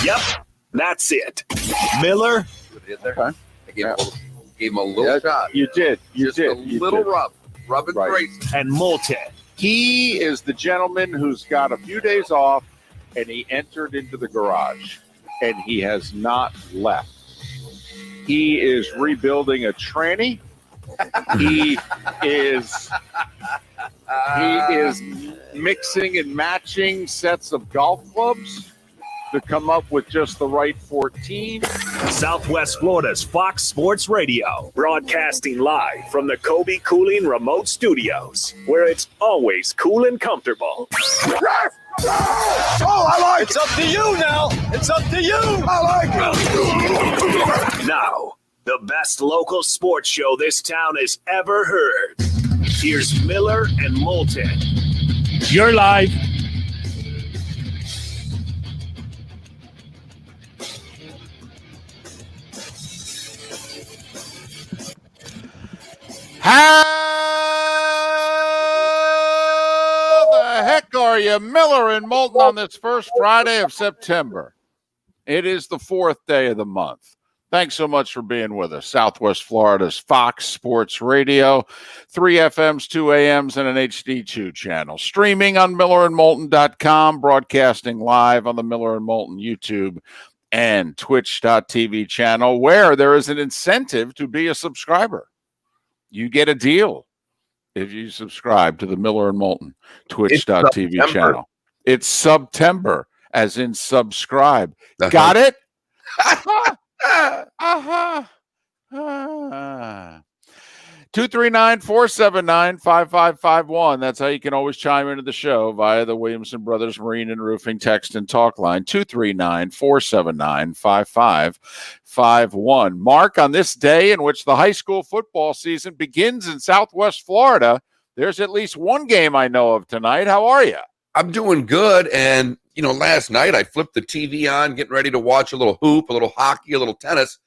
Yep, that's it. Miller. Okay. I gave him a little shot. You did. Just a little rub and grace. And Moulton. He is the gentleman who's got a few days off, and he entered into the garage, and he has not left. He is rebuilding a tranny. He is mixing and matching sets of golf clubs to come up with just the right 14. Southwest Florida's Fox Sports Radio, broadcasting live from the Kobe Cooling Remote Studios, where it's always cool and comfortable. Oh, I like it. It's up to you now. It's up to you. I like it. Now, the best local sports show this town has ever heard. Here's Miller and Moulton. You're live. How the heck are you, Miller and Moulton, on this first Friday of September? It is the 4th day of the month. Thanks so much for being with us. Southwest Florida's Fox Sports Radio, 3 FMs, 2 AMs, and an HD2 channel. Streaming on millerandmoulton.com, broadcasting live on the Miller and Moulton YouTube and twitch.tv channel, where there is an incentive to be a subscriber. You get a deal if you subscribe to the Miller and Moulton twitch.tv channel. It's September, as in subscribe. Got it? 239-479-5551. That's how you can always chime into the show via the Williamson Brothers Marine and Roofing text and talk line, 239-479-5551. Mark, on this day in which the high school football season begins in Southwest Florida, there's at least one game I know of tonight. How are you? I'm doing good. And, last night I flipped the TV on, getting ready to watch a little hoop, a little hockey, a little tennis,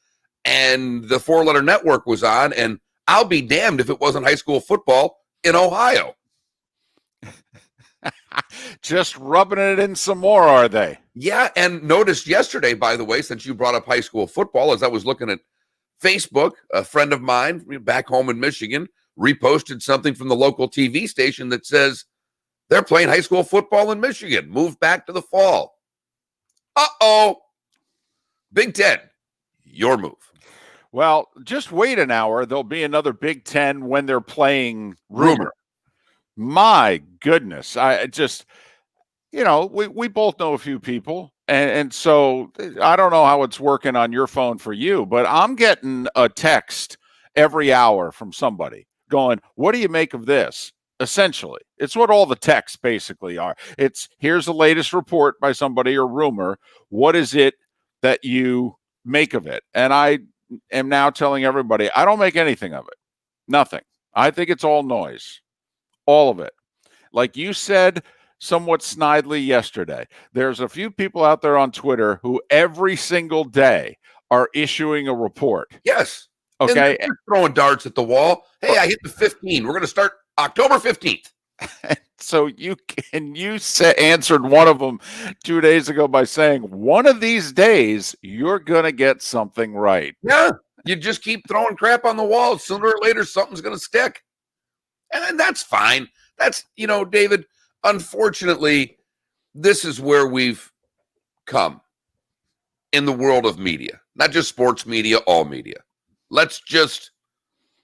and the 4-letter network was on, and I'll be damned if it wasn't high school football in Ohio. Just rubbing it in some more, are they? Yeah, and noticed yesterday, by the way, since you brought up high school football, as I was looking at Facebook, a friend of mine back home in Michigan reposted something from the local TV station that says they're playing high school football in Michigan, moved back to the fall. Uh-oh. Big Ten, your move. Well, just wait an hour. There'll be another Big Ten when they're playing Rumor. My goodness. I just, we both know a few people. And so I don't know how it's working on your phone for you, but I'm getting a text every hour from somebody going, what do you make of this? Essentially, it's what all the texts basically are. It's here's the latest report by somebody or rumor. What is it that you make of it? And I am now telling everybody, I don't make anything of it. Nothing. I think it's all noise. All of it. Like you said somewhat snidely yesterday, there's a few people out there on Twitter who every single day are issuing a report. Yes. Okay. And throwing darts at the wall. Hey, I hit the 15. We're going to start October 15th. So you answered one of them 2 days ago by saying, one of these days, you're going to get something right. Yeah. You just keep throwing crap on the wall. Sooner or later, something's going to stick. And that's fine. That's, David, unfortunately, this is where we've come in the world of media. Not just sports media, all media. Let's just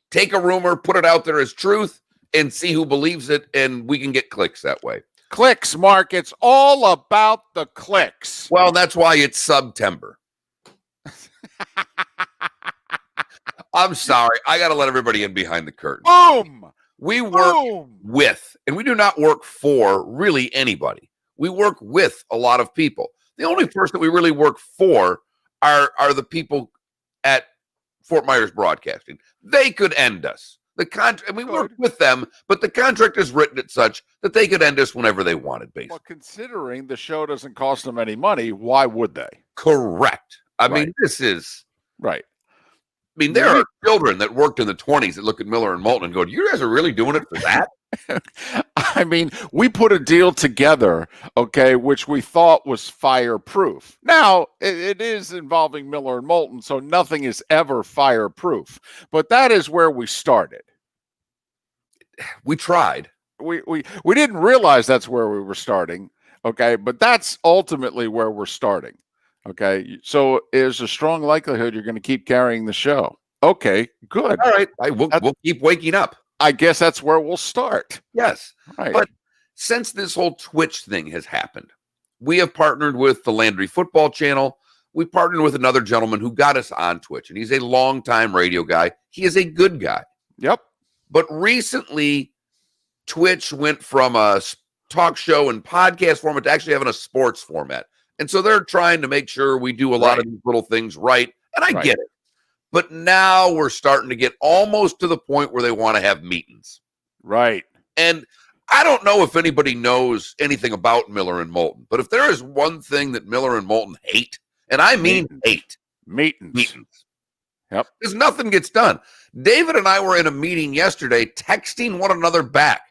take a rumor, put it out there as truth, and see who believes it, and we can get clicks that way. Clicks, Mark. It's all about the clicks. Well, that's why it's September. I'm sorry. I got to let everybody in behind the curtain. Boom! We work with, and we do not work for really anybody. We work with a lot of people. The only person that we really work for are the people at Fort Myers Broadcasting. They could end us. The contract, and we work with them, but the contract is written at such that they could end us whenever they wanted, basically. Well, considering the show doesn't cost them any money, why would they? Correct. I mean, this is right. I mean, there are children that worked in the 20s that look at Miller and Moulton and go, you guys are really doing it for that? I mean, we put a deal together, okay, which we thought was fireproof. Now, it is involving Miller and Moulton, so nothing is ever fireproof. But that is where we started. We tried. We didn't realize that's where we were starting, okay, but that's ultimately where we're starting, okay. So there's a strong likelihood you're going to keep carrying the show. Okay, good. All right, we'll keep waking up. I guess that's where we'll start. Yes, right. But since this whole Twitch thing has happened, we have partnered with the Landry Football Channel. We partnered with another gentleman who got us on Twitch, and he's a longtime radio guy. He is a good guy. Yep. But recently, Twitch went from a talk show and podcast format to actually having a sports format. And so they're trying to make sure we do a lot of these little things right. And I get it. But now we're starting to get almost to the point where they want to have meetings. Right. And I don't know if anybody knows anything about Miller and Moulton, but if there is one thing that Miller and Moulton hate, and I mean hate, meetings. Yep. Because nothing gets done. David and I were in a meeting yesterday texting one another back.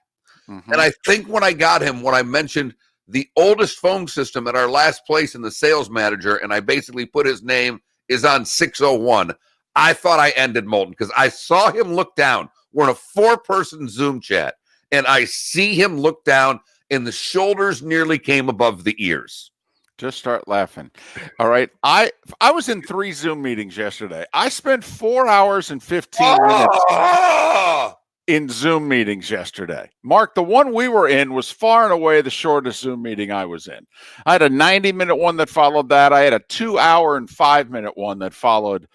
Mm-hmm. And I think when I got him, when I mentioned the oldest phone system at our last place in the sales manager, and I basically put his name is on 601, I thought I ended Moulton because I saw him look down. We're in a 4-person Zoom chat, and I see him look down, and the shoulders nearly came above the ears. Just start laughing. All right. I was in 3 Zoom meetings yesterday. I spent 4 hours and 15 minutes in Zoom meetings yesterday. Mark, the one we were in was far and away the shortest Zoom meeting I was in. I had a 90-minute one that followed that. I had a 2-hour and 5-minute one that followed,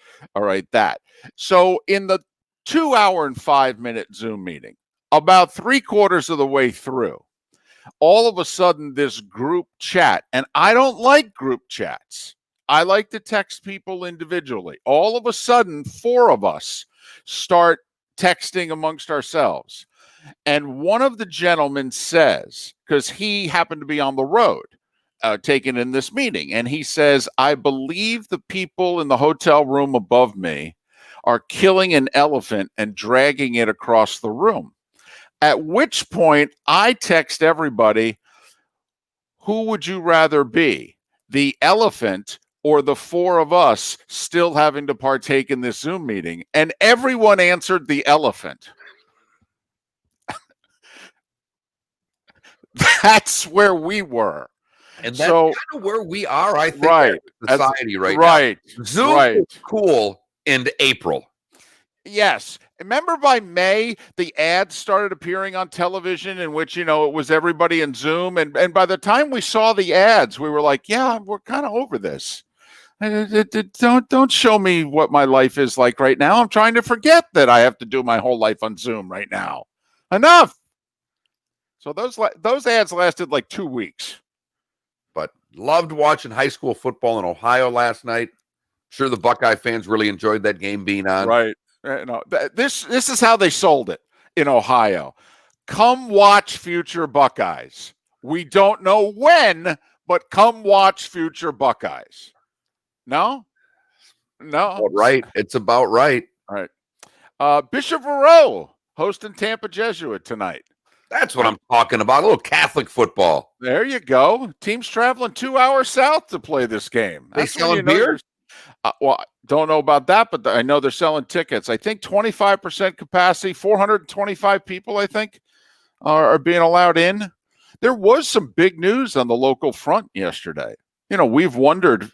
that. So in the 2-hour and 5-minute Zoom meeting, about 3/4 of the way through, all of a sudden this group chat, and I don't like group chats. I like to text people individually. All of a sudden, 4 of us start texting amongst ourselves. And one of the gentlemen says, because he happened to be on the road, taken in this meeting, and he says, I believe the people in the hotel room above me are killing an elephant and dragging it across the room. At which point I text everybody, who would you rather be, the elephant or the 4 of us still having to partake in this Zoom meeting? And everyone answered the elephant. That's where we were. And that's kind of where we are, I think, right. as society right now. Zoom was cool in April. Yes. Remember by May, the ads started appearing on television in which, it was everybody in Zoom. And by the time we saw the ads, we were like, yeah, we're kind of over this. Don't show me what my life is like right now. I'm trying to forget that I have to do my whole life on Zoom right now. Enough. So those ads lasted like 2 weeks. But loved watching high school football in Ohio last night. Sure, the Buckeye fans really enjoyed that game being on. Right. This is how they sold it in Ohio. Come watch future Buckeyes. We don't know when, but come watch future Buckeyes. No. Right. It's about right. All right. Bishop Verot hosting Tampa Jesuit tonight. That's what I'm talking about. A little Catholic football. There you go. Team's traveling 2 hours south to play this game. They selling beer? Well, don't know about that, but I know they're selling tickets. I think 25% capacity, 425 people, I think, are being allowed in. There was some big news on the local front yesterday. We've wondered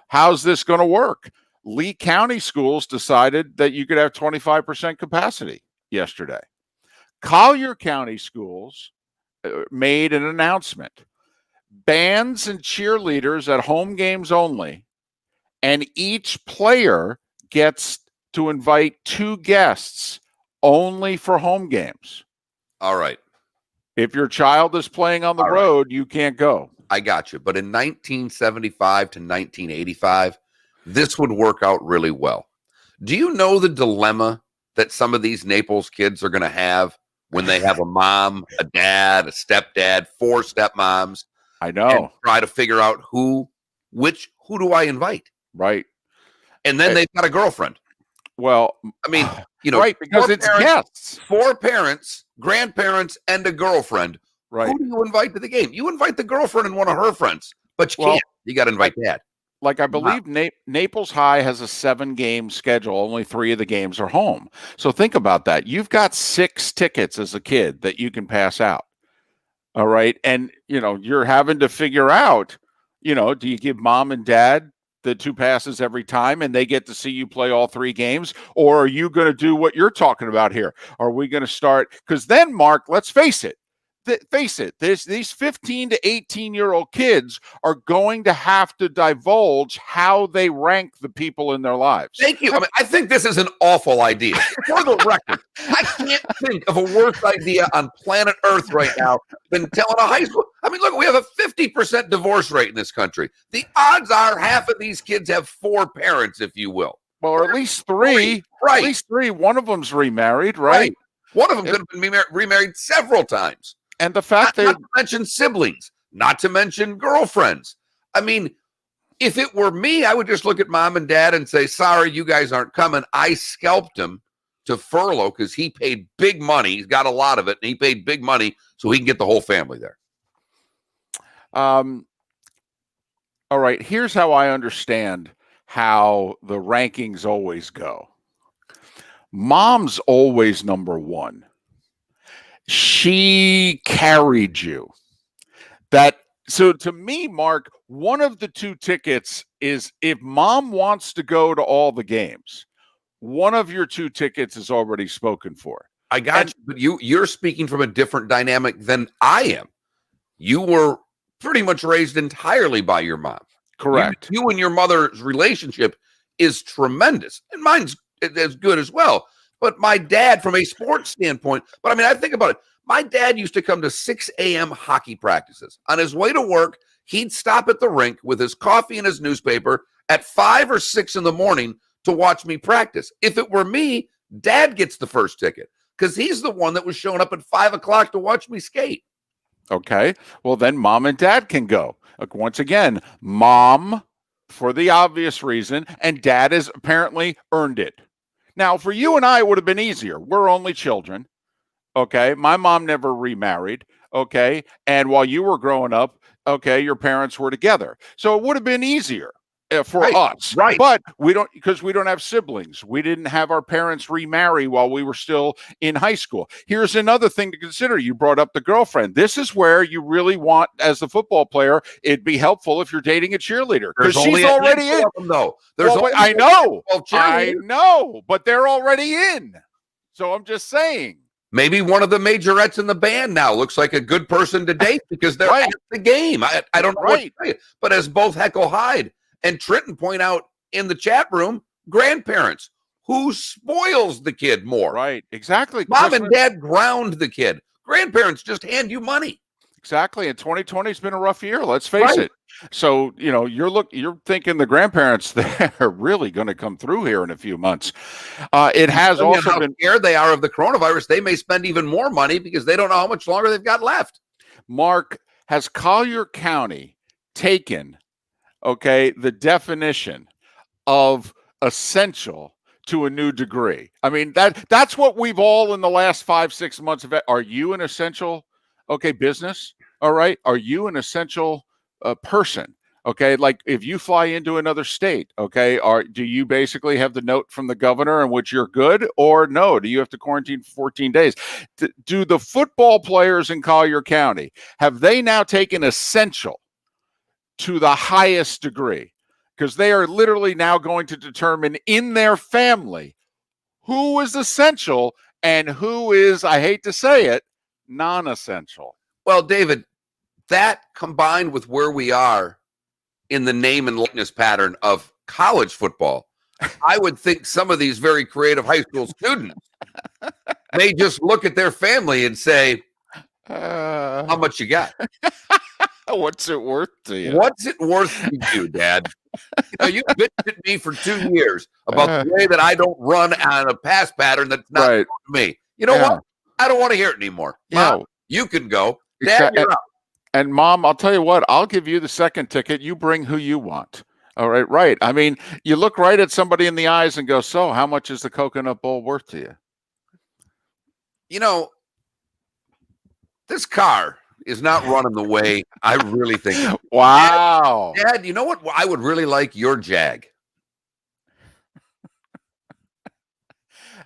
how's this going to work? Lee County schools decided that you could have 25% capacity yesterday. Collier County schools made an announcement. Bands and cheerleaders at home games only, and each player gets to invite 2 guests only for home games. All right. If your child is playing on the road, you can't go. I got you. But in 1975 to 1985, this would work out really well. Do you know the dilemma that some of these Naples kids are going to have when they have a mom, a dad, a stepdad, 4 stepmoms? I know. And try to figure out who do I invite? Right. And then they've got a girlfriend. Well, I mean, right, because it's guests. 4 parents grandparents, and a girlfriend. Right. Who do you invite to the game? You invite the girlfriend and one of her friends, but you can't. You got to invite Dad. Like I believe Naples High has a 7-game schedule. Only 3 of the games are home. So think about that. You've got 6 tickets as a kid that you can pass out. All right. And, you're having to figure out, do you give mom and dad the 2 passes every time and they get to see you play all 3 games? Or are you going to do what you're talking about here? Are we going to start? Because then, Mark, let's face it. These 15 to 18-year-old kids are going to have to divulge how they rank the people in their lives. Thank you. I think this is an awful idea. For the record, I can't think of a worse idea on planet Earth right now than telling a high school. Look, we have a 50% divorce rate in this country. The odds are half of these kids have 4 parents, if you will. Well, or at least 3. Right. At least 3. One of them's remarried, right? One of them could have been remarried several times. And the fact not to mention siblings, not to mention girlfriends. If it were me, I would just look at mom and dad and say, sorry, you guys aren't coming. I scalped him to furlough because he paid big money. He's got a lot of it, and he paid big money so he can get the whole family there. All right, here's how I understand how the rankings always go. Mom's always number 1. She carried you. So to me, Mark, one of the 2 tickets is if mom wants to go to all the games, one of your 2 tickets is already spoken for. I got you, but you're speaking from a different dynamic than I am. You were pretty much raised entirely by your mom. Correct. You and your mother's relationship is tremendous, and mine's as good as well. But my dad, from a sports standpoint, I think about it. My dad used to come to 6 a.m. hockey practices. On his way to work, he'd stop at the rink with his coffee and his newspaper at 5 or 6 in the morning to watch me practice. If it were me, Dad gets the first ticket because he's the one that was showing up at 5 o'clock to watch me skate. Okay. Well, then mom and dad can go. Once again, mom, for the obvious reason, and dad has apparently earned it. Now, for you and I, it would have been easier. We're only children. Okay. My mom never remarried. Okay. And while you were growing up, okay, your parents were together. So it would have been easier for us. Right. But we don't have siblings. We didn't have our parents remarry while we were still in high school. Here's another thing to consider. You brought up the girlfriend. This is where you really want, as a football player, it'd be helpful if you're dating a cheerleader because she's already in. I know, but they're already in. So I'm just saying. Maybe one of the majorettes in the band now looks like a good person to date because they're at the game. I don't know what to say. But as both Heckle Hyde and Trenton point out in the chat room, grandparents, who spoils the kid more? Right, exactly. Mom and dad ground the kid. Grandparents just hand you money. Exactly. And 2020 has been a rough year. Let's face it. So, you're thinking the grandparents, they're really going to come through here in a few months. It has also been scared they are of the coronavirus. They may spend even more money because they don't know how much longer they've got left. Mark, has Collier County taken, the definition of essential to a new degree? That's what we've all in the last 5-6 months of it. Are you an essential business? All right. Are you an essential person? Okay. Like if you fly into another state, do you basically have the note from the governor in which you're good, or no? Do you have to quarantine for 14 days? Do the football players in Collier County, have they now taken essential to the highest degree? Because they are literally now going to determine in their family who is essential and who is, I hate to say it, non-essential. Well, David, that combined with where we are in the name and likeness pattern of college football, I would think some of these very creative high school students may just look at their family and say, how much you got? What's it worth to you? What's it worth to you, Dad? You bitched at me for 2 years about the way that I don't run on a pass pattern that's not to me. You know what? I don't want to hear it anymore. Mom, you can go. Dad, you're out. And Mom, I'll tell you what, I'll give you the second ticket. You bring who you want. All right, right. You look right at somebody in the eyes and go, so how much is the coconut bowl worth to you? This car is not running the way I really think. Wow. Dad, you know what? I would really like your Jag.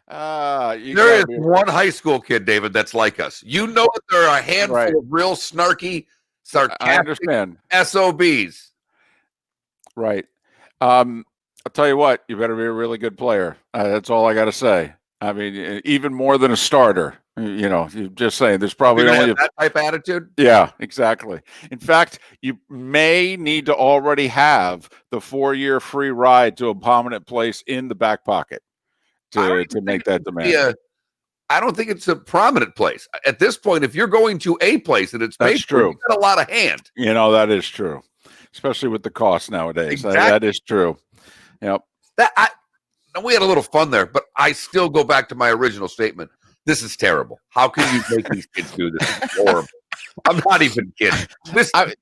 There is one high school kid, David, that's like us. You know that there are a handful of real snarky, sarcastic SOBs. Right. I'll tell you what, you better be a really good player. That's all I got to say. I mean, even more than a starter. You know, you're just saying there's probably only that type of attitude. Yeah, exactly. In fact, you may need to already have the 4-year free ride to a prominent place in the back pocket to make that demand. I don't think it's a prominent place at this point. If you're going to a place and it's paid for, you got a lot of hand. You know, that is true, especially with the cost nowadays. Exactly. That is true. Yep. We had a little fun there, but I still go back to my original statement. This is terrible. How can you make these kids do this? It's horrible. I'm not even kidding.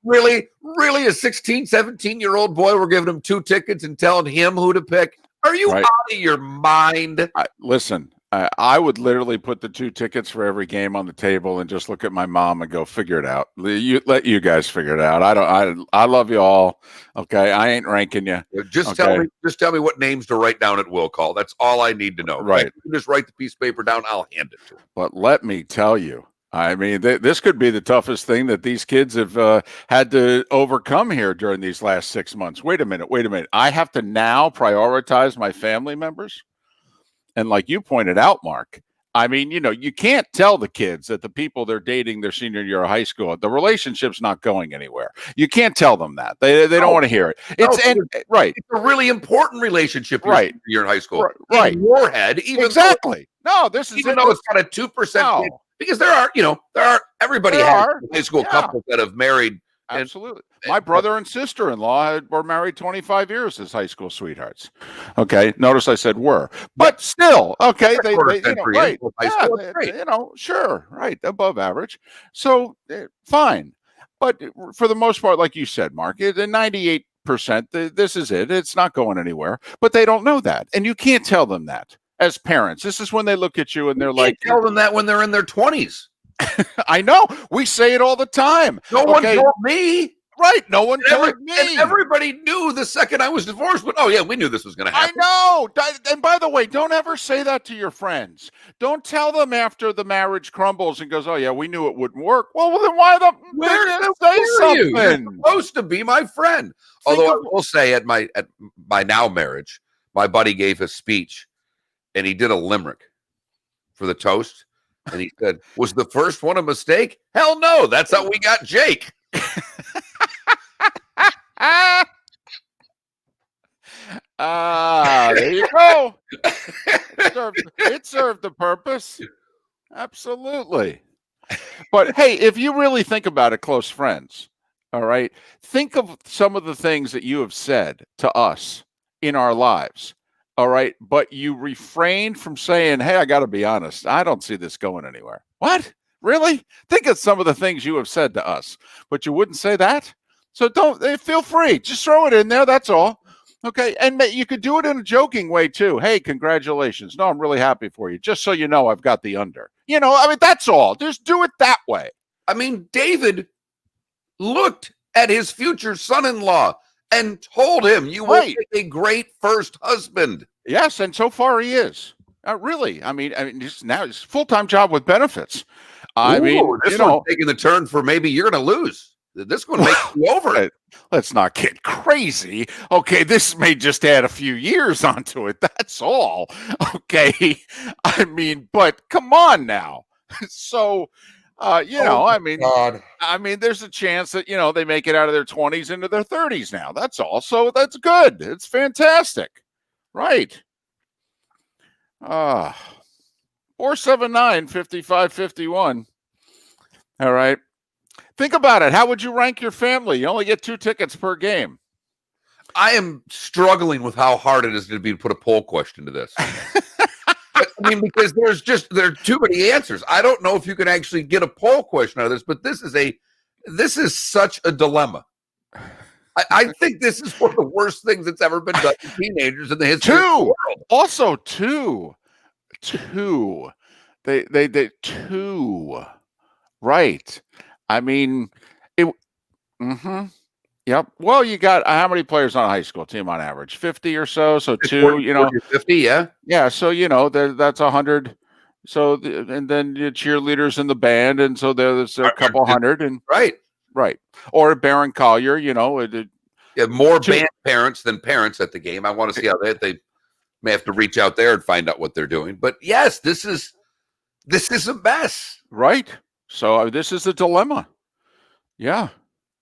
Really a 16, 17-year-old boy, we're giving him 2 tickets and telling him who to pick? Are you out of your mind? Listen, I would literally put the 2 tickets for every game on the table and just look at my mom and go, figure it out. Let you guys figure it out. I love you all. Okay. I ain't ranking you. Just tell me what names to write down at will call. That's all I need to know. Right. You just write the piece of paper down. I'll hand it to him. But let me tell you, I mean, this could be the toughest thing that these kids have had to overcome here during these last 6 months. Wait a minute. I have to now prioritize my family members. And like you pointed out, Mark, I mean, you know, you can't tell the kids that the people they're dating their senior year of high school, the relationship's not going anywhere. You can't tell them that. They don't want to hear it. It's a really important relationship. You're in high school. Right. In your head, even exactly. Though it's got a 2%. Because there are everybody has high school couples that have married. Absolutely. My brother and sister-in-law were married 25 years as high school sweethearts. Okay. Notice I said were, but still, okay. They right. Sure. Right. Above average. So fine. But for the most part, like you said, Mark, the 98%, this is it. It's not going anywhere, but they don't know that. And you can't tell them that as parents. This is when they look at you and they're like, tell them that when they're in their 20s. I know. We say it all the time. No one told me. Right. No one told me. And everybody knew the second I was divorced. But, we knew this was going to happen. I know. And by the way, don't ever say that to your friends. Don't tell them after the marriage crumbles and goes, we knew it wouldn't work. Well, then why say something? You're supposed to be my friend. Although I will say at my now marriage, my buddy gave a speech and he did a limerick for the toast. And he said, was the first one a mistake? Hell no. That's how we got Jake. There you go. It served the purpose. Absolutely. But hey, if you really think about it, close friends, all right, think of some of the things that you have said to us in our lives. All right. But you refrained from saying, hey, I got to be honest. I don't see this going anywhere. What? Really? Think of some of the things you have said to us, but you wouldn't say that. So feel free. Just throw it in there. That's all. Okay. And you could do it in a joking way too. Hey, congratulations. No, I'm really happy for you. Just so you know, I've got the under. That's all. Just do it that way. I mean, David looked at his future son-in-law and told him, you will make a great first husband. Yes, and so far he is. Really. I mean, now it's a full-time job with benefits. This one's taking the turn for maybe you're going to lose. This one makes you over. Let's not get crazy. Okay, this may just add a few years onto it. That's all. Okay. But come on now. So... there's a chance that, they make it out of their 20s into their 30s now. That's all. So that's good. It's fantastic. Right. 479-5551. All right. Think about it. How would you rank your family? You only get 2 tickets per game. I am struggling with how hard it is to put a poll question to this. Because there are too many answers. I don't know if you can actually get a poll question out of this, but this is such a dilemma. I think this is one of the worst things that's ever been done to teenagers in the history of the world. Also, two. They 2 Right. I mean, it. Mm-hmm. Yep. Well, you got how many players on a high school team on average? 50 or so. So 40, 50, yeah. Yeah. So, that's 100. So, and then your cheerleaders in the band. And so there's a couple hundred. And Right. Right. Or Baron Collier, more band parents than parents at the game. I want to see how they may have to reach out there and find out what they're doing. But yes, this is a mess. Right. So this is the dilemma. Yeah.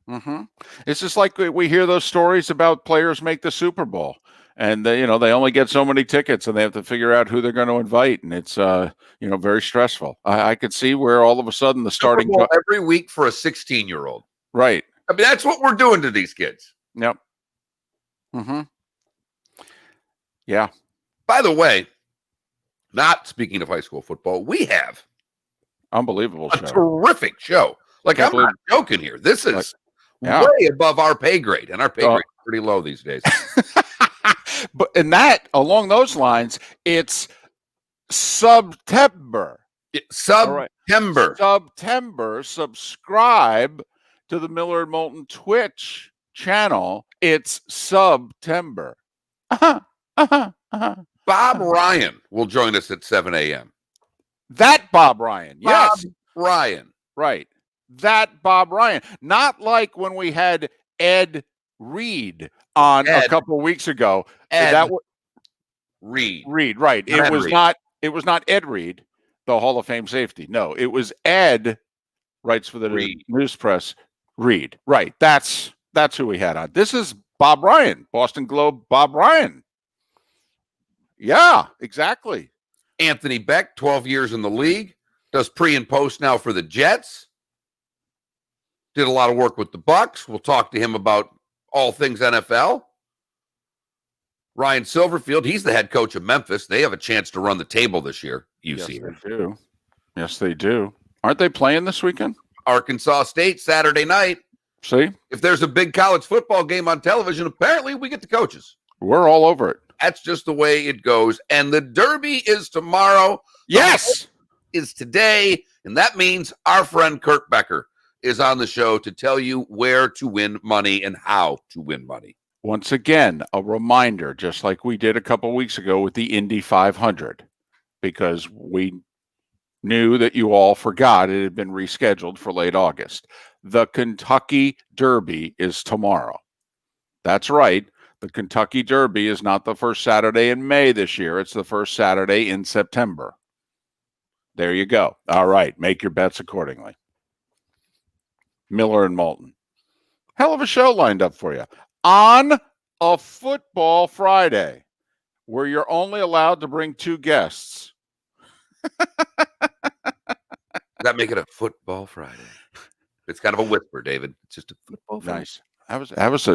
Mm-hmm. It's just like we hear those stories about players make the Super Bowl, and they only get so many tickets, and they have to figure out who they're going to invite, and it's very stressful. I could see where all of a sudden the Super starting Bowl every week for a 16-year-old. Right. I mean, that's what we're doing to these kids. Yep. Mm-hmm. Yeah. By the way, not speaking of high school football, we have unbelievable show. Terrific show. Like, I'm not joking here. This is way above our pay grade, and our pay grade is pretty low these days. But in that, along those lines, it's September. September. Subscribe to the Miller and Moulton Twitch channel. It's September. Bob Ryan will join us at 7 a.m. That Bob Ryan. Yes. Bob Ryan. Right. That Bob Ryan. Not like when we had Ed Reed on a couple of weeks ago. Reed. Right. It was not Ed Reed, the Hall of Fame safety. No, it was Ed, writes for the News Press, Reed. Right. That's who we had on. This is Bob Ryan, Boston Globe Bob Ryan. Yeah, exactly. Anthony Beck, 12 years in the league, does pre and post now for the Jets. Did a lot of work with the Bucks. We'll talk to him about all things NFL. Ryan Silverfield, he's the head coach of Memphis. They have a chance to run the table this year. Yes, they do. Yes, they do. Aren't they playing this weekend? Arkansas State, Saturday night. See? If there's a big college football game on television, apparently we get the coaches. We're all over it. That's just the way it goes. And the Derby is tomorrow. Yes. Is today. And that means our friend Kurt Becker is on the show to tell you where to win money and how to win money. Once again, a reminder, just like we did a couple weeks ago with the Indy 500, because we knew that you all forgot it had been rescheduled for late August. The Kentucky Derby is tomorrow. That's right. The Kentucky Derby is not the first Saturday in May this year. It's the first Saturday in September. There you go. All right. Make your bets accordingly. Miller and Moulton. Hell of a show lined up for you. On a football Friday, where you're only allowed to bring 2 guests. Does that make it a football Friday? It's kind of a whisper, David. It's just a football Friday. Nice. That was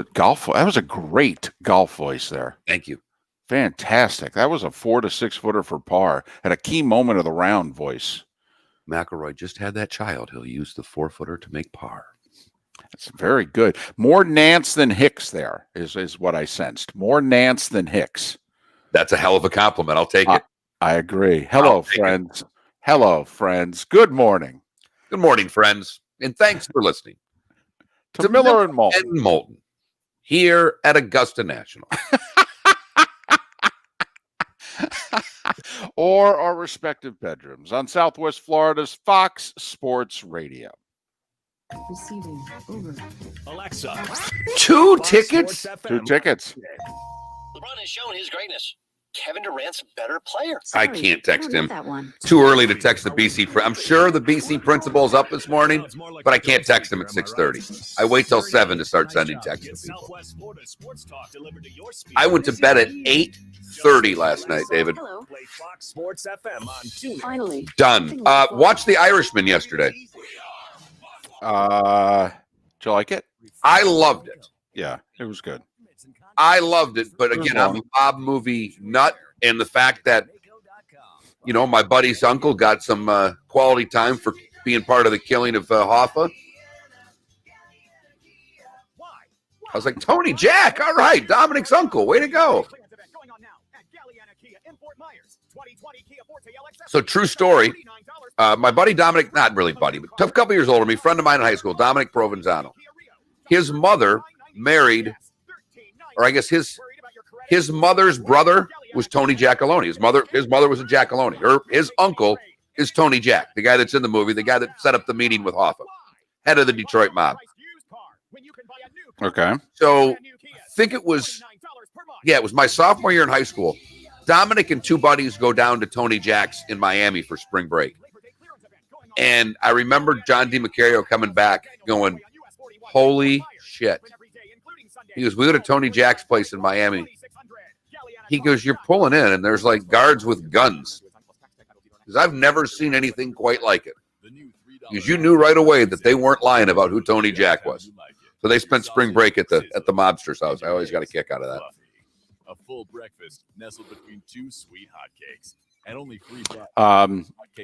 a great golf voice there. Thank you. Fantastic. That was a 4 to 6 footer for par at a key moment of the round voice. McElroy just had that child. He'll use the 4-footer to make par. That's very good. More Nance than Hicks there is what I sensed. More Nance than Hicks. That's a hell of a compliment. I'll take it. I agree. Hello, friends. Hello, friends. Good morning. Good morning, friends. And thanks for listening to Miller and Moulton here at Augusta National. Or our respective bedrooms on Southwest Florida's Fox Sports Radio. Receiving over. Alexa. 2 tickets? 2 tickets. LeBron has shown his greatness. Kevin Durant's a better player. I can't text him. Too early to text the BC. I'm sure the BC principal's up this morning, but I can't text him at 6:30. I wait till 7 to start sending texts to people. I went to bed at 8:30 last night, David. Hello. Finally. Done. Watched The Irishman yesterday. Did you like it? I loved it. Yeah, it was good. I loved it, but again, I'm a Bob movie nut, and the fact that, my buddy's uncle got some quality time for being part of the killing of Hoffa. I was like, Tony Jack, all right, Dominic's uncle, way to go. So true story, My buddy Dominic, not really buddy, but a couple years older than me, friend of mine in high school, Dominic Provenzano. His mother married, or I guess his mother's brother was Tony Giacalone. His mother was a Giacalone. His uncle is Tony Jack, the guy that's in the movie, the guy that set up the meeting with Hoffa, head of the Detroit mob. Okay. So I think it was my sophomore year in high school. Dominic and two buddies go down to Tony Jack's in Miami for spring break. And I remember John DiMacario coming back going, holy shit. He goes, we go to Tony Jack's place in Miami. He goes, you're pulling in, and there's like guards with guns. Because I've never seen anything quite like it. Because you knew right away that they weren't lying about who Tony Jack was. So they spent spring break at the mobster's house. I always got a kick out of that. A full breakfast nestled between two sweet hotcakes. And only free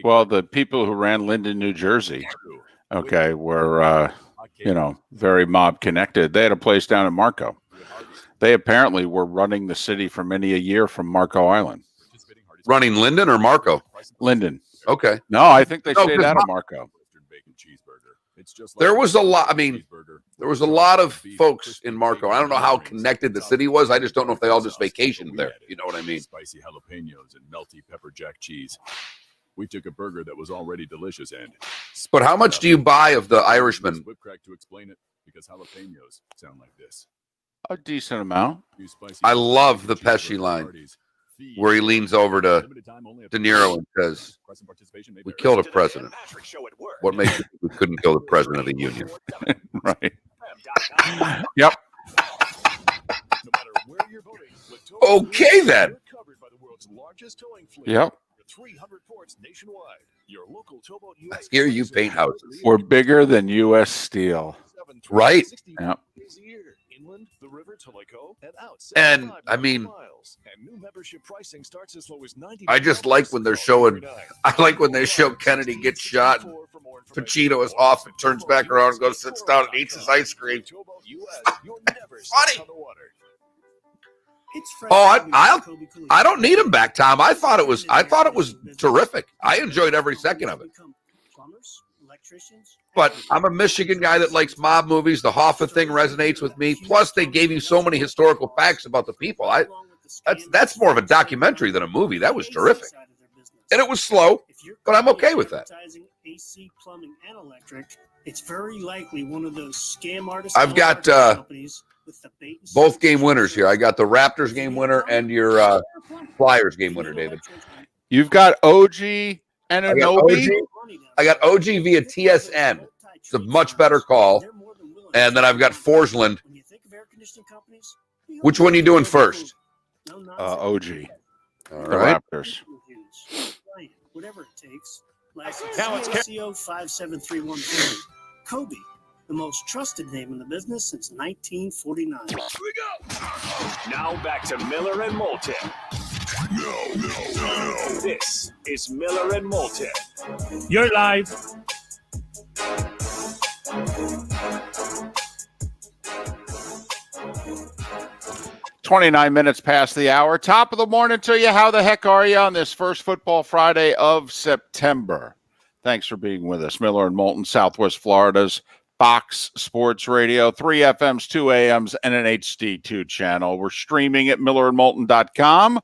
well, the people who ran Linden, New Jersey, okay, were very mob connected. They had a place down in Marco. They apparently were running the city for many a year from Marco Island. Running Linden or Marco? Linden. Okay. No, I think they stayed out of Marco. There was a lot. I mean, there was a lot of folks in Marco. I don't know how connected the city was. I just don't know if they all just vacationed there. You know what I mean? Spicy jalapenos and melty pepper jack cheese. We took a burger that was already delicious and. But how much do you buy of the Irishman? Whip crack to explain it because jalapenos sound like this. A decent amount. I love the Pesci line where he leans over to De Niro and says, we killed a president. What makes you think we couldn't kill the president of the union? Right. Yep. Okay, then. Yep. 300 ports nationwide. Your local Towboat I hear you paint houses. We're bigger than U.S. Steel. Right. Yep. Inland, the river to Laco, and out. And I mean, and new membership pricing starts as low as 90. I just like when they're showing. I like when they show Kennedy get shot. Pacino is off and turns back around and goes, sits down and eats his ice cream. Funny. Oh, I don't need him back, Tom. I thought it was terrific. I enjoyed every second of it. But I'm a Michigan guy that likes mob movies. The Hoffa thing resonates with me. Plus, they gave you so many historical facts about the people. That's more of a documentary than a movie. That was terrific. And it was slow, but I'm okay with that. AC, plumbing, and electric, it's very likely one of those scam artists. I've got both game winners here. I got the Raptors game winner and your Flyers game winner, David. You've got OG and Anobi. I got OG via TSN. It's a much better call. And then I've got Forsland. Which one are you doing first? OG. All the right. Raptors. Whatever it takes. License CO 57313. Kobe, the most trusted name in the business since 1949. Here we go. Now back to Miller and Moulton. No. This is Miller and Moulton. You're live. $29 past the hour. Top of the morning to you. How the heck are you on this first football Friday of September? Thanks for being with us. Miller and Moulton, Southwest Florida's Fox Sports Radio, 3 FMs, 2 AMs, and an HD2 channel. We're streaming at millerandmoulton.com.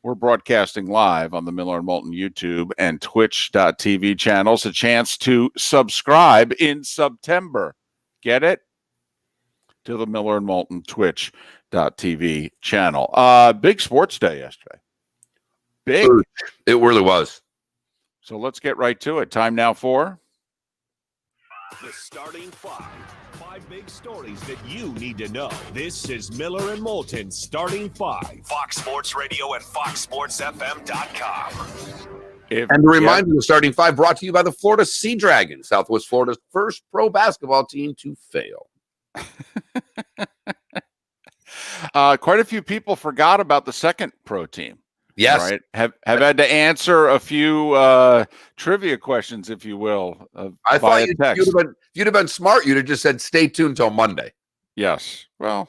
We're broadcasting live on the Miller and Moulton YouTube and Twitch.tv channels. A chance to subscribe in September. Get it? To the Miller and Moulton Twitch.tv channel. Big sports day yesterday. Big. It really was. So let's get right to it. Time now for the starting five. 5 big stories that you need to know. This is Miller and Moulton Starting Five. Fox Sports Radio at foxsportsfm.com. And to remind you, the starting five brought to you by the Florida Sea Dragons, Southwest Florida's first pro basketball team to fail. Quite a few people forgot about the second pro team. Yes. Right. Have had to answer a few trivia questions, if you will. I thought if you'd have been smart, you'd have just said, stay tuned till Monday. Yes. Well,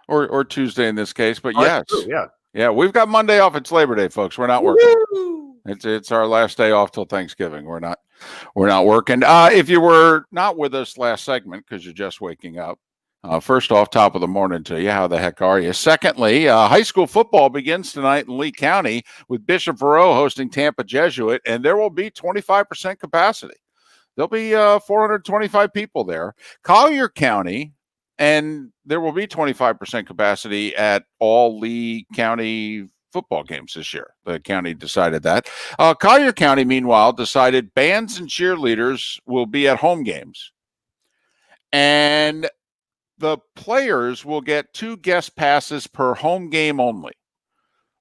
or Tuesday in this case, but yes. True, yeah. Yeah, we've got Monday off. It's Labor Day, folks. We're not working. Woo! It's our last day off till Thanksgiving. We're not working. If you were not with us last segment because you're just waking up, first off, top of the morning to you. How the heck are you? Secondly, high school football begins tonight in Lee County with Bishop Verot hosting Tampa Jesuit, and there will be 25% capacity. There'll be 425 people there. Collier County, and there will be 25% capacity at all Lee County football games this year. The county decided that. Collier County, meanwhile, decided bands and cheerleaders will be at home games. And the players will get 2 guest passes per home game only.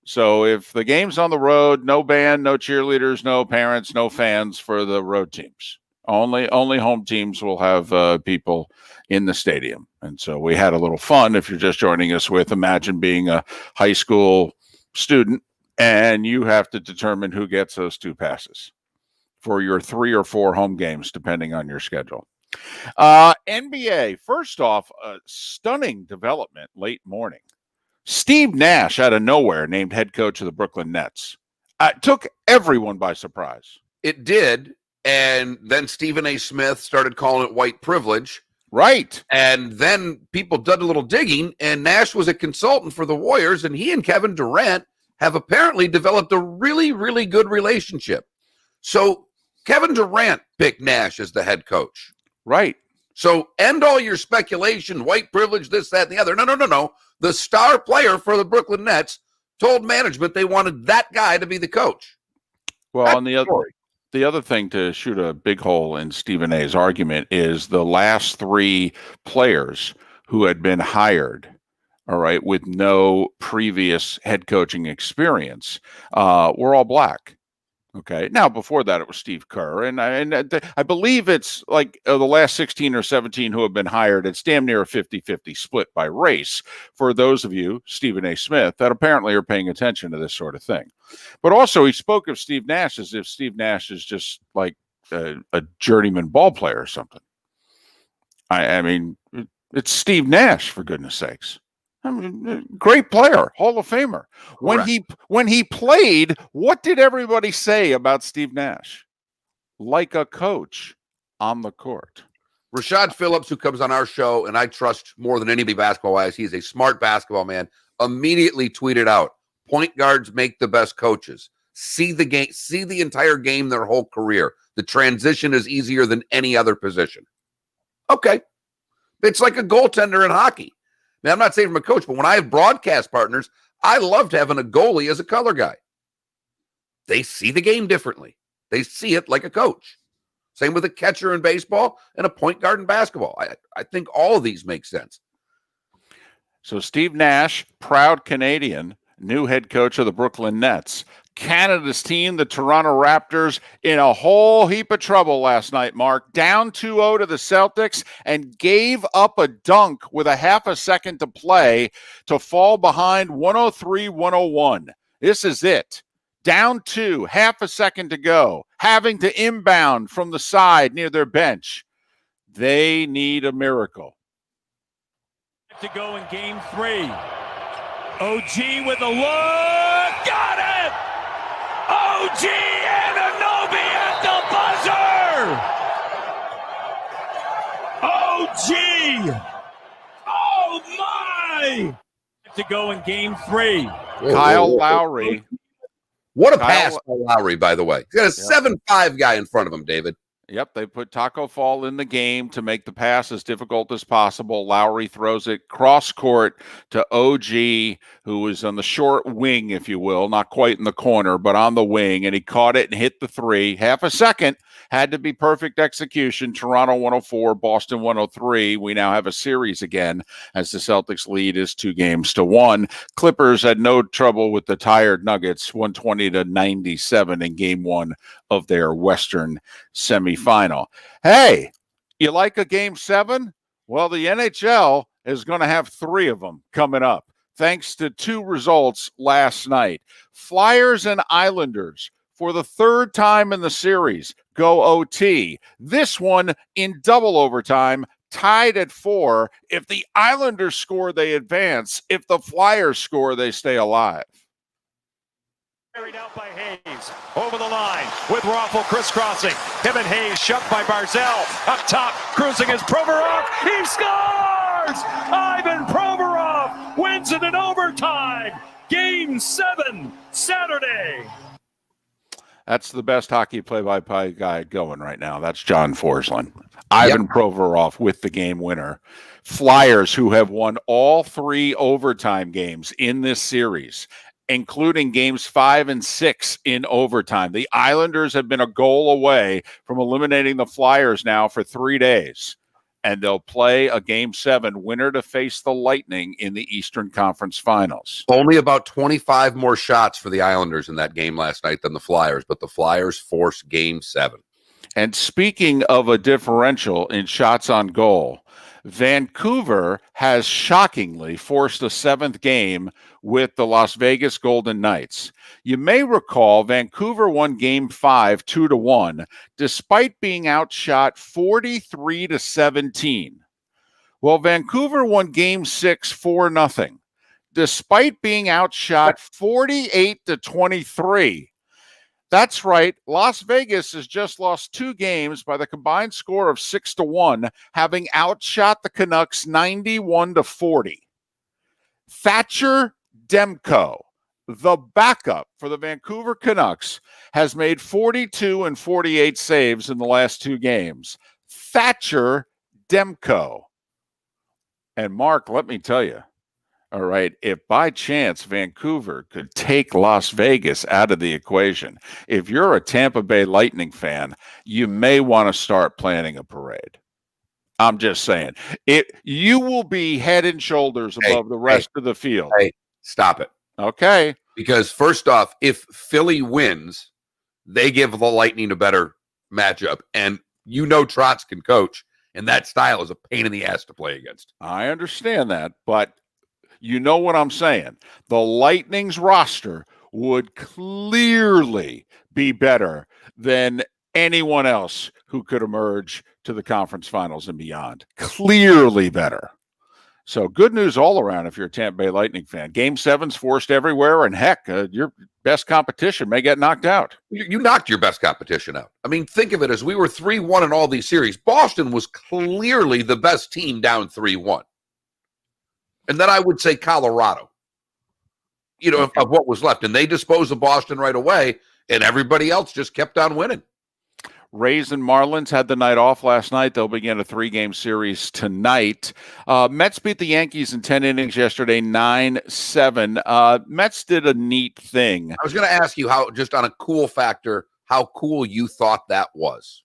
So if the game's on the road, no band, no cheerleaders, no parents, no fans for the road teams. Only home teams will have people in the stadium. And so we had a little fun. If you're just joining us imagine being a high school student and you have to determine who gets those 2 passes for your 3 or 4 home games, depending on your schedule. NBA, first off, a stunning development late morning. Steve Nash out of nowhere named head coach of the Brooklyn Nets. Took everyone by surprise. It did. And then Stephen A. Smith started calling it white privilege. Right. And then people did a little digging, and Nash was a consultant for the Warriors, and he and Kevin Durant have apparently developed a really, really good relationship. So Kevin Durant picked Nash as the head coach. Right. So end all your speculation, white privilege, this, that, and the other. No. The star player for the Brooklyn Nets told management they wanted that guy to be the coach. Well, on the other thing to shoot a big hole in Stephen A's argument is the last 3 players who had been hired, all right, with no previous head coaching experience, were all black. Okay. Now, before that, it was Steve Kerr. And I believe it's like the last 16 or 17 who have been hired. It's damn near a 50-50 split by race for those of you, Stephen A. Smith, that apparently are paying attention to this sort of thing. But also, he spoke of Steve Nash as if Steve Nash is just like a journeyman ball player or something. I mean, it's Steve Nash, for goodness sakes. I mean, great player, Hall of Famer. When he played, what did everybody say about Steve Nash? Like a coach on the court. Rashad Phillips, who comes on our show, and I trust more than anybody basketball-wise, he's a smart basketball man, immediately tweeted out, point guards make the best coaches. See the game, see the entire game their whole career. The transition is easier than any other position. Okay. It's like a goaltender in hockey. Now, I'm not saying from a coach, but when I have broadcast partners, I loved having a goalie as a color guy. They see the game differently. They see it like a coach. Same with a catcher in baseball and a point guard in basketball. I think all of these make sense. So Steve Nash, proud Canadian, new head coach of the Brooklyn Nets. Canada's team, the Toronto Raptors, in a whole heap of trouble last night, Mark. Down 2-0 to the Celtics and gave up a dunk with a half a second to play to fall behind 103-101. This is it. Down 2, half a second to go, having to inbound from the side near their bench. They need a miracle. To go in game 3. OG with a look. Got it! OG Anunoby at the buzzer! OG! Oh my! To go in game 3. Kyle Lowry. What a pass by Lowry, by the way. He's got a 7'5" guy in front of him, David. Yep, they put Taco Fall in the game to make the pass as difficult as possible. Lowry throws it cross court to OG, who was on the short wing, if you will, not quite in the corner, but on the wing, and he caught it and hit the 3. Half a second, had to be perfect execution. Toronto 104, Boston 103. We now have a series again as the Celtics lead is 2-1. Clippers had no trouble with the tired Nuggets, 120-97 in game 1 of their Western semifinal. Hey, you like a game 7? Well, the NHL is going to have 3 of them coming up, thanks to 2 results last night. Flyers and Islanders, for the 3rd time in the series, go OT. This one in double overtime, tied at 4. If the Islanders score, they advance. If the Flyers score, they stay alive. Carried out by Hayes. Over the line with Raffle crisscrossing. Him and Hayes shoved by Barzell. Up top, cruising is Provorov. He scores! Ivan Provorov wins it in overtime. Game 7, Saturday. That's the best hockey play-by-play guy going right now. That's John Forsland. Ivan Provorov with the game winner. Flyers, who have won all 3 overtime games in this series, including games 5 and 6 in overtime. The Islanders have been a goal away from eliminating the Flyers now for 3 days, and they'll play a Game 7 winner to face the Lightning in the Eastern Conference Finals. Only about 25 more shots for the Islanders in that game last night than the Flyers, but the Flyers forced Game 7. And speaking of a differential in shots on goal, Vancouver has shockingly forced a 7th game with the Las Vegas Golden Knights. You may recall Vancouver won Game 5 2-1, despite being outshot 43-17. Well, Vancouver won Game 6 4-0, despite being outshot 48-23. That's right. Las Vegas has just lost 2 games by the combined score of 6-1, having outshot the Canucks 91-40. Thatcher Demko, the backup for the Vancouver Canucks, has made 42 and 48 saves in the last 2 games. Thatcher Demko. And Mark, let me tell you, all right, if by chance Vancouver could take Las Vegas out of the equation, if you're a Tampa Bay Lightning fan, you may want to start planning a parade. I'm just saying. You will be head and shoulders above the rest of the field. Hey, stop it. Okay. Because first off, if Philly wins, they give the Lightning a better matchup. And Trotz can coach, and that style is a pain in the ass to play against. I understand that, but you know what I'm saying. The Lightning's roster would clearly be better than anyone else who could emerge to the conference finals and beyond. Clearly better. So good news all around if you're a Tampa Bay Lightning fan. Game 7's forced everywhere, and heck, your best competition may get knocked out. You knocked your best competition out. I mean, think of it as we were 3-1 in all these series. Boston was clearly the best team down 3-1. And then I would say Colorado, of what was left. And they disposed of Boston right away, and everybody else just kept on winning. Rays and Marlins had the night off last night. They'll begin a 3-game series tonight. Mets beat the Yankees in 10 innings yesterday, 9-7. Mets did a neat thing. I was going to ask you how, just on a cool factor, how cool you thought that was.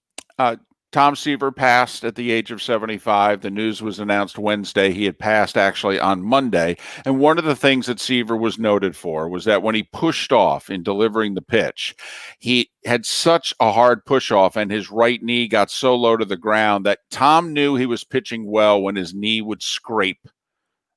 Tom Seaver passed at the age of 75. The news was announced Wednesday. He had passed actually on Monday. And one of the things that Seaver was noted for was that when he pushed off in delivering the pitch, he had such a hard push off and his right knee got so low to the ground that Tom knew he was pitching well when his knee would scrape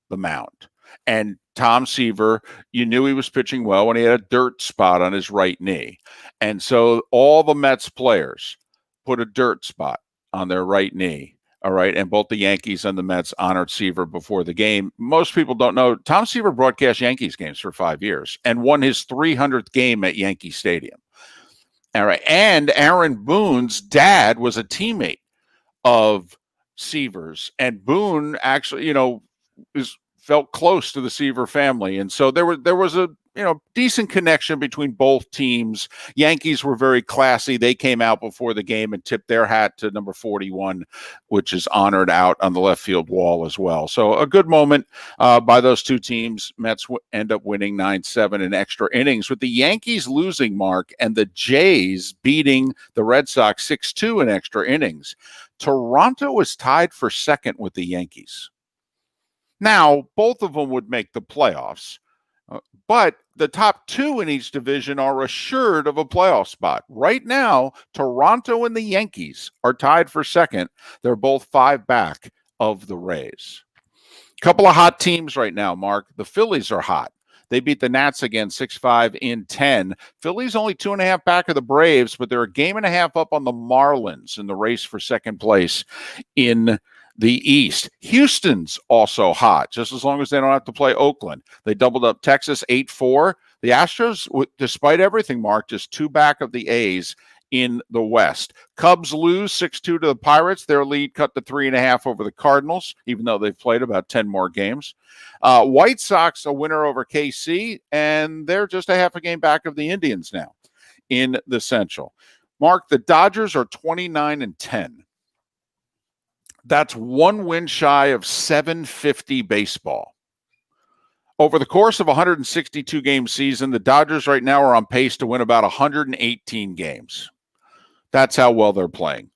the mound. And Tom Seaver, you knew he was pitching well when he had a dirt spot on his right knee. And so all the Mets players put a dirt spot on their right knee. All right. And both the Yankees and the Mets honored Seaver before the game. Most people don't know Tom Seaver broadcast Yankees games for 5 years and won his 300th game at Yankee Stadium. All right. And Aaron Boone's dad was a teammate of Seaver's, and Boone actually, felt close to the Seaver family. And so there was a decent connection between both teams. Yankees were very classy. They came out before the game and tipped their hat to number 41, which is honored out on the left field wall as well. So a good moment by those two teams. Mets end up winning 9-7 in extra innings, with the Yankees losing, Mark, and the Jays beating the Red Sox 6-2 in extra innings. Toronto is tied for second with the Yankees. Now, both of them would make the playoffs, but the top 2 in each division are assured of a playoff spot. Right now, Toronto and the Yankees are tied for second. They're both 5 back of the Rays. Couple of hot teams right now, Mark. The Phillies are hot. They beat the Nats again 6-5 in 10. Phillies only 2.5 back of the Braves, but they're a game and a half up on the Marlins in the race for second place in The East, Houston's also hot, just as long as they don't have to play Oakland. They doubled up Texas 8-4. The Astros, despite everything, Mark, just 2 back of the A's in the West. Cubs lose 6-2 to the Pirates. Their lead cut to 3.5 over the Cardinals, even though they've played about 10 more games. White Sox a winner over KC, and they're just a half a game back of the Indians now in the Central. Mark, the Dodgers are 29-10. That's 1 win shy of 750 baseball. Over the course of a 162-game season, the Dodgers right now are on pace to win about 118 games. That's how well they're playing.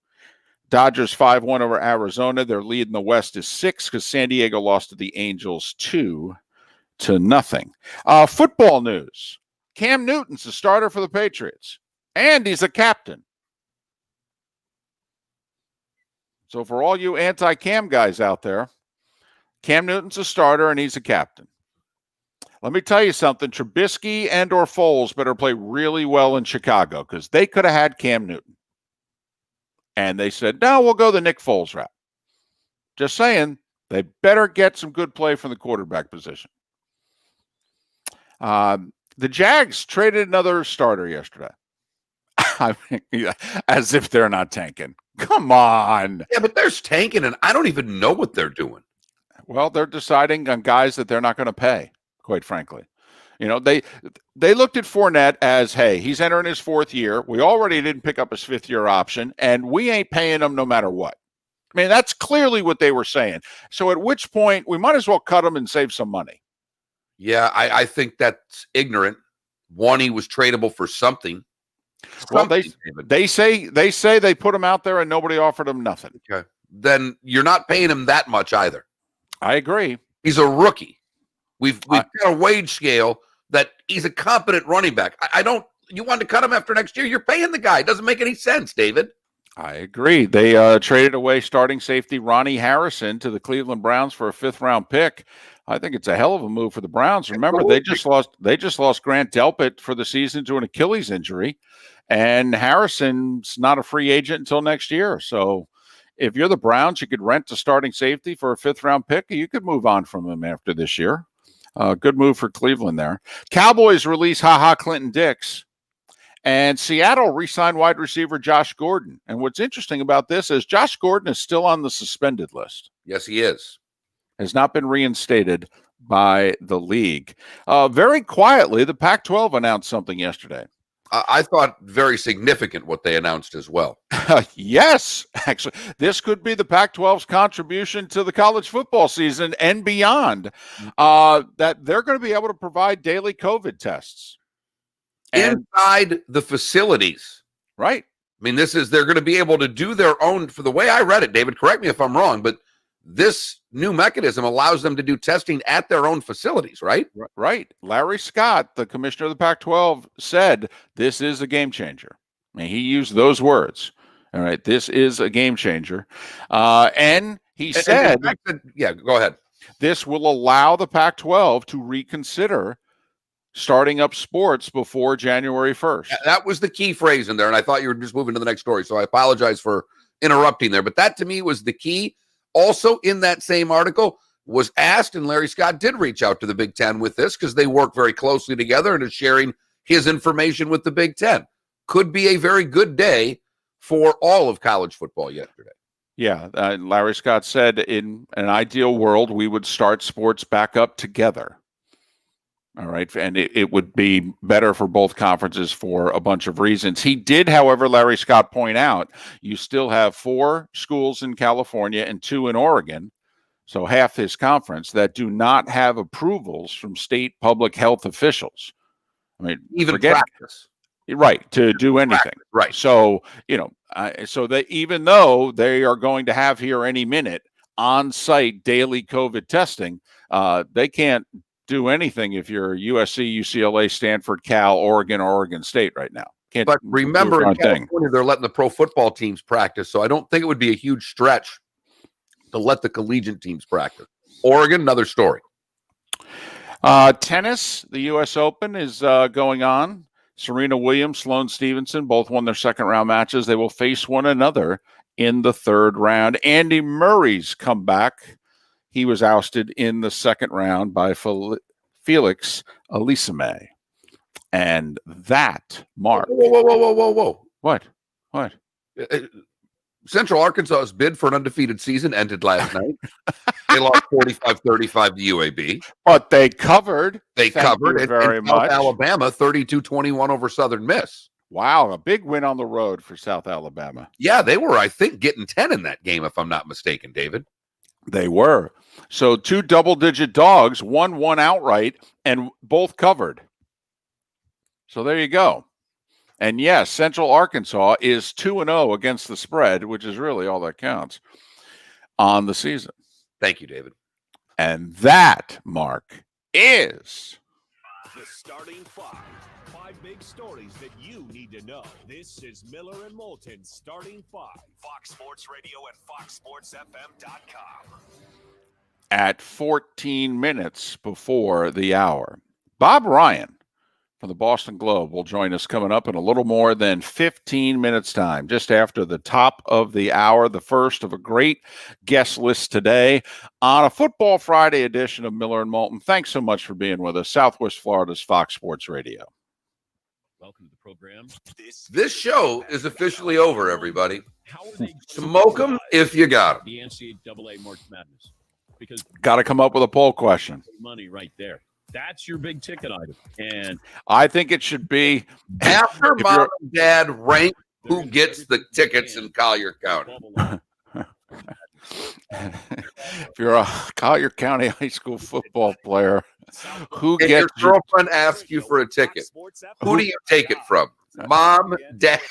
Dodgers 5-1 over Arizona. Their lead in the West is 6 because San Diego lost to the Angels 2-0. Football news. Cam Newton's the starter for the Patriots, and he's a captain. So for all you anti-Cam guys out there, Cam Newton's a starter and he's a captain. Let me tell you something. Trubisky and or Foles better play really well in Chicago because they could have had Cam Newton. And they said, no, we'll go the Nick Foles route. Just saying, they better get some good play from the quarterback position. The Jags traded another starter yesterday. I mean, as if they're not tanking. Come on. Yeah, but they're tanking, and I don't even know what they're doing. Well, they're deciding on guys that they're not going to pay, quite frankly. You know, they looked at Fournette as, hey, he's entering his 4th year. We already didn't pick up his 5th-year option, and we ain't paying him no matter what. I mean, that's clearly what they were saying. So at which point, we might as well cut him and save some money. Yeah, I think that's ignorant. One, he was tradable for something. Well, they say they put him out there and nobody offered him nothing. Okay. Then you're not paying him that much either. I agree. He's a rookie. We've got a wage scale that he's a competent running back. I don't. You want to cut him after next year? You're paying the guy. It doesn't make any sense, David. I agree. They traded away starting safety Ronnie Harrison to the Cleveland Browns for a 5th-round pick. I think it's a hell of a move for the Browns. Remember, they just lost Grant Delpit for the season to an Achilles injury, and Harrison's not a free agent until next year. So if you're the Browns, you could rent a starting safety for a 5th-round pick. You could move on from him after this year. Good move for Cleveland there. Cowboys release Clinton Dix, and Seattle re-signed wide receiver Josh Gordon. And what's interesting about this is Josh Gordon is still on the suspended list. Yes, he is. Has not been reinstated by the league. Very quietly, the Pac-12 announced something yesterday. I thought very significant what they announced as well. Yes, actually, this could be the Pac-12's contribution to the college football season and beyond, that they're going to be able to provide daily COVID tests. Inside the facilities. Right. I mean, they're going to be able to do their own, for the way I read it, David, correct me if I'm wrong, but this new mechanism allows them to do testing at their own facilities, right? Right. Larry Scott, the commissioner of the Pac-12, said this is a game changer. I mean, he used those words. All right, this is a game changer. And he said, yeah, go ahead. This will allow the Pac-12 to reconsider starting up sports before January 1st. That was the key phrase in there, and I thought you were just moving to the next story, so I apologize for interrupting there. But that, to me, was the key. Also, in that same article, was asked, and Larry Scott did reach out to the Big Ten with this because they work very closely together and is sharing his information with the Big Ten. Could be a very good day for all of college football yesterday. Yeah, Larry Scott said in an ideal world, we would start sports back up together. All right, and it would be better for both conferences for a bunch of reasons. He did, however, Larry Scott point out, you still have 4 schools in California and 2 in Oregon, so half his conference, that do not have approvals from state public health officials. I mean, even practice. Right, to do anything. Practice, right. So, so that even though they are going to have here any minute on-site daily COVID testing, they can't do anything if you're USC, UCLA, Stanford, Cal, Oregon, or Oregon State right now. But remember, in California, they're letting the pro football teams practice, so I don't think it would be a huge stretch to let the collegiate teams practice. Oregon, another story. Tennis, the U.S. Open is going on. Serena Williams, Sloane Stevenson, both won their second-round matches. They will face one another in the third round. Andy Murray's comeback. He was ousted in the second round by Felix Elisame. And that, Mark. Whoa. What? Central Arkansas's bid for an undefeated season ended last night. They lost 45-35 to UAB. But they covered. They covered. Very much. South Alabama, 32-21 over Southern Miss. Wow, a big win on the road for South Alabama. Yeah, they were, I think, getting 10 in that game, if I'm not mistaken, David. They were. So 2 double-digit dogs, won outright, and both covered. So there you go. And yes, Central Arkansas is 2-0 against the spread, which is really all that counts on the season. Thank you, David. And that, Mark, is the starting 5. 5 big stories that you need to know. This is Miller and Moulton starting 5. Fox Sports Radio and FoxSportsFM.com. At 14 minutes before the hour, Bob Ryan from the Boston Globe will join us coming up in a little more than 15 minutes time, just after the top of the hour, the first of a great guest list today on a Football Friday edition of Miller and Moulton. Thanks so much for being with us. Southwest Florida's Fox Sports Radio. Welcome to the program. This show is officially over, everybody. Smoke them if you got them. The NCAA March Madness. Because got to come up with a poll question. Money right there. That's your big ticket item. And I think it should be after mom and dad rank who gets the tickets in Collier County. If you're a Collier County high school football player, who if gets your girlfriend asks you for a ticket, who do you take it from? Mom, dad.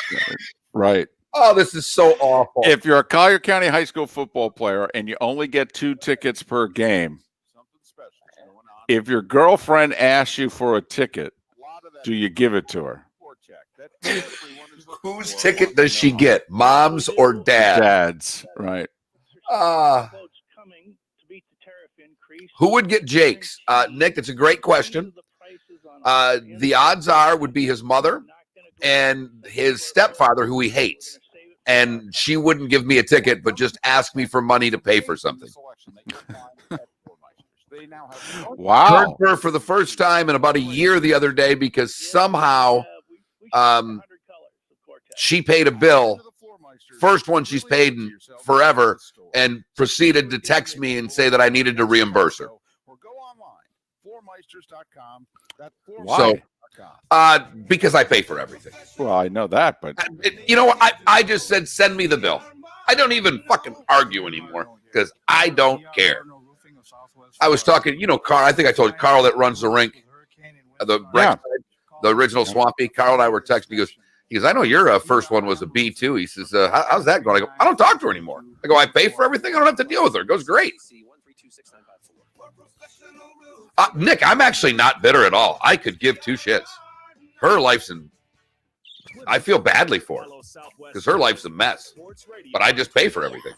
Right. Oh, this is so awful. If you're a Collier County high school football player and you only get 2 tickets per game, if your girlfriend asks you for a ticket, do you give it to her? Whose ticket does she get? Mom's or dad's? Dad's, right. Who would get Jake's? Nick, it's a great question. The odds are would be his mother and his stepfather, who he hates. And she wouldn't give me a ticket, but just ask me for money to pay for something. Wow. Heard her for the first time in about a year the other day because somehow she paid a bill, first one she's paid in forever, and proceeded to text me and say that I needed to reimburse her. Why? So, because I pay for everything. Well, I know that, but you know what? I just said, send me the bill. I don't even fucking argue anymore because I don't care. I was talking, Carl, I think I told Carl that runs the rink, the original Swampy. Carl and I were texting. He goes, I know your first one was a B too. He says, how's that going? I go, I don't talk to her anymore. I go, I pay for everything. I don't have to deal with her. It goes great. Nick, I'm actually not bitter at all. I could give 2 shits. Her life's I feel badly for her because her life's a mess, but I just pay for everything.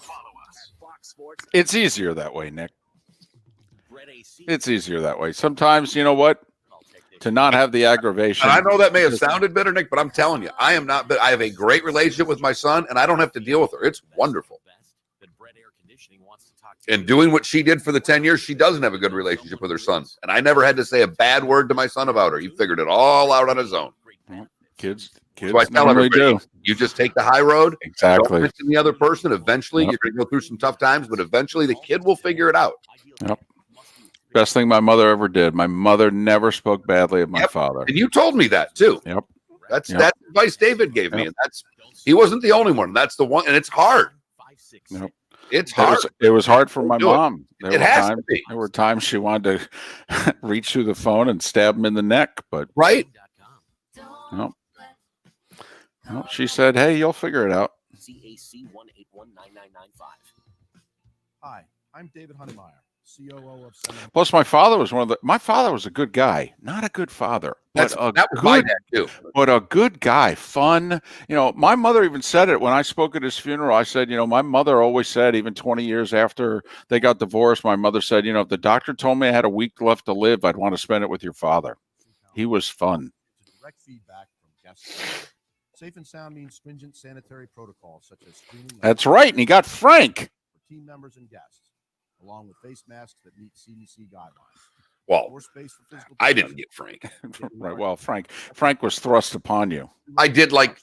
it's easier that way, Nick. It's easier that way. Sometimes, you know what? To not have the aggravation. And I know that may have sounded bitter, Nick, but I'm telling you, I am not bitter. I have a great relationship with my son, and I don't have to deal with her. It's wonderful. And doing what she did for the 10 years, she doesn't have a good relationship with her son. And I never had to say a bad word to my son about her. He figured it all out on his own. Kids so I tell everybody, do. You just take the high road. Exactly. Don't listen to the other person. Eventually, you're going to go through some tough times, but eventually the kid will figure it out. Yep. Best thing my mother ever did. My mother never spoke badly of my father. And you told me that too. Yep. That's advice David gave me. And he wasn't the only one. That's the one. And it's hard. Yep. It's hard. It was hard for my mom. It has to be. There were times she wanted to reach through the phone and stab him in the neck, but right. No. No, she said, "Hey, you'll figure it out." CAC 1819995. Hi, I'm David Hunnemeyer, COO of Sept. Plus, my father was a good guy, not a good father, but that was my dad too. But a good guy, fun. My mother even said it when I spoke at his funeral. I said, my mother always said, even 20 years after they got divorced, my mother said, if the doctor told me I had a week left to live, I'd want to spend it with your father. He was fun. Direct feedback from guests. Safe and sound means stringent sanitary protocols such as screening. That's right. And he got Frank. For team members and guests, along with face masks that meet CDC guidelines. Well, More space for physical I didn't get Frank. Right. Well, Frank was thrust upon you. I did like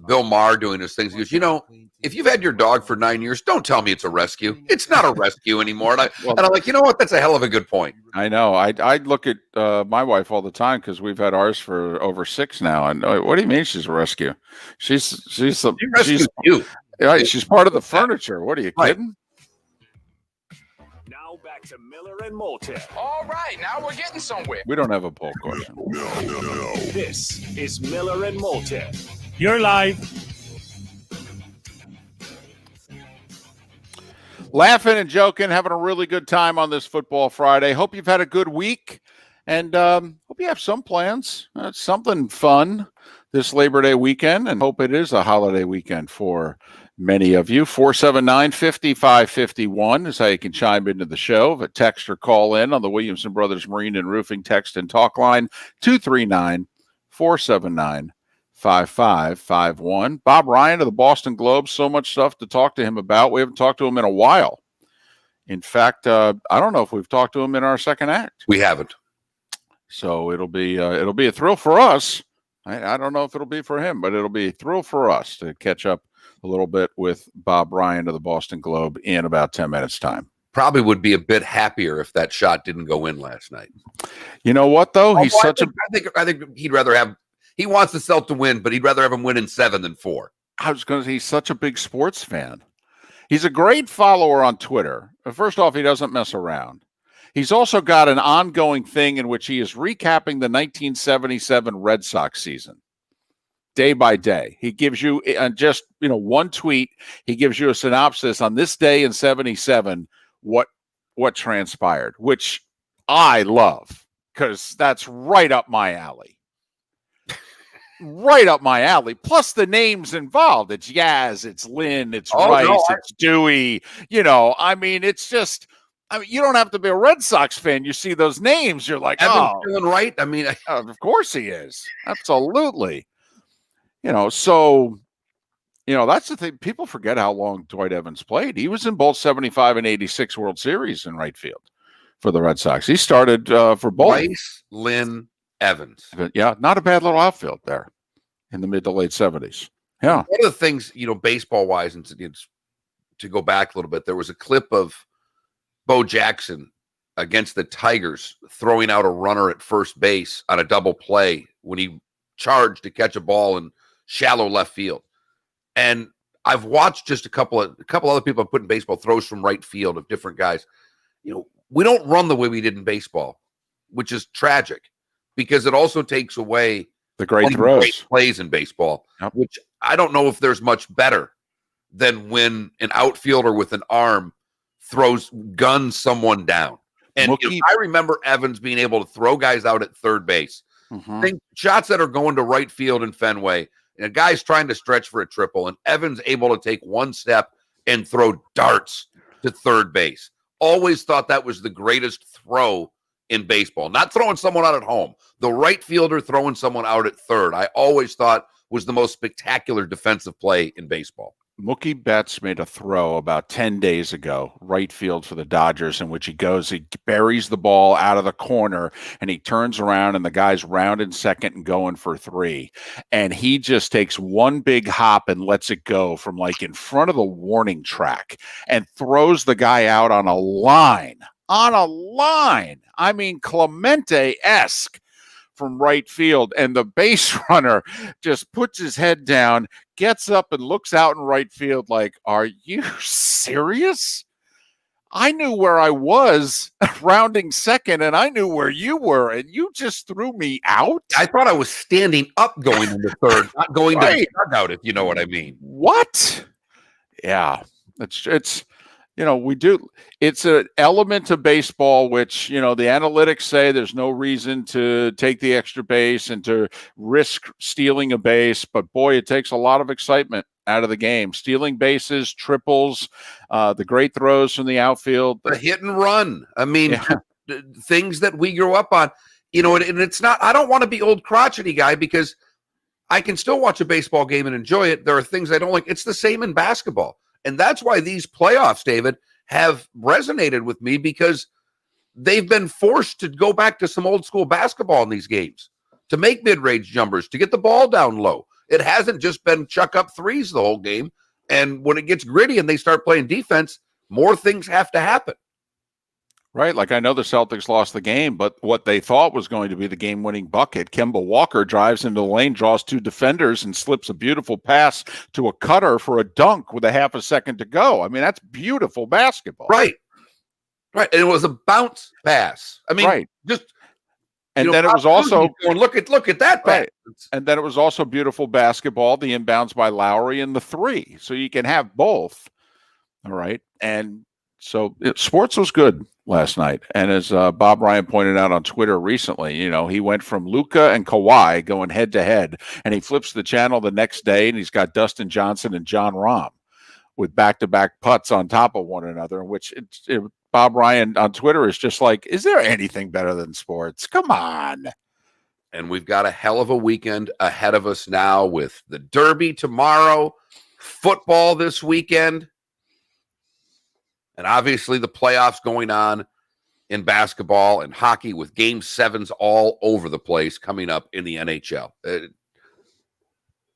Bill Maher doing his things. He goes, you know, if you've had your dog for 9 years, don't tell me it's a rescue. It's not a rescue anymore. And, I'm like, you know what? That's a hell of a good point. I know. I look at my wife all the time because we've had ours for over 6 now. And what do you mean she's a rescue? She's you. Right. She's part of the furniture. What are you kidding? Now back to Miller and Moulton. All right, now we're getting somewhere. We don't have a poll question. No. This is Miller and Moulton. You're live. Laughing and joking, having a really good time on this Football Friday. Hope you've had a good week, and hope you have some plans. Something fun this Labor Day weekend, and hope it is a holiday weekend for many of you. 479-5551 is how you can chime into the show. If a text or call in on the Williamson Brothers Marine and Roofing text and talk line, 239-479-5551. Bob Ryan of the Boston Globe, so much stuff to talk to him about. We haven't talked to him in a while. In fact, I don't know if we've talked to him in our second act. We haven't. So it'll be a thrill for us. I don't know if it'll be for him, but it'll be a thrill for us to catch up a little bit with Bob Ryan of the Boston Globe in about 10 minutes time. Probably would be a bit happier if that shot didn't go in last night. You know what, though? I think he'd rather have, he wants the Celtics to win, but he'd rather have him win in 7 than 4. I was going to say, he's such a big sports fan. He's a great follower on Twitter. First off, he doesn't mess around. He's also got an ongoing thing in which he is recapping the 1977 Red Sox season. Day by day, he gives you just one tweet. He gives you a synopsis on this day in '77 what transpired, which I love because that's right up my alley. Right up my alley. Plus the names involved. It's Yaz, it's Lynn, it's Rice, it's Dewey. It's just. You don't have to be a Red Sox fan. You see those names, you're like, Evan's doing right. Of course he is. Absolutely. That's the thing. People forget how long Dwight Evans played. He was in both 75 and 86 World Series in right field for the Red Sox. He started for both. Rice, Lynn, Evans. Yeah, not a bad little outfield there in the mid to late 70s. Yeah. One of the things, baseball-wise, and to go back a little bit, there was a clip of Bo Jackson against the Tigers throwing out a runner at first base on a double play when he charged to catch a ball in shallow left field. And I've watched just a couple other people have put in baseball throws from right field of different guys. We don't run the way we did in baseball, which is tragic because it also takes away the great throws, great plays in baseball, which I don't know if there's much better than when an outfielder with an arm guns someone down. And I remember Evans being able to throw guys out at third base. Mm-hmm. Think shots that are going to right field in Fenway, and a guy's trying to stretch for a triple, and Evans able to take one step and throw darts to third base. Always thought that was the greatest throw in baseball. Not throwing someone out at home. The right fielder throwing someone out at third, I always thought was the most spectacular defensive play in baseball. Mookie Betts made a throw about 10 days ago, right field for the Dodgers, in which he buries the ball out of the corner, and he turns around, and the guy's rounding second and going for 3. And he just takes one big hop and lets it go from like in front of the warning track and throws the guy out on a line. I mean, Clemente-esque from right field, and the base runner just puts his head down, gets up and looks out in right field like, are you serious? I knew where I was rounding second, and I knew where you were, and you just threw me out? I thought I was standing up going into third, not going to the dugout, if you know what I mean. What? Yeah, it's we do. It's an element of baseball, which, the analytics say there's no reason to take the extra base and to risk stealing a base. But boy, it takes a lot of excitement out of the game. Stealing bases, triples, the great throws from the outfield. The hit and run. I mean, things that we grew up on, and it's not, I don't want to be old crotchety guy because I can still watch a baseball game and enjoy it. There are things I don't like. It's the same in basketball. And that's why these playoffs, David, have resonated with me, because they've been forced to go back to some old school basketball in these games, to make mid-range jumpers, to get the ball down low. It hasn't just been chuck up threes the whole game. And when it gets gritty and they start playing defense, more things have to happen. Right. Like, I know the Celtics lost the game, but what they thought was going to be the game-winning bucket, Kemba Walker drives into the lane, draws two defenders, and slips a beautiful pass to a cutter for a dunk with a half a second to go. I mean, that's beautiful basketball. Right. Right. And it was a bounce pass. I mean, right. Just and then it was also going, look at that pass. Right. And then it was also beautiful basketball, the inbounds by Lowry and the three. So you can have both. All right. And so sports was good last night. And as Bob Ryan pointed out on Twitter recently, he went from Luka and Kawhi going head to head, and he flips the channel the next day and he's got Dustin Johnson and John Rahm with back-to-back putts on top of one another, which Bob Ryan on Twitter is just like, is there anything better than sports? Come on. And we've got a hell of a weekend ahead of us now, with the Derby tomorrow, football this weekend, and obviously the playoffs going on in basketball and hockey, with game 7s all over the place coming up in the NHL.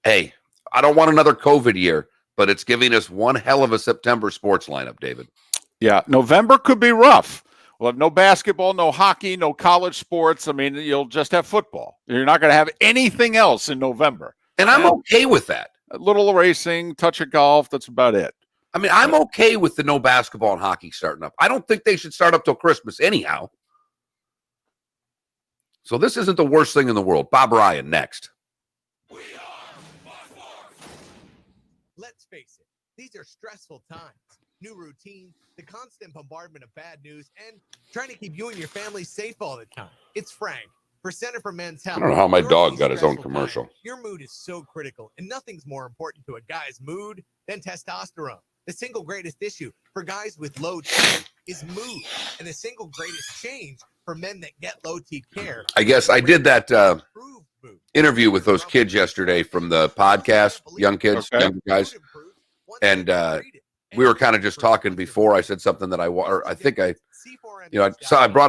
Hey, I don't want another COVID year, but it's giving us one hell of a September sports lineup, David. Yeah, November could be rough. We'll have no basketball, no hockey, no college sports. I mean, you'll just have football. You're not going to have anything else in November. And I'm okay with that. A little racing, touch of golf, that's about it. I mean, I'm okay with the no basketball and hockey starting up. I don't think they should start up till Christmas anyhow. So this isn't the worst thing in the world. Bob Ryan next. Let's face it, these are stressful times. New routine, the constant bombardment of bad news, and trying to keep you and your family safe all the time. It's Frank for Center for Men's Health. I don't know how my dog got his own commercial. Your mood is so critical, and nothing's more important to a guy's mood than testosterone. The single greatest issue for guys with low T is mood, and the single greatest change for men that get low T care. I guess I did that interview with those kids yesterday from the podcast, young kids, young guys, and we were kind of just talking before. I said something that I brought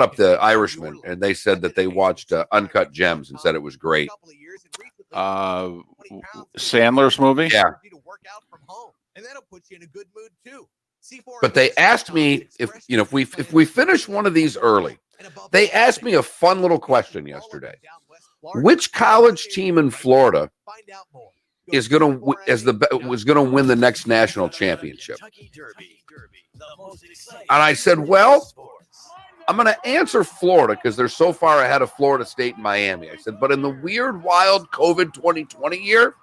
up the Irishman, and they said that they watched Uncut Gems and said it was great. Sandler's movie? Yeah. And that'll put you in a good mood too. But they asked me if we finish one of these early, they asked me a fun little question yesterday. Which college team in Florida is going to win the next national championship? And I said, well, I'm going to answer Florida because they're so far ahead of Florida State and Miami. I said, but in the weird, wild COVID 2020 year,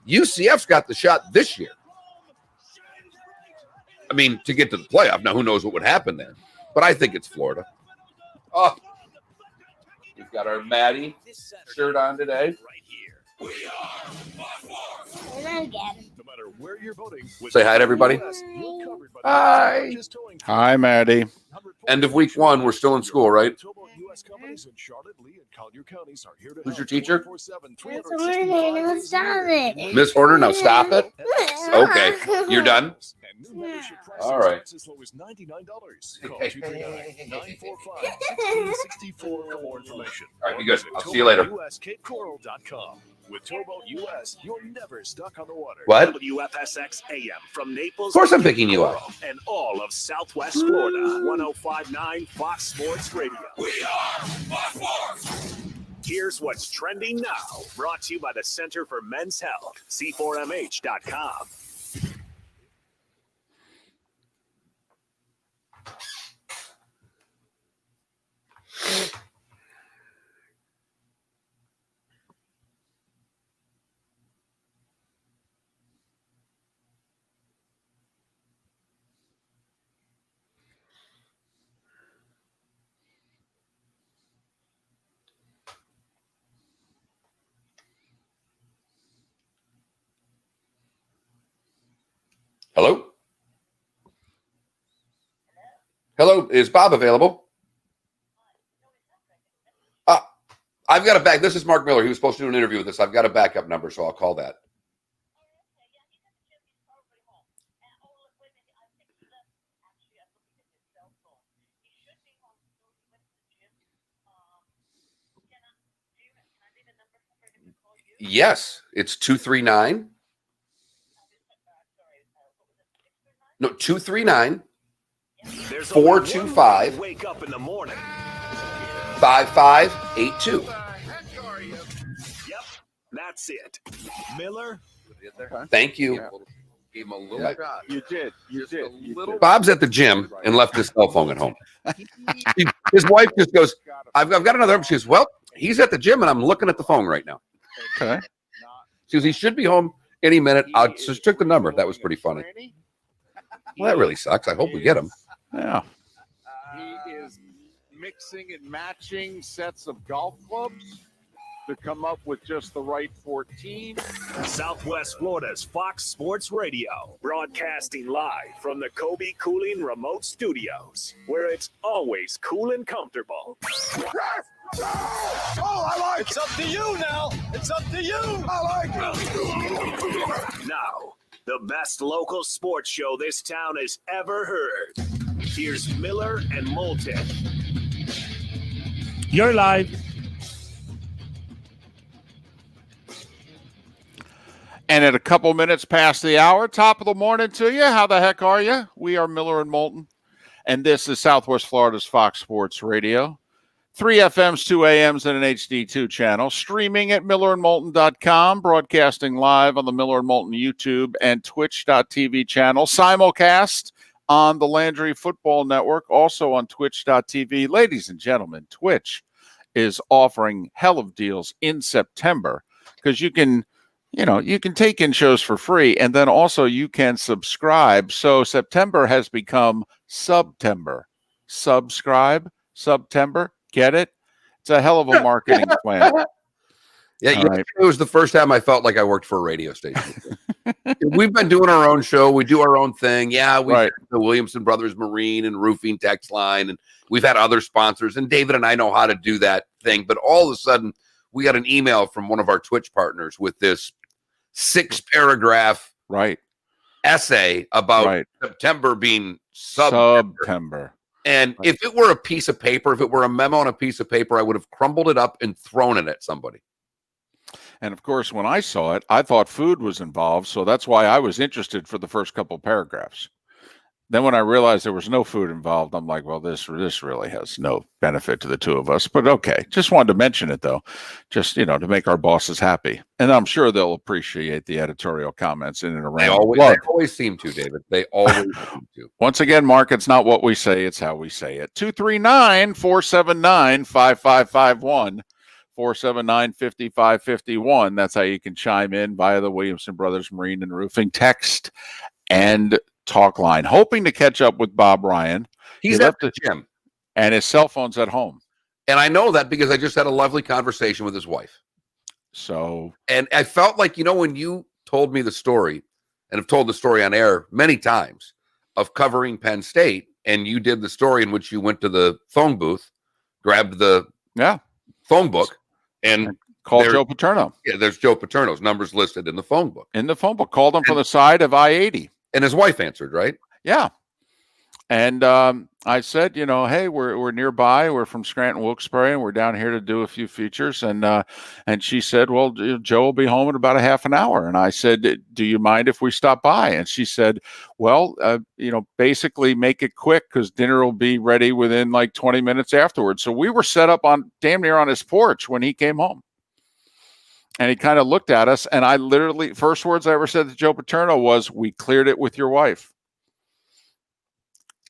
UCF's got the shot this year. I mean, to get to the playoff. Now, who knows what would happen then? But I think it's Florida. Oh, we've got our Maddie shirt on today. No matter where you're voting. Say hi to everybody. Hi. Hi, Maddie. End of week 1. We're still in school, right? Who's your teacher? Miss Horner, now stop it. Okay, you're done? All right. All right, be good. I'll see you later. With Towboat US, you're never stuck on the water. What? WFSX AM from Naples. Of course I'm picking you up. And all of Southwest Florida. 105.9 Fox Sports Radio. We are Fox Sports. Here's what's trending now. Brought to you by the Center for Men's Health. C4MH.com. Hello? Hello, is Bob available? I've got a back. This is Mark Miller. He was supposed to do an interview with us. I've got a backup number, so I'll call that. Yes, it's 239. No, 239 425 Wake up in the morning. 5582. Yep, that's it. Miller. Thank you. Gave him a little shot. You did. You Just did. a little. Bob's at the gym and left his cell phone at home. His wife just goes, I've got another. She goes, well, he's at the gym and I'm looking at the phone right now. Okay. She goes, he should be home any minute. I just took the number. That was pretty funny. Well, that really sucks. I hope we get him. Yeah. He is mixing and matching sets of golf clubs to come up with just the right 14. Southwest Florida's Fox Sports Radio, broadcasting live from the Kobe Cooling Remote Studios, where it's always cool and comfortable. Oh, I like it. It's up to you now. It's up to you. I like it. Now, the best local sports show this town has ever heard. Here's Miller and Moulton. You're live. And at a couple minutes past the hour, top of the morning to you. How the heck are you? We are Miller and Moulton, and this is Southwest Florida's Fox Sports Radio. 3 FMs, 2 AMs, and an HD2 channel. Streaming at millerandmoulton.com, broadcasting live on the Miller and Moulton YouTube and Twitch.tv channel. Simulcast on the Landry Football Network, also on Twitch.tv. Ladies and gentlemen, Twitch is offering hell of deals in September because you can take in shows for free, and then also you can subscribe. So September has become Subtember. Subscribe, Subtember. Get it? It's a hell of a marketing plan. Yeah, Right. It was the first time I felt like I worked for a radio station. We've been doing our own show. We do our own thing. Yeah, we've had the Williamson Brothers Marine and Roofing Text Line, and we've had other sponsors, and David and I know how to do that thing. But all of a sudden, we got an email from one of our Twitch partners with this 6-paragraph essay about September being Subtember. And if it were a piece of paper, if it were a memo on a piece of paper, I would have crumbled it up and thrown it at somebody. And of course, when I saw it, I thought food was involved. So that's why I was interested for the first couple of paragraphs. Then when I realized there was no food involved, I'm like, well, this really has no benefit to the two of us. But okay, just wanted to mention it, though, just, to make our bosses happy. And I'm sure they'll appreciate the editorial comments in and around. They always seem to, David. They always seem to. Once again, Mark, it's not what we say, it's how we say it. 239-479-5551. 479-5551. That's how you can chime in via the Williamson Brothers Marine and Roofing text and talk line. Hoping to catch up with Bob Ryan. He's at the gym. And his cell phone's at home. And I know that because I just had a lovely conversation with his wife. So. And I felt like, when you told me the story, and have told the story on air many times, of covering Penn State, and you did the story in which you went to the phone booth, grabbed the phone book, and called Joe Paterno. Yeah, there's Joe Paterno's numbers listed in the phone book. Called him from the side of I-80. And his wife answered, right? Yeah. And I said, hey, we're nearby. We're from Scranton, Wilkes-Barre, and we're down here to do a few features. And she said, well, Joe will be home in about a half an hour. And I said, do you mind if we stop by? And she said, well, basically make it quick because dinner will be ready within like 20 minutes afterwards. So we were set up on damn near on his porch when he came home. And he kind of looked at us, and I literally, first words I ever said to Joe Paterno was, we cleared it with your wife.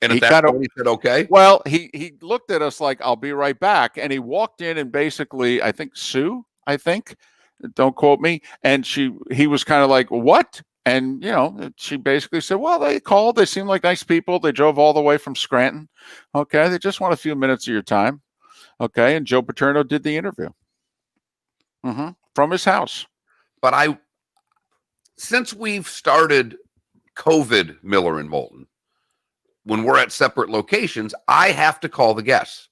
And at that point, he said, okay. Well, he looked at us like, I'll be right back. And he walked in and basically, I think Sue, don't quote me. And he was kind of like, what? And, she basically said, well, they called. They seem like nice people. They drove all the way from Scranton. Okay. They just want a few minutes of your time. Okay. And Joe Paterno did the interview from his house. But since we've started COVID, Miller and Moulton, when we're at separate locations, I have to call the guests.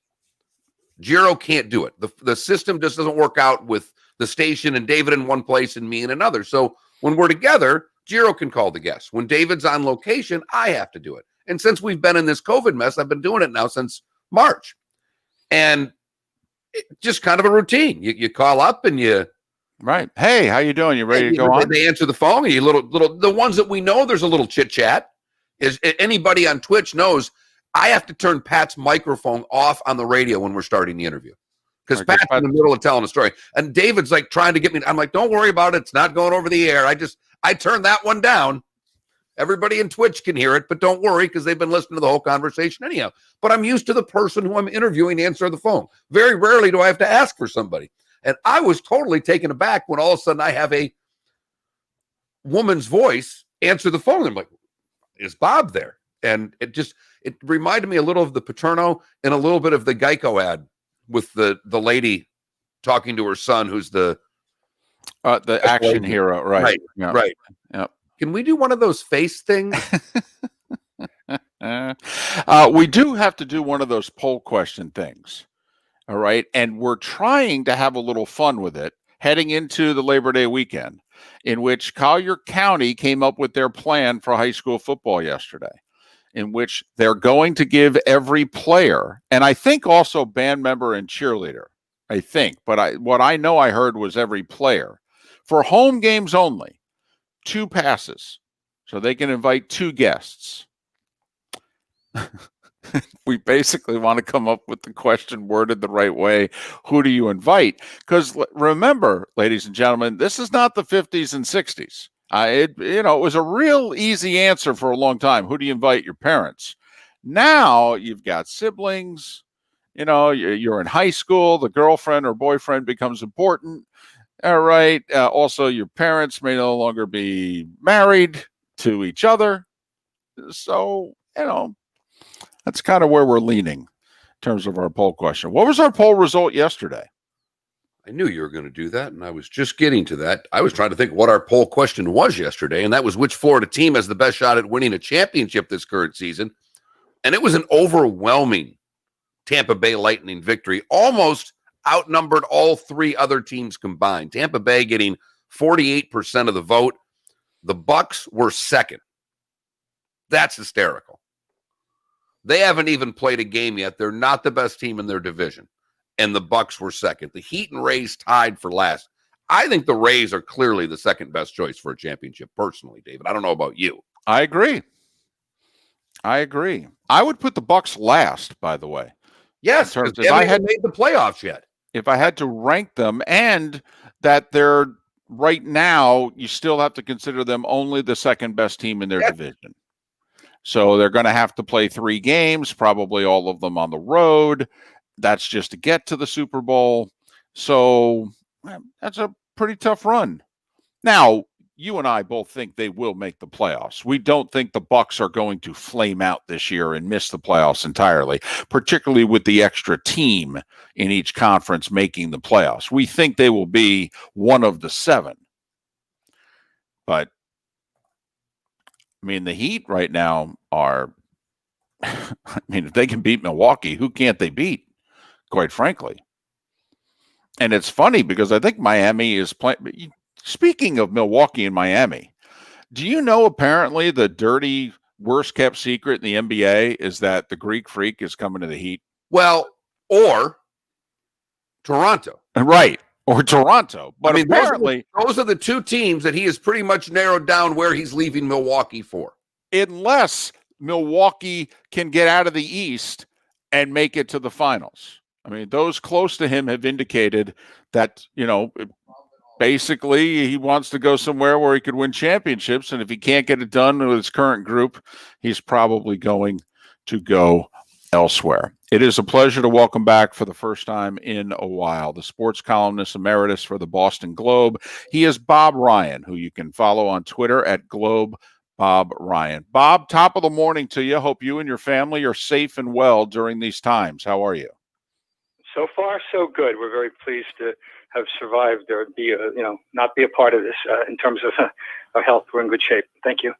Giro can't do it. The system just doesn't work out with the station and David in one place and me in another. So when we're together, Giro can call the guests. When David's on location, I have to do it. And since we've been in this COVID mess, I've been doing it now since March. And just kind of a routine. You call up and you right. Hey, how you doing? You ready to go on? They answer the phone. And you little the ones that we know, there's a little chit chat. Is anybody on Twitch knows I have to turn Pat's microphone off on the radio when we're starting the interview because Pat's in the middle of telling a story, and David's like trying to get me. I'm like, don't worry about it. It's not going over the air. I turned that one down. Everybody in Twitch can hear it, but don't worry because they've been listening to the whole conversation anyhow. But I'm used to the person who I'm interviewing answer the phone. Very rarely do I have to ask for somebody. And I was totally taken aback when all of a sudden I have a woman's voice answer the phone. I'm like, is Bob there? And it reminded me a little of the Paterno and a little bit of the Geico ad with the lady talking to her son, who's the action hero. Right. Yeah. Right. Yep. Can we do one of those face things? We do have to do one of those poll question things. All right. And we're trying to have a little fun with it heading into the Labor Day weekend, in which Collier County came up with their plan for high school football yesterday, in which they're going to give every player, and I think also band member and cheerleader, I think, but what I know I heard was every player, for home games only, 2 passes, so they can invite 2 guests. We basically want to come up with the question worded the right way. Who do you invite? Because remember, ladies and gentlemen, this is not the 50s and 60s. It was a real easy answer for a long time. Who do you invite? Your parents. Now you've got siblings. You're in high school. The girlfriend or boyfriend becomes important. All right. Also, your parents may no longer be married to each other. So, that's kind of where we're leaning in terms of our poll question. What was our poll result yesterday? I knew you were going to do that, and I was just getting to that. I was trying to think what our poll question was yesterday, and that was which Florida team has the best shot at winning a championship this current season. And it was an overwhelming Tampa Bay Lightning victory, almost outnumbered all 3 other teams combined. Tampa Bay getting 48% of the vote. The Bucks were second. That's hysterical. They haven't even played a game yet. They're not the best team in their division. And the Bucks were second. The Heat and Rays tied for last. I think the Rays are clearly the second best choice for a championship, personally, David. I don't know about you. I agree. I would put the Bucks last, by the way. Yes, because they haven't made the playoffs yet. If I had to rank them, and that they're right now, you still have to consider them only the second best team in their division. So they're going to have to play 3 games, probably all of them on the road. That's just to get to the Super Bowl. So that's a pretty tough run. Now, you and I both think they will make the playoffs. We don't think the Bucks are going to flame out this year and miss the playoffs entirely, particularly with the extra team in each conference making the playoffs. We think they will be one of the 7. But the Heat right now are, if they can beat Milwaukee, who can't they beat, quite frankly? And it's funny because I think Miami is playing. Speaking of Milwaukee and Miami, do you know apparently the dirty, worst-kept secret in the NBA is that the Greek Freak is coming to the Heat? Well, or Toronto. Right. Or Toronto. But apparently those are the 2 teams that he has pretty much narrowed down where he's leaving Milwaukee for. Unless Milwaukee can get out of the East and make it to the finals. Those close to him have indicated that, basically he wants to go somewhere where he could win championships. And if he can't get it done with his current group, he's probably going to go elsewhere. It is a pleasure to welcome back for the first time in a while the sports columnist emeritus for the Boston Globe. He is Bob Ryan, who you can follow on Twitter at Globe Bob Ryan. Bob, top of the morning to you. Hope you and your family are safe and well during these times. How are you? So far, so good. We're very pleased to have survived or be, not be a part of this in terms of our health. We're in good shape. Thank you.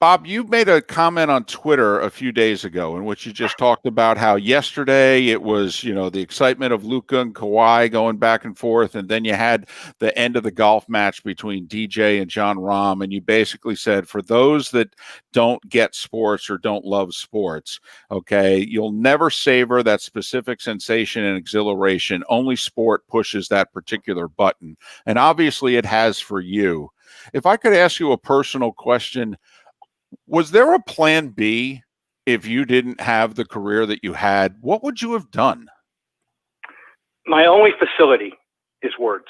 Bob, you made a comment on Twitter a few days ago in which you just talked about how yesterday it was, the excitement of Luka and Kawhi going back and forth, and then you had the end of the golf match between DJ and John Rahm, and you basically said, for those that don't get sports or don't love sports, okay, you'll never savor that specific sensation and exhilaration. Only sport pushes that particular button, and obviously it has for you. If I could ask you a personal question, was there a plan B if you didn't have the career that you had? What would you have done? My only facility is words.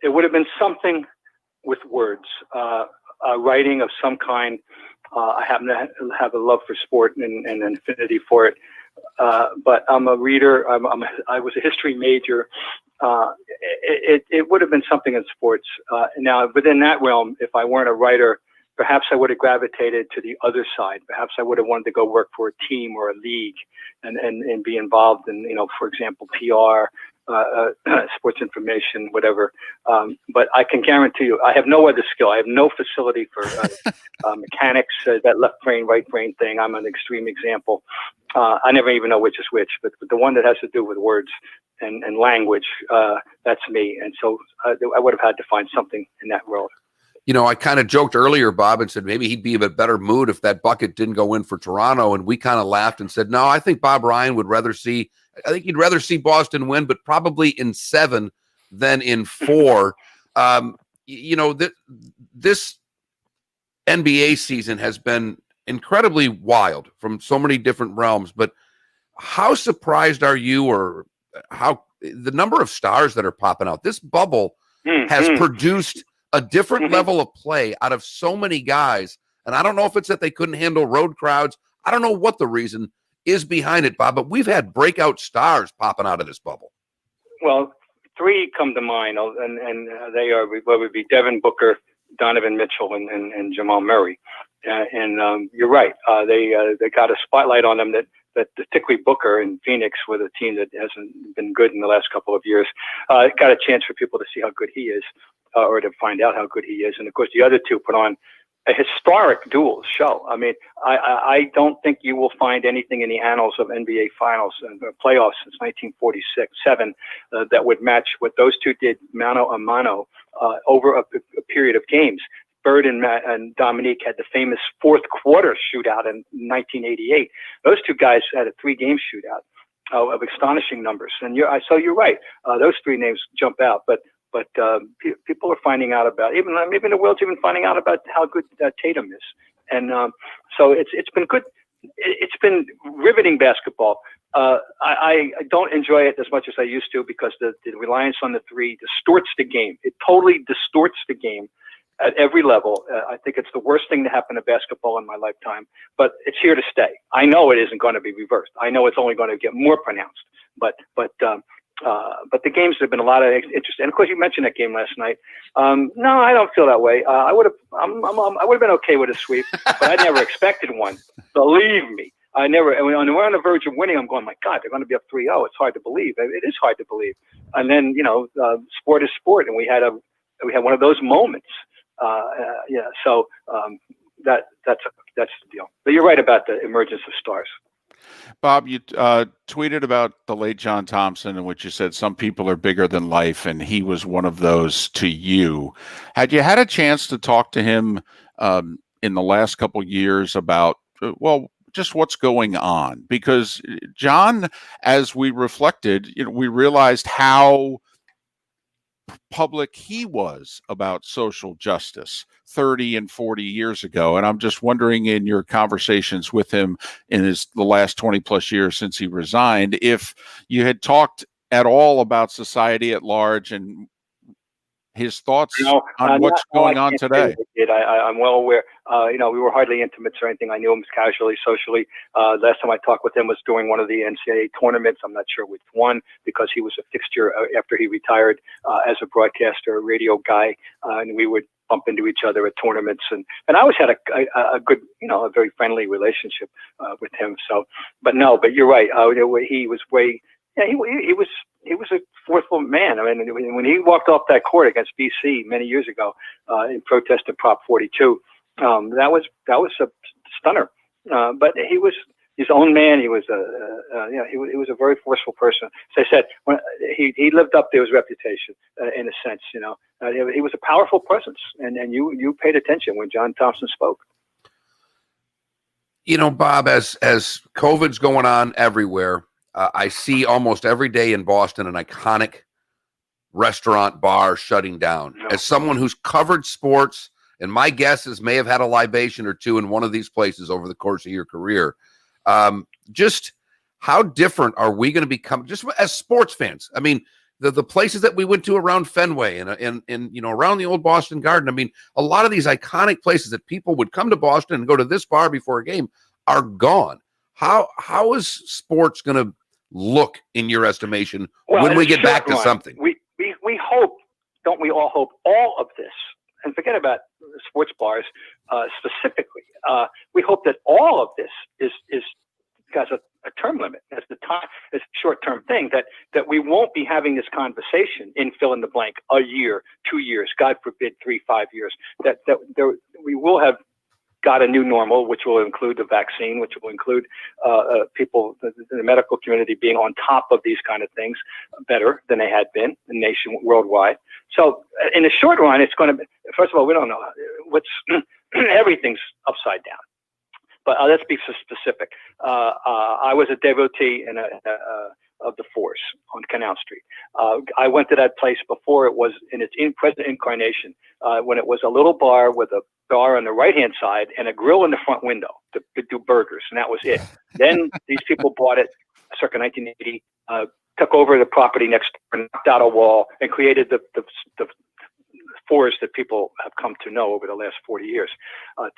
It would have been something with words, writing of some kind. I happen to have a love for sport and an affinity for it. But I'm a reader. I was a history major. It would have been something in sports. Now, within that realm, if I weren't a writer, perhaps I would have gravitated to the other side. Perhaps I would have wanted to go work for a team or a league and be involved in, for example, PR, sports information, whatever. But I can guarantee you, I have no other skill. I have no facility for mechanics, that left brain, right brain thing. I'm an extreme example. I never even know which is which, but the one that has to do with words and language, that's me. And so I would have had to find something in that world. I kind of joked earlier, Bob, and said maybe he'd be in a better mood if that bucket didn't go in for Toronto. And we kind of laughed and said, no, I think Bob Ryan would rather see Boston win, but probably in 7 than in 4. This NBA season has been incredibly wild from so many different realms. But how surprised are you, or how the number of stars that are popping out? This bubble has produced a different level of play out of so many guys. And I don't know if it's that they couldn't handle road crowds. I don't know what the reason is behind it, Bob, but we've had breakout stars popping out of this bubble. Well, 3 come to mind, and they are, what would be Devin Booker, Donovan Mitchell, and Jamal Murray. And you're right. They got a spotlight on them that particularly Booker and Phoenix, with a team that hasn't been good in the last couple of years, got a chance for people to see how good he is, or to find out how good he is. And of course, the other 2 put on a historic duels show. I mean, I don't think you will find anything in the annals of NBA Finals and playoffs since 1946-7 that would match what those 2 did mano a mano over a period of games. Bird and Dominique had the famous fourth quarter shootout in 1988. Those 2 guys had a 3-game shootout of astonishing numbers. And so you're right. Those 3 names jump out, but people are finding out about, even maybe the world's even finding out about how good Tatum is. And so it's been good. It's been riveting basketball. I don't enjoy it as much as I used to, because the reliance on the 3 distorts the game. It totally distorts the game at every level. I think it's the worst thing to happen to basketball in my lifetime, but it's here to stay. I know it isn't going to be reversed. I know it's only going to get more pronounced, but the games have been a lot of interest. And of course, you mentioned that game last night. No, I don't feel that way. I would have been okay with a sweep, but I never expected one. Believe me. When we're on the verge of winning, I'm going, my God, they're going to be up 3-0. It's hard to believe. It is hard to believe. And then, sport is sport. And we had one of those moments. So that's the deal. But you're right about the emergence of stars. Bob, you tweeted about the late John Thompson, in which you said some people are bigger than life, and he was one of those to you. Had you had a chance to talk to him in the last couple years about, just what's going on? Because John, as we reflected, we realized how public he was about social justice 30 and 40 years ago. And I'm just wondering, in your conversations with him in the last 20 plus years since he resigned, if you had talked at all about society at large and his thoughts on what's going on today. I'm well aware. We were hardly intimates or anything. I knew him casually, socially. Last time I talked with him was during one of the NCAA tournaments. I'm not sure which one, because he was a fixture after he retired as a broadcaster, radio guy, and we would bump into each other at tournaments. And I always had a good, a very friendly relationship with him. So, but you're right. He was way. Yeah, he was a forceful man. I mean, when he walked off that court against BC many years ago in protest of Prop 42, That was a stunner. But he was his own man. He was he was a very forceful person. As I said, when he lived up to his reputation in a sense. He was a powerful presence, and you paid attention when John Thompson spoke. Bob, as COVID's going on everywhere, I see almost every day in Boston an iconic restaurant, bar shutting down. No. As someone who's covered sports, and my guess is may have had a libation or two in one of these places over the course of your career, just how different are we going to become just as sports fans? I mean, the places that we went to around Fenway and around the old Boston Garden. I mean, a lot of these iconic places that people would come to Boston and go to this bar before a game are gone. How is sports going to look in your estimation when we get back to something? We hope, don't we all hope, all of this, and forget about sports bars specifically. We hope that all of this is has a term limit. It's a short-term thing that we won't be having this conversation in fill in the blank a year, 2 years, God forbid 3-5 years. That we will have got a new normal, which will include the vaccine, which will include people, the medical community being on top of these kind of things better than they had been worldwide. So in the short run, it's going to be, first of all, we don't know everything's upside down. But let's be specific. I was a devotee of the Force on Canal Street. I went to that place before it was in its present incarnation, when it was a little bar with a bar on the right-hand side and a grill in the front window to do burgers, and that was it. Then these people bought it circa 1980, took over the property next door, knocked out a wall, and created the Force that people have come to know over the last 40 years.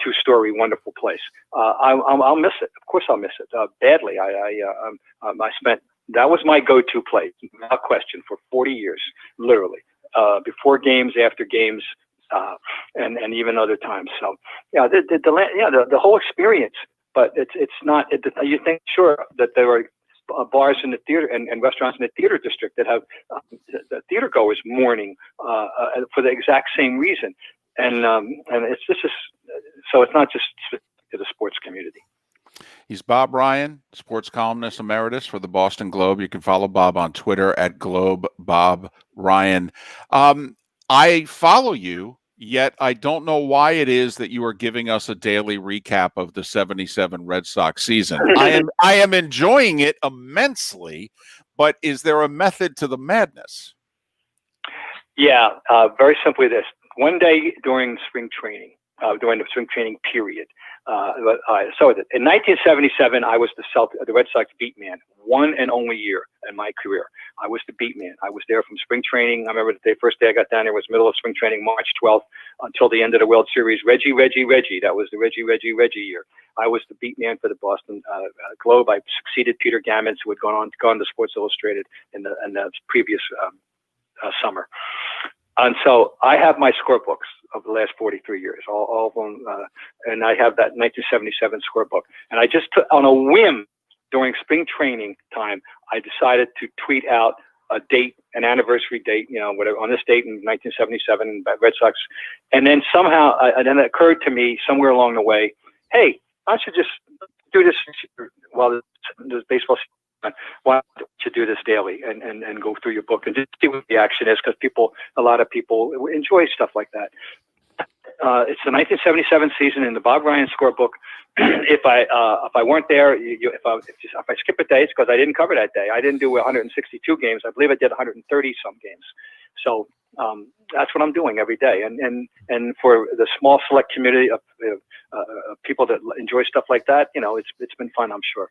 Two-story, wonderful place. I'll miss it. Of course, I'll miss it badly. I spent. That was my go-to place, without question, for 40 years, literally, before games, after games, and even other times. So, yeah, the whole experience. But it's not. You think sure that there are bars in the theater and restaurants in the theater district that have the theater goers mourning for the exact same reason, and so it's not just to the sports community. He's Bob Ryan, sports columnist emeritus for the Boston Globe. You can follow Bob on Twitter at @GlobeBobRyan. I follow you, yet I don't know why it is that you are giving us a daily recap of the 77 Red Sox season. I am enjoying it immensely, but is there a method to the madness? Yeah, very simply this. One day during spring training, during the spring training period, in 1977, I was the Red Sox beat man, one and only year in my career. I was the beat man. I was there from spring training. I remember the first day I got down there was middle of spring training, March 12th, until the end of the World Series. Reggie. That was the Reggie year. I was the beat man for the Boston Globe. I succeeded Peter Gammons, who had gone to Sports Illustrated in the previous summer. And so I have my scorebooks of the last 43 years, all of them, and I have that 1977 scorebook. And I just took, on a whim, during spring training time, I decided to tweet out a date, an anniversary date, whatever, on this date in 1977 by Red Sox. And then somehow, then it occurred to me somewhere along the way, hey, I should just do this while there's baseball season. Why don't you do this daily and go through your book and just see what the action is? Because a lot of people enjoy stuff like that. It's the 1977 season in the Bob Ryan scorebook. If I weren't there, if I skip a day, it's because I didn't cover that day. I didn't do 162 games. I believe I did 130 some games. So that's what I'm doing every day. And for the small select community of people that enjoy stuff like that, it's been fun, I'm sure.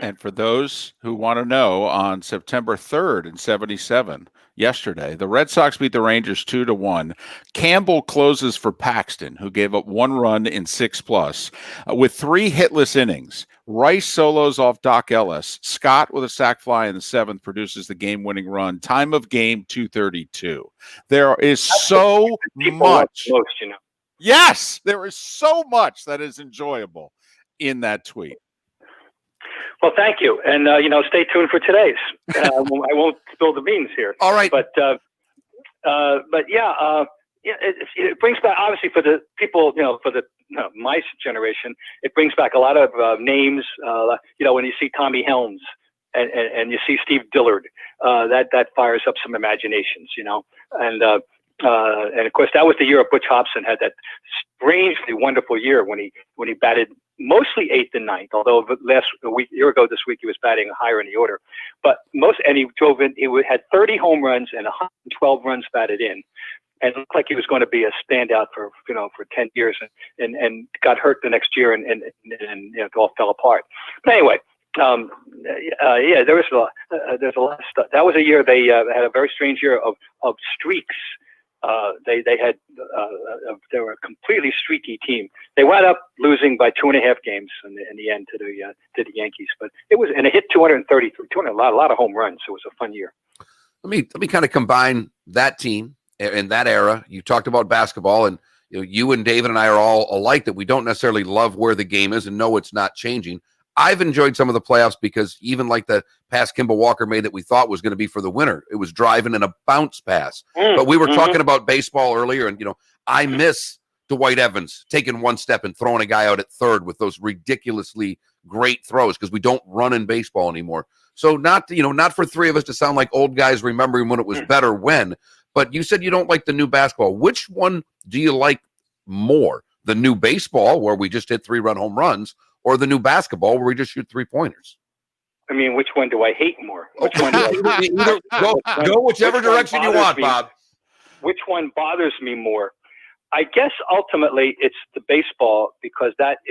And for those who want to know, on September 3rd in 77, yesterday, the Red Sox beat the Rangers 2-1. Campbell closes for Paxton, who gave up 1 run in 6+, with 3 hitless innings. Rice solos off Doc Ellis. Scott, with a sac fly in the 7th, produces the game-winning run. Time of game 2:32. There is so much. Yes, there is so much that is enjoyable in that tweet. Well, thank you, and stay tuned for today's. I won't spill the beans here. All right, but yeah, it brings back, obviously, for the people, for the my generation, it brings back a lot of names. When you see Tommy Helms and you see Steve Dillard, that fires up some imaginations, and of course that was the year of Butch Hobson had that strangely wonderful year when he batted mostly 8th and 9th, although year ago this week he was batting higher in the order, and he drove in. He had 30 home runs and 112 runs batted in. And it looked like he was going to be a standout for 10 years, and got hurt the next year, and it all fell apart. But anyway, there's a lot of stuff. That was a year they had a very strange year of streaks. They were a completely streaky team. They wound up losing by 2.5 games in the end to the Yankees, but it hit 233, a lot of home runs. It was a fun year. Let me kind of combine that team in that era. You talked about basketball, and you and David and I are all alike that we don't necessarily love where the game is and know it's not changing. I've enjoyed some of the playoffs because even like the pass Kimball Walker made that we thought was going to be for the winner, it was driving in a bounce pass. But we were talking about baseball earlier, and I miss Dwight Evans taking one step and throwing a guy out at third with those ridiculously great throws, because we don't run in baseball anymore. So not for three of us to sound like old guys remembering when it was better when. But you said you don't like the new basketball. Which one do you like more? The new baseball, where we just hit 3-run home runs, or the new basketball, where we just shoot 3-pointers? I mean, which one do I hate more? Which one do I go whichever direction you want, Bob. Which one bothers me more? I guess ultimately it's the baseball, because that's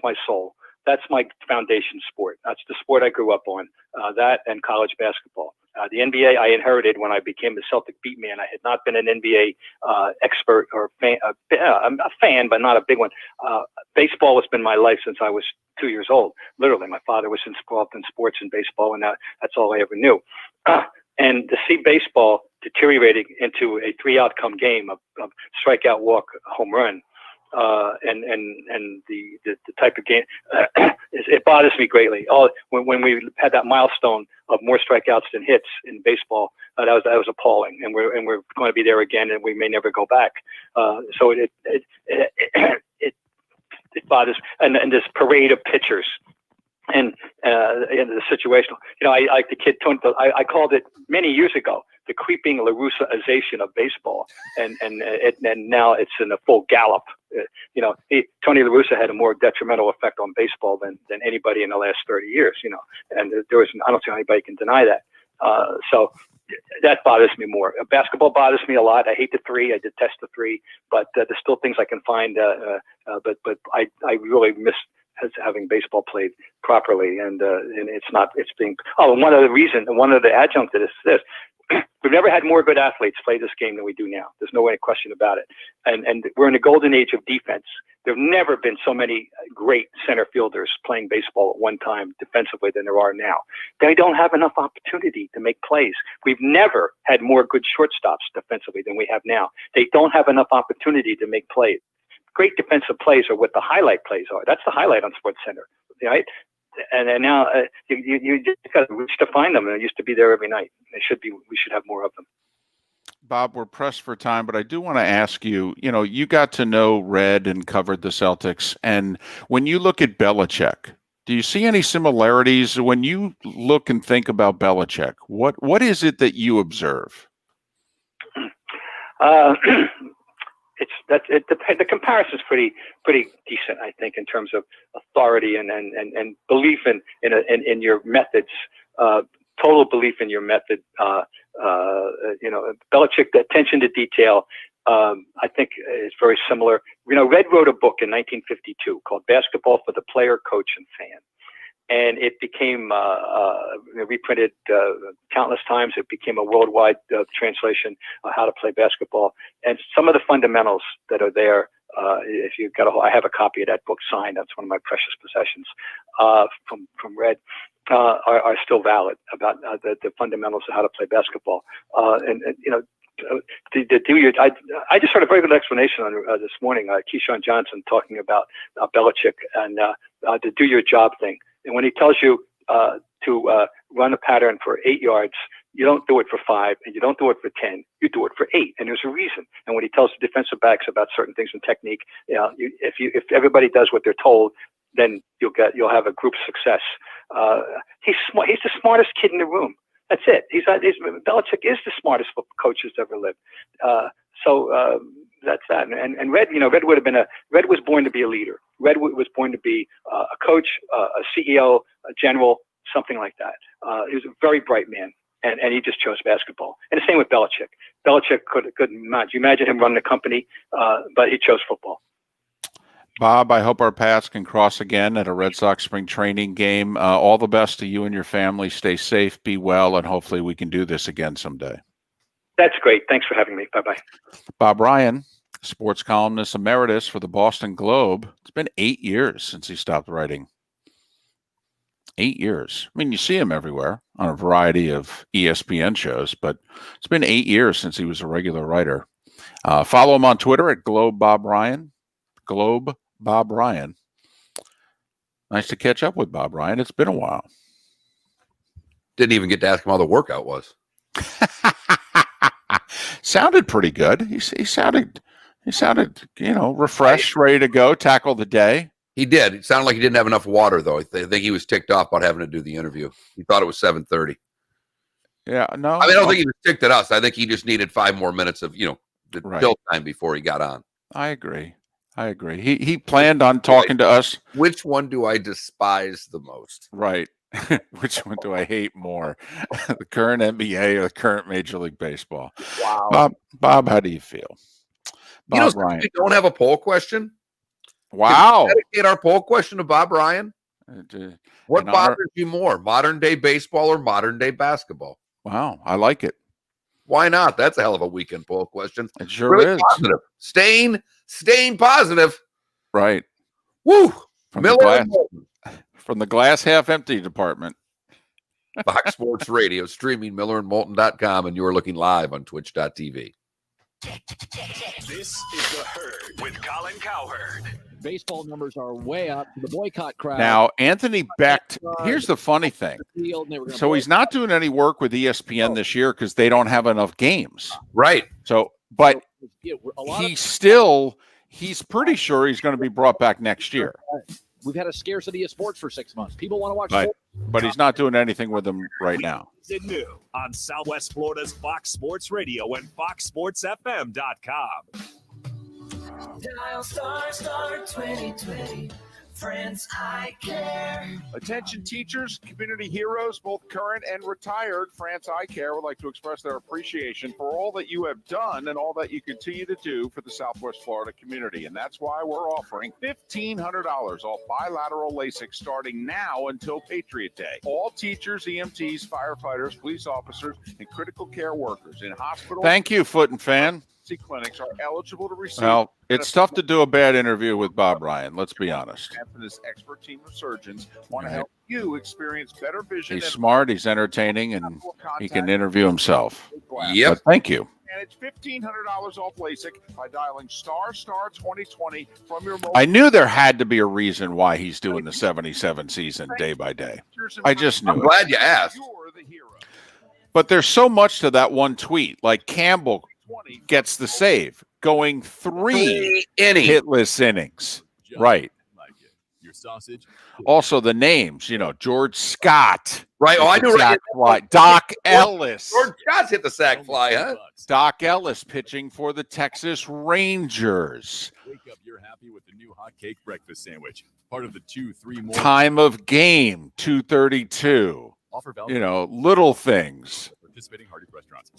my soul. That's my foundation sport. That's the sport I grew up on, that and college basketball. The NBA I inherited when I became the Celtic beat man. I had not been an NBA expert or fan. I'm a fan, but not a big one. Baseball has been my life since I was 2 years old. Literally, my father was involved in sports and baseball, and that's all I ever knew. And to see baseball deteriorating into a 3-outcome game of strikeout, walk, home run, and the type of game, it bothers me greatly. When we had that milestone of more strikeouts than hits in baseball, that was appalling, and we're going to be there again, and we may never go back. So it bothers, and this parade of pitchers. And the situational, I like the kid Tony. I called it many years ago the creeping LaRussa-ization of baseball, and now it's in a full gallop. Tony La Russa had a more detrimental effect on baseball than anybody in the last 30 years. And I don't see anybody can deny that. So that bothers me more. Basketball bothers me a lot. I hate the 3. I detest the 3. But there's still things I can find. But I really miss having baseball played properly, and it's being. One of the adjuncts to this. We've never had more good athletes play this game than we do now. There's no any question about it. And we're in a golden age of defense. There have never been so many great center fielders playing baseball at one time defensively than there are now. They don't have enough opportunity to make plays. We've never had more good shortstops defensively than we have now. They don't have enough opportunity to make plays. Great defensive plays are what the highlight plays are. That's the highlight on SportsCenter, right? And now you just got to reach to find them. And it used to be there every night. We should have more of them. Bob, we're pressed for time, but I do want to ask you, you got to know Red and covered the Celtics. And when you look at Belichick, do you see any similarities when you look and think about Belichick? What is it that you observe? The comparison is pretty decent, I think, in terms of authority and belief in your methods. Total belief in your method. Belichick, the attention to detail, I think is very similar. Red wrote a book in 1952 called Basketball for the Player, Coach, and Fan. And it became reprinted countless times. It became a worldwide translation of how to play basketball. And some of the fundamentals that are there, if you've got I have a copy of that book signed. That's one of my precious possessions from Red. Are still valid about the fundamentals of how to play basketball. I just heard a very good explanation on this morning. Keyshawn Johnson talking about Belichick and the do your job thing. And when he tells you to run a pattern for 8 yards You don't do it for 5, and you don't do it for 10. You do it for 8, and there's a reason. And when he tells the defensive backs about certain things in technique, if everybody does what they're told, then you'll have a group success. He's smart. He's the smartest kid in the room. That's it. Belichick is the smartest coach that's ever lived. That's that. And Red, Red was born to be a leader. Red was born to be a coach, a CEO, a general, something like that. He was a very bright man, and he just chose basketball. And the same with Belichick. Belichick couldn't imagine him running a company, but he chose football. Bob, I hope our paths can cross again at a Red Sox spring training game. All the best to you and your family. Stay safe, be well, and hopefully we can do this again someday. That's great. Thanks for having me. Bye-bye. Bob Ryan, sports columnist emeritus for the Boston Globe. It's been 8 years since he stopped writing. 8 years. I mean, you see him everywhere on a variety of ESPN shows, but it's been 8 years since he was a regular writer. Follow him on Twitter at Globe Bob Ryan. Globe Bob Ryan. Nice to catch up with Bob Ryan. It's been a while. Didn't even get to ask him how the workout was. Sounded pretty good. He sounded, refreshed, ready to go, tackle the day. He did. It sounded like he didn't have enough water, though. I think he was ticked off about having to do the interview. He thought it was 7:30. Yeah, no. I don't think he was ticked at us. I think he just needed 5 more minutes of, chill time before he got on. I agree. He planned on talking to us. Which one do I despise the most? Right. Which one do I hate more? The current NBA or the current Major League Baseball? Wow. Bob, how do you feel? Bob Ryan. We don't have a poll question. Wow. Can we dedicate our poll question to Bob Ryan? What bothers you more, modern day baseball or modern day basketball? Wow, I like it. Why not? That's a hell of a weekend poll question. It sure is. Positive. Staying positive. Right. Woo. From the glass half empty department. Fox Sports Radio, streaming MillerandMoulton.com, and you're looking live on Twitch.tv. This is The Herd with Colin Cowherd. Baseball numbers are way up. The boycott crowd. Now, Anthony Becht, here's the funny thing. So he's not doing any work with ESPN this year because they don't have enough games. Right. So, but he's pretty sure he's going to be brought back next year. We've had a scarcity of sports for 6 months. People want to watch right. sports. But he's not doing anything with them right now. New on Southwest Florida's Fox Sports Radio and FoxSportsFM.com. Dial star 2020. Friends, I care. Attention teachers, community heroes, both current and retired. France Eye Care would like to express their appreciation for all that you have done and all that you continue to do for the Southwest Florida community. And that's why we're offering $1,500 off bilateral LASIK starting now until Patriot Day. All teachers, EMTs, firefighters, police officers, and critical care workers in hospitals. Thank you, Foot and Fan. Clinics are eligible to receive. Well, it's tough to do a bad interview with Bob Ryan. Let's be honest. And this expert team of surgeons want to help you experience better vision. He's smart. He's entertaining, and he can interview himself. Yep. But thank you. And it's $1,500 off LASIK by dialing star 2020 from your mobile. I knew there had to be a reason why he's doing the 77 season day by day. I just knew. I'm glad you asked. But there's so much to that one tweet. Like Campbell gets the save, going 3 hitless innings. Right. Your sausage. Also the names, George Scott. Right. Oh, I knew sack fly. Doc Ellis. George Scott's hit the sack fly, huh? Doc Ellis pitching for the Texas Rangers. Wake up, you're happy with the new hot cake breakfast sandwich. Part of the 2-3 more. Time of game, 2:32. Little things. Participating Hardee's restaurants.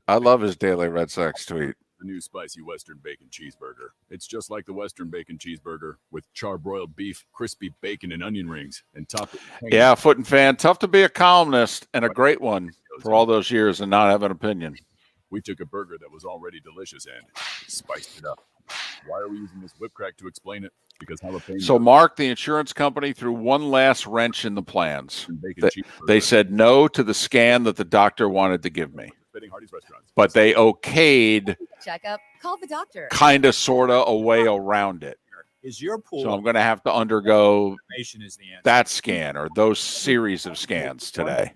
I love his daily Red Sox tweet. The new spicy Western bacon cheeseburger. It's just like the Western bacon cheeseburger with charbroiled beef, crispy bacon, and onion rings, and topped with Yeah, Foot and Fan. Tough to be a columnist and a great one for all those years and not have an opinion. We took a burger that was already delicious and spiced it up. Why are we using this whip crack to explain it? Because jalapeno. So, Mark, the insurance company threw one last wrench in the plans. They said no to the scan that the doctor wanted to give me. But they okayed checkup. Call the doctor. kind of, sort of, a way around it. Is your pool? So I'm going to have to undergo Is the answer. that scan or those series of scans today.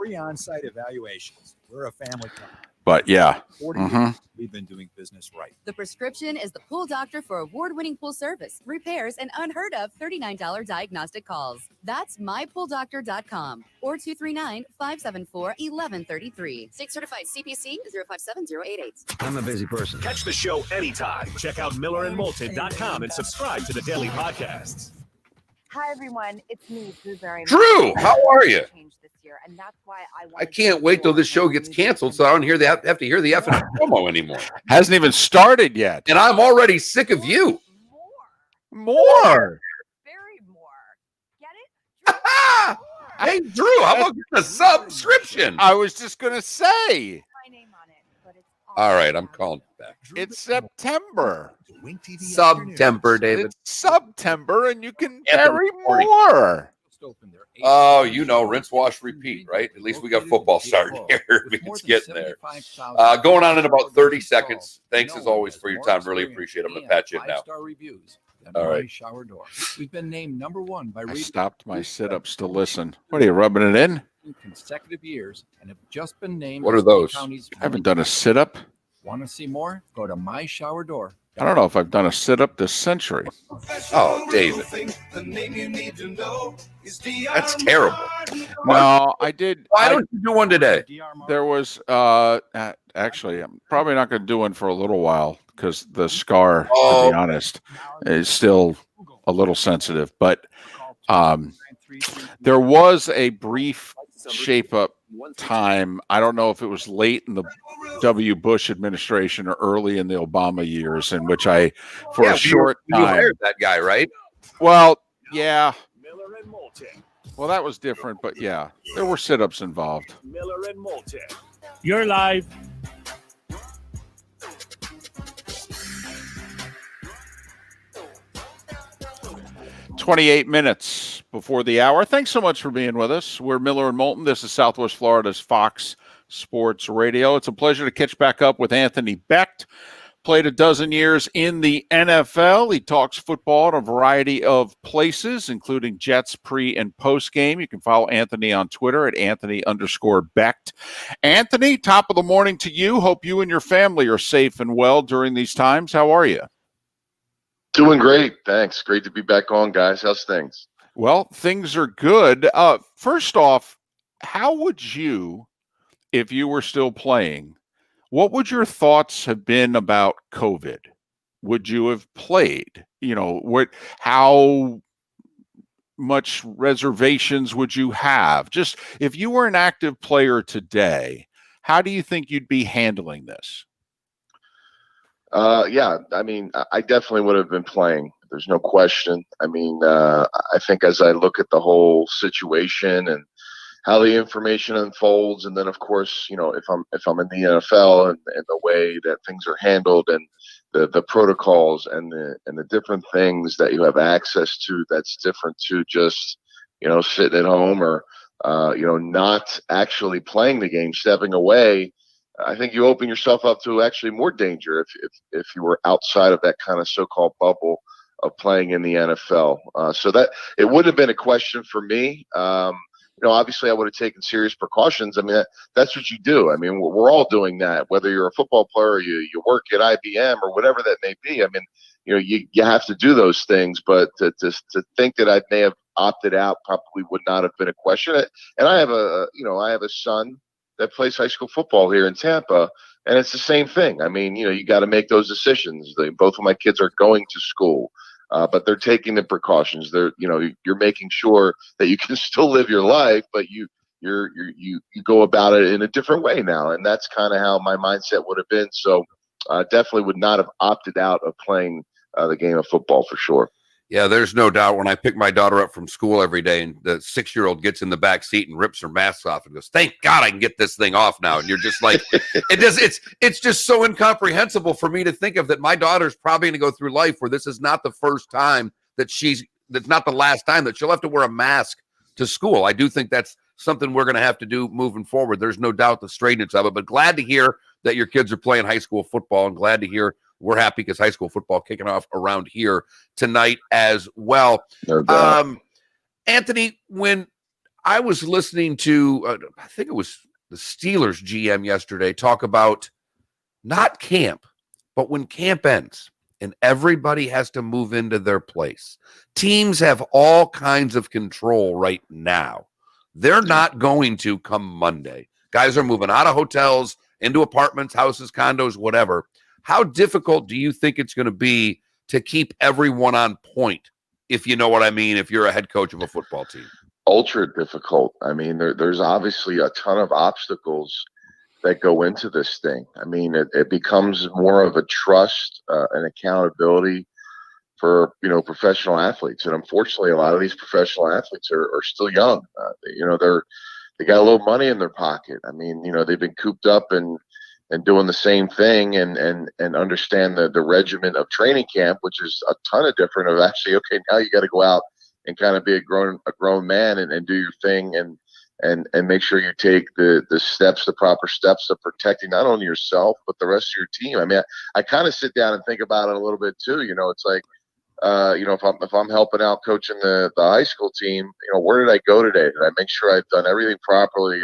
free on-site evaluations. We're a family company. But yeah. 40 years we've been doing business right. The prescription is the Pool Doctor for award-winning pool service, repairs, and unheard of $39 diagnostic calls. That's mypooldoctor.com or 239-574-1133. State certified CPC 057088. I'm a busy person. Catch the show anytime. Check out MillerandMoulton.com and subscribe to the daily podcasts. Hi, everyone. It's me, Drew Barrymore. Drew, how are you? This year, and that's why I can't wait till this show gets canceled so I don't have to hear the effing promo anymore. Hasn't even started yet. And I'm already sick of you. More. Very more. Get it? Hey, Drew, how about a subscription? I was just going to say. My name on it, but it's All right, I'm calling back. It's September. September, David. It's September, and you can carry more. Oh, rinse, wash, repeat, right? At least we got football starting here. It's getting there. Going on in about 30 seconds. Thanks as always for your time. Really appreciate it. I'm going to patch it now. All right. Shower door. We've been named #1 by I stopped my sit-ups to listen. What are you, rubbing it in? consecutive years and have just been named. What are those? I haven't done a sit-up. Want to see more? Go to My Shower Door. I don't know if I've done a sit-up this century. Oh, David. That's terrible. No, I did. Why don't you do one today? There was, actually, I'm probably not going to do one for a little while because the scar, to be honest, is still a little sensitive. But there was a brief shape-up time. I don't know if it was late in the W. Bush administration or early in the Obama years, in which I, for a short time, you hired that guy, right? Well, yeah. Well, that was different, but yeah, there were sit-ups involved. Miller and Moulton. You're live. "28 minutes before the hour. Thanks so much for being with us. We're Miller and Moulton. This is Southwest Florida's Fox Sports Radio. It's a pleasure to catch back up with Anthony Becht. Played a dozen years in the NFL. He talks football in a variety of places, including Jets pre- and post-game. You can follow Anthony on Twitter at Anthony_Becht. Anthony, top of the morning to you. Hope you and your family are safe and well during these times. How are you? Doing great. Thanks. Great to be back on, guys. How's things? Well, things are good. First off, how would you, if you were still playing, what would your thoughts have been about COVID? Would you have played? You know, how much reservations would you have? Just if you were an active player today, how do you think you'd be handling this? Yeah, I mean, I definitely would have been playing. There's no question. I mean, I think as I look at the whole situation and how the information unfolds, and then of course, you know, if I'm in the NFL and the way that things are handled and the protocols and the different things that you have access to, that's different to just, you know, sitting at home or you know, not actually playing the game, stepping away. I think you open yourself up to actually more danger if you were outside of that kind of so-called bubble of playing in the NFL. So that it wouldn't have been a question for me. You know, obviously I would have taken serious precautions. I mean, that's what you do. I mean, we're all doing that, whether you're a football player or you work at IBM or whatever that may be. I mean, you know, you have to do those things, but to think that I may have opted out probably would not have been a question. And I have a son that plays high school football here in Tampa, and it's the same thing. I mean, you know, you got to make those decisions. Both of my kids are going to school, but they're taking the precautions. You're making sure that you can still live your life, but you go about it in a different way now, and that's kind of how my mindset would have been. So, definitely would not have opted out of playing the game of football for sure. Yeah, there's no doubt. When I pick my daughter up from school every day and the 6-year-old gets in the back seat and rips her mask off and goes, "Thank God I can get this thing off now." And you're just like, it's just so incomprehensible for me to think of that my daughter's probably going to go through life where this is not the first time that's not the last time that she'll have to wear a mask to school. I do think that's something we're going to have to do moving forward. There's no doubt the straightness of it, but glad to hear that your kids are playing high school football, and glad to hear we're happy because high school football kicking off around here tonight as well. No doubt. Anthony, when I was listening to, I think it was the Steelers GM yesterday, talk about not camp, but when camp ends and everybody has to move into their place. Teams have all kinds of control right now. They're not going to come Monday. Guys are moving out of hotels, into apartments, houses, condos, whatever. How difficult do you think it's going to be to keep everyone on point, if you know what I mean, if you're a head coach of a football team? Ultra difficult. I mean, there's obviously a ton of obstacles that go into this thing. I mean, it becomes more of a trust and accountability for, professional athletes. And unfortunately, a lot of these professional athletes are still young. They got a little money in their pocket. I mean, they've been cooped up and doing the same thing and understand the regimen of training camp, which is a ton of different of actually, okay, now you got to go out and kind of be a grown man and do your thing and make sure you take the proper steps of protecting not only yourself, but the rest of your team. I mean, I kind of sit down and think about it a little bit too. It's like, if I'm helping out coaching the high school team, where did I go today? Did I make sure I've done everything properly?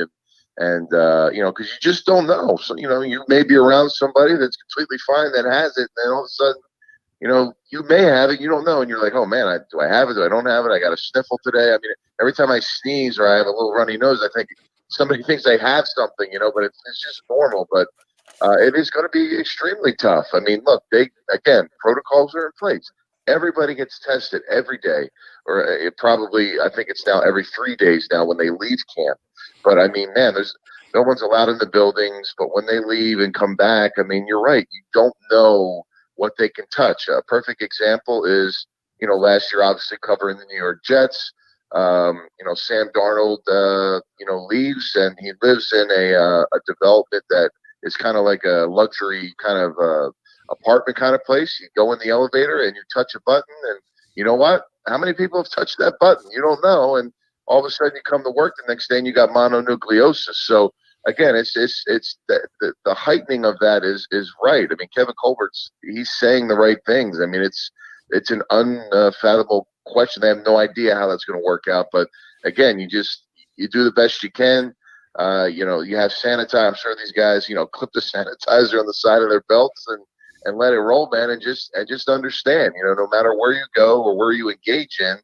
And because you just don't know. So, you may be around somebody that's completely fine that has it. And then all of a sudden, you may have it, you don't know. And you're like, oh man, do I have it? Do I don't have it? I got a sniffle today. I mean, every time I sneeze or I have a little runny nose, I think somebody thinks I have something, but it's just normal. But it is going to be extremely tough. I mean, look, protocols are in place. Everybody gets tested every day, or I think it's now every 3 days now when they leave camp. But I mean, man, there's no one's allowed in the buildings. But when they leave and come back, I mean, you're right. You don't know what they can touch. A perfect example is, last year, obviously covering the New York Jets. Sam Darnold, leaves and he lives in a development that is kind of like a luxury kind of apartment kind of place. You go in the elevator and you touch a button, and you know what? How many people have touched that button? You don't know. And all of a sudden you come to work the next day and you got mononucleosis. So again, it's the heightening of that is right. I mean, Kevin Colbert's, he's saying the right things. I mean, it's an unfathomable question. They have no idea how that's going to work out. But again, you do the best you can. You have sanitizer. I'm sure these guys, clip the sanitizer on the side of their belts and let it roll, man, and just understand, no matter where you go or where you engage in,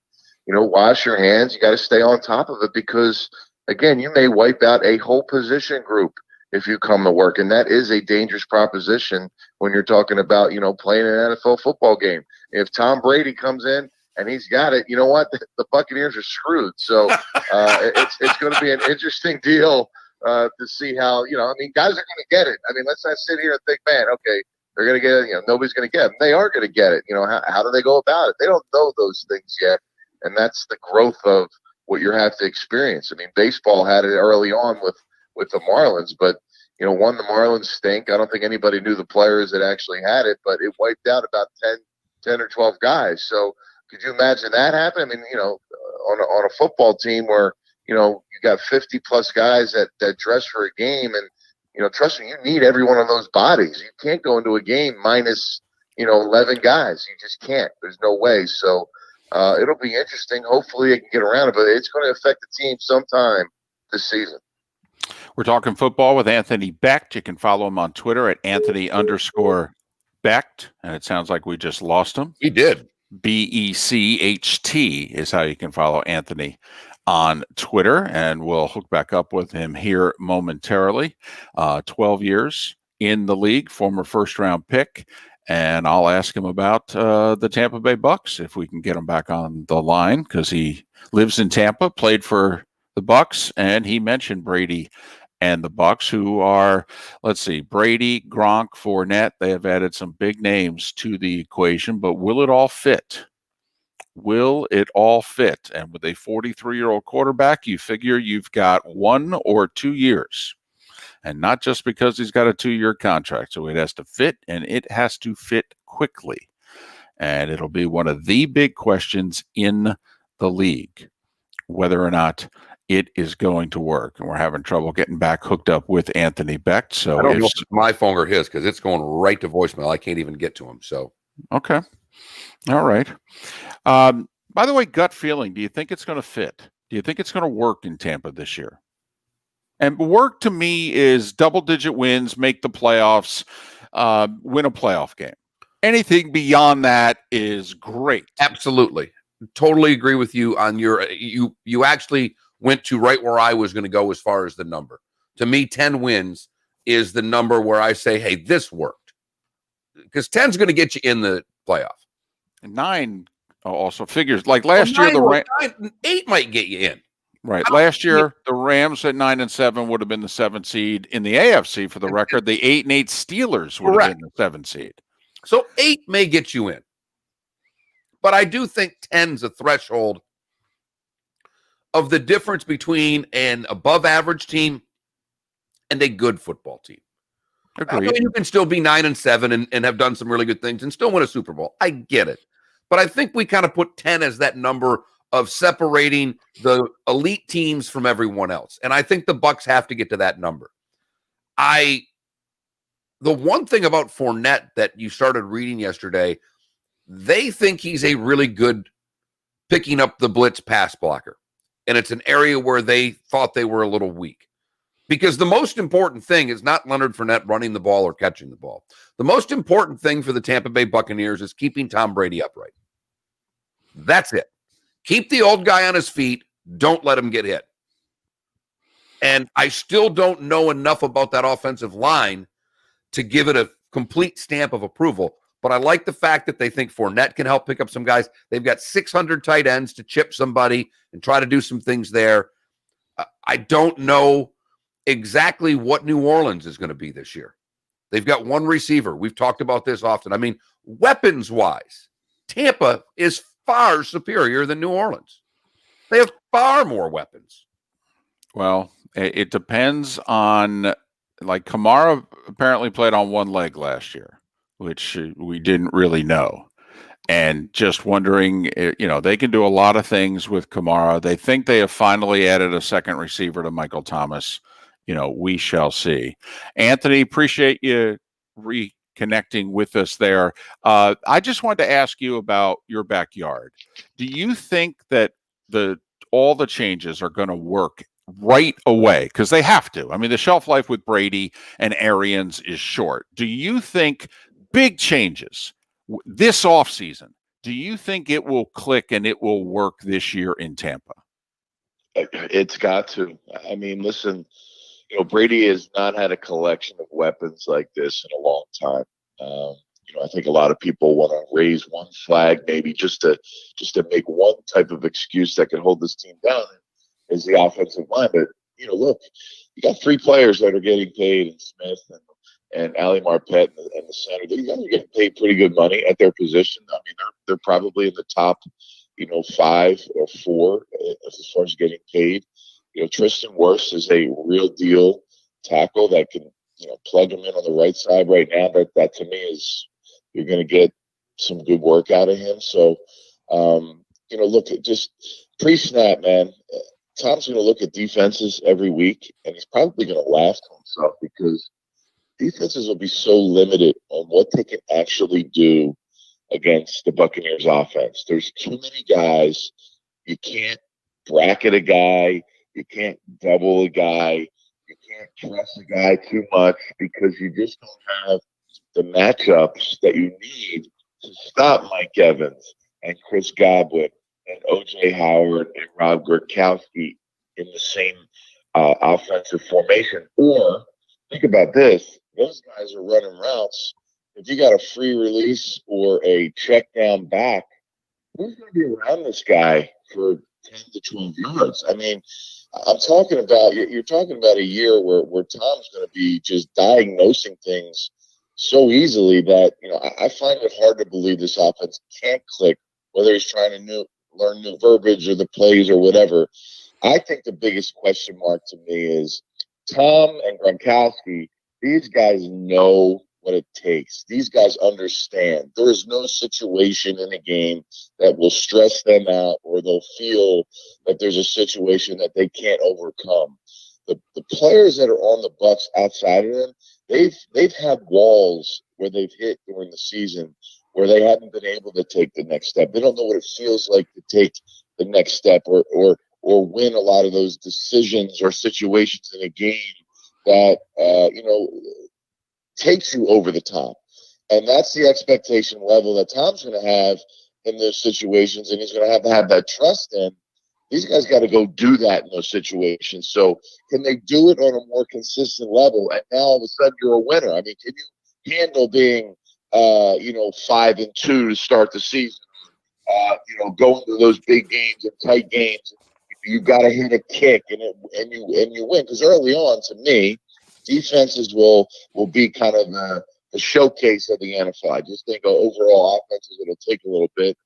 wash your hands. You got to stay on top of it because, again, you may wipe out a whole position group if you come to work, and that is a dangerous proposition when you're talking about, playing an NFL football game. If Tom Brady comes in and he's got it, you know what? The Buccaneers are screwed. So it's going to be an interesting deal to see how, guys are going to get it. I mean, let's not sit here and think, man, okay, they're going to get it. Nobody's going to get it. They are going to get it. How do they go about it? They don't know those things yet. And that's the growth of what you have to experience. I mean, baseball had it early on with the Marlins, but, the Marlins stink. I don't think anybody knew the players that actually had it, but it wiped out about 10 or 12 guys. So could you imagine that happen? I mean, on a football team where, you got 50 plus guys that dress for a game and, trust me, you need every one of those bodies. You can't go into a game minus, 11 guys. You just can't. There's no way. So it'll be interesting. Hopefully it can get around it, but it's going to affect the team sometime this season. We're talking football with Anthony Becht. You can follow him on Twitter at Anthony_Becht. And it sounds like we just lost him. We did. BECHT is how you can follow Anthony on Twitter, and we'll hook back up with him here momentarily. 12 years in the league, former first-round pick, and I'll ask him about the Tampa Bay Bucks if we can get him back on the line because he lives in Tampa, played for the Bucks, and he mentioned Brady and the Bucks, who are, let's see, Brady, Gronk, Fournette. They have added some big names to the equation, but will it all fit? Will it all fit? And with a 43-year-old quarterback, you figure you've got 1 or 2 years. And not just because he's got a 2-year contract. So it has to fit, and it has to fit quickly. And it'll be one of the big questions in the league, whether or not it is going to work. And we're having trouble getting back hooked up with Anthony Becht. So I don't know if it's my phone or his because it's going right to voicemail. I can't even get to him. So okay. All right. By the way, gut feeling, do you think it's going to fit? Do you think it's going to work in Tampa this year? And work to me is double-digit wins, make the playoffs, win a playoff game. Anything beyond that is great. Absolutely. Totally agree with you on your you actually went to right where I was going to go as far as the number. To me, 10 wins is the number where I say, hey, this worked. Because 10's going to get you in the playoff. And 9 also figures. Like last year, the 8 might get you in. Right. Last year, the Rams at 9-7 would have been the 7th seed in the AFC. For the record, the 8-8 Steelers would have been the 7th seed. So 8 may get you in. But I do think 10's a threshold of the difference between an above-average team and a good football team. Agreed. I mean, you can still be 9-7 and have done some really good things and still win a Super Bowl. I get it. But I think we kind of put 10 as that number of separating the elite teams from everyone else. And I think the Bucs have to get to that number. The one thing about Fournette that you started reading yesterday, they think he's a really good picking up the blitz pass blocker. And it's an area where they thought they were a little weak. Because the most important thing is not Leonard Fournette running the ball or catching the ball. The most important thing for the Tampa Bay Buccaneers is keeping Tom Brady upright. That's it. Keep the old guy on his feet. Don't let him get hit. And I still don't know enough about that offensive line to give it a complete stamp of approval. But I like the fact that they think Fournette can help pick up some guys. They've got 600 tight ends to chip somebody and try to do some things there. I don't know exactly what New Orleans is going to be this year. They've got one receiver. We've talked about this often. I mean, weapons-wise, Tampa is far superior than New Orleans. They have far more weapons. Well, it depends on, like, Kamara apparently played on one leg last year, which we didn't really know. And just wondering, they can do a lot of things with Kamara. They think they have finally added a second receiver to Michael Thomas. We shall see. Anthony, appreciate you reconnecting with us there. I just wanted to ask you about your backyard. Do you think that all the changes are going to work right away? Because they have to. I mean, the shelf life with Brady and Arians is short. Do you think big changes this offseason, do you think it will click and it will work this year in Tampa? It's got to. I mean, listen, Brady has not had a collection of weapons like this in a long time. I think a lot of people want to raise one flag, maybe just to make one type of excuse that can hold this team down is the offensive line. But look, you got 3 players that are getting paid, and Smith and Ali Marpet and the center. These guys are getting paid pretty good money at their position. I mean, they're probably in the top, 5 or 4 as far as getting paid. Tristan Wirfs is a real deal tackle that can, plug him in on the right side right now. That to me is, you're going to get some good work out of him. So, look, just pre-snap, man, Tom's going to look at defenses every week, and he's probably going to laugh to himself because defenses will be so limited on what they can actually do against the Buccaneers offense. There's too many guys. You can't bracket a guy. You can't double a guy. You can't trust a guy too much because you just don't have the matchups that you need to stop Mike Evans and Chris Godwin and O.J. Howard and Rob Gronkowski in the same offensive formation. Or think about this. Those guys are running routes. If you got a free release or a check down back, who's going to be around this guy for 10 to 12 yards? I mean, I'm talking about, you're talking about a year where Tom's going to be just diagnosing things so easily that, I find it hard to believe this offense can't click, whether he's trying to learn new verbiage or the plays or whatever. I think the biggest question mark to me is Tom and Gronkowski. These guys know what it takes. These guys understand. There is no situation in a game that will stress them out or they'll feel that there's a situation that they can't overcome. The players that are on the Bucs outside of them, they've had walls where they've hit during the season where they haven't been able to take the next step. They don't know what it feels like to take the next step or or win a lot of those decisions or situations in a game that, takes you over the top. And that's the expectation level that Tom's going to have in those situations, and he's going to have that trust in. These guys got to go do that in those situations. So can they do it on a more consistent level? And now all of a sudden you're a winner. I mean, can you handle being, 5-2 to start the season? Going to those big games and tight games, you got to hit a kick and you win. Because early on, to me, defenses will be kind of the showcase of the NFL. I just think overall offenses, it'll take a little bit.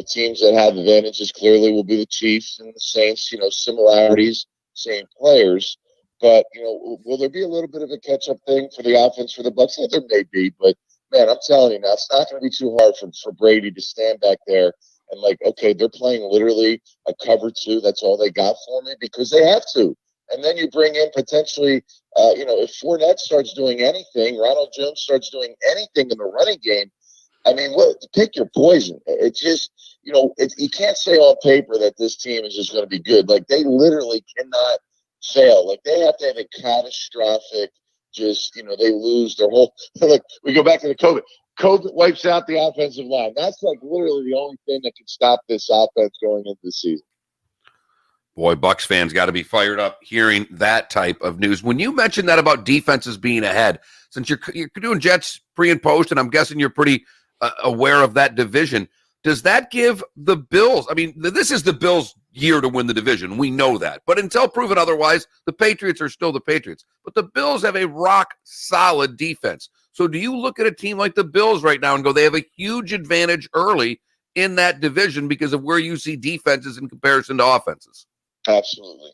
Teams that have advantages clearly will be the Chiefs and the Saints. Similarities, same players. But will there be a little bit of a catch-up thing for the offense for the Bucs? Yeah, there may be, but man, I'm telling you now, it's not going to be too hard for Brady to stand back there and okay, they're playing literally a cover 2. That's all they got for me because they have to. And then you bring in potentially, if Fournette starts doing anything, Ronald Jones starts doing anything in the running game. I mean, pick your poison. It's just, you can't say on paper that this team is just going to be good. They literally cannot fail. They have to have a catastrophic, they lose their whole. Look, we go back to the COVID. COVID wipes out the offensive line. That's literally the only thing that can stop this offense going into the season. Boy, Bucs fans got to be fired up hearing that type of news. When you mentioned that about defenses being ahead, since you're doing Jets pre and post, and I'm guessing you're pretty aware of that division, does that give the Bills? I mean, this is the Bills' year to win the division. We know that. But until proven otherwise, the Patriots are still the Patriots. But the Bills have a rock-solid defense. So do you look at a team like the Bills right now and go, they have a huge advantage early in that division because of where you see defenses in comparison to offenses? Absolutely.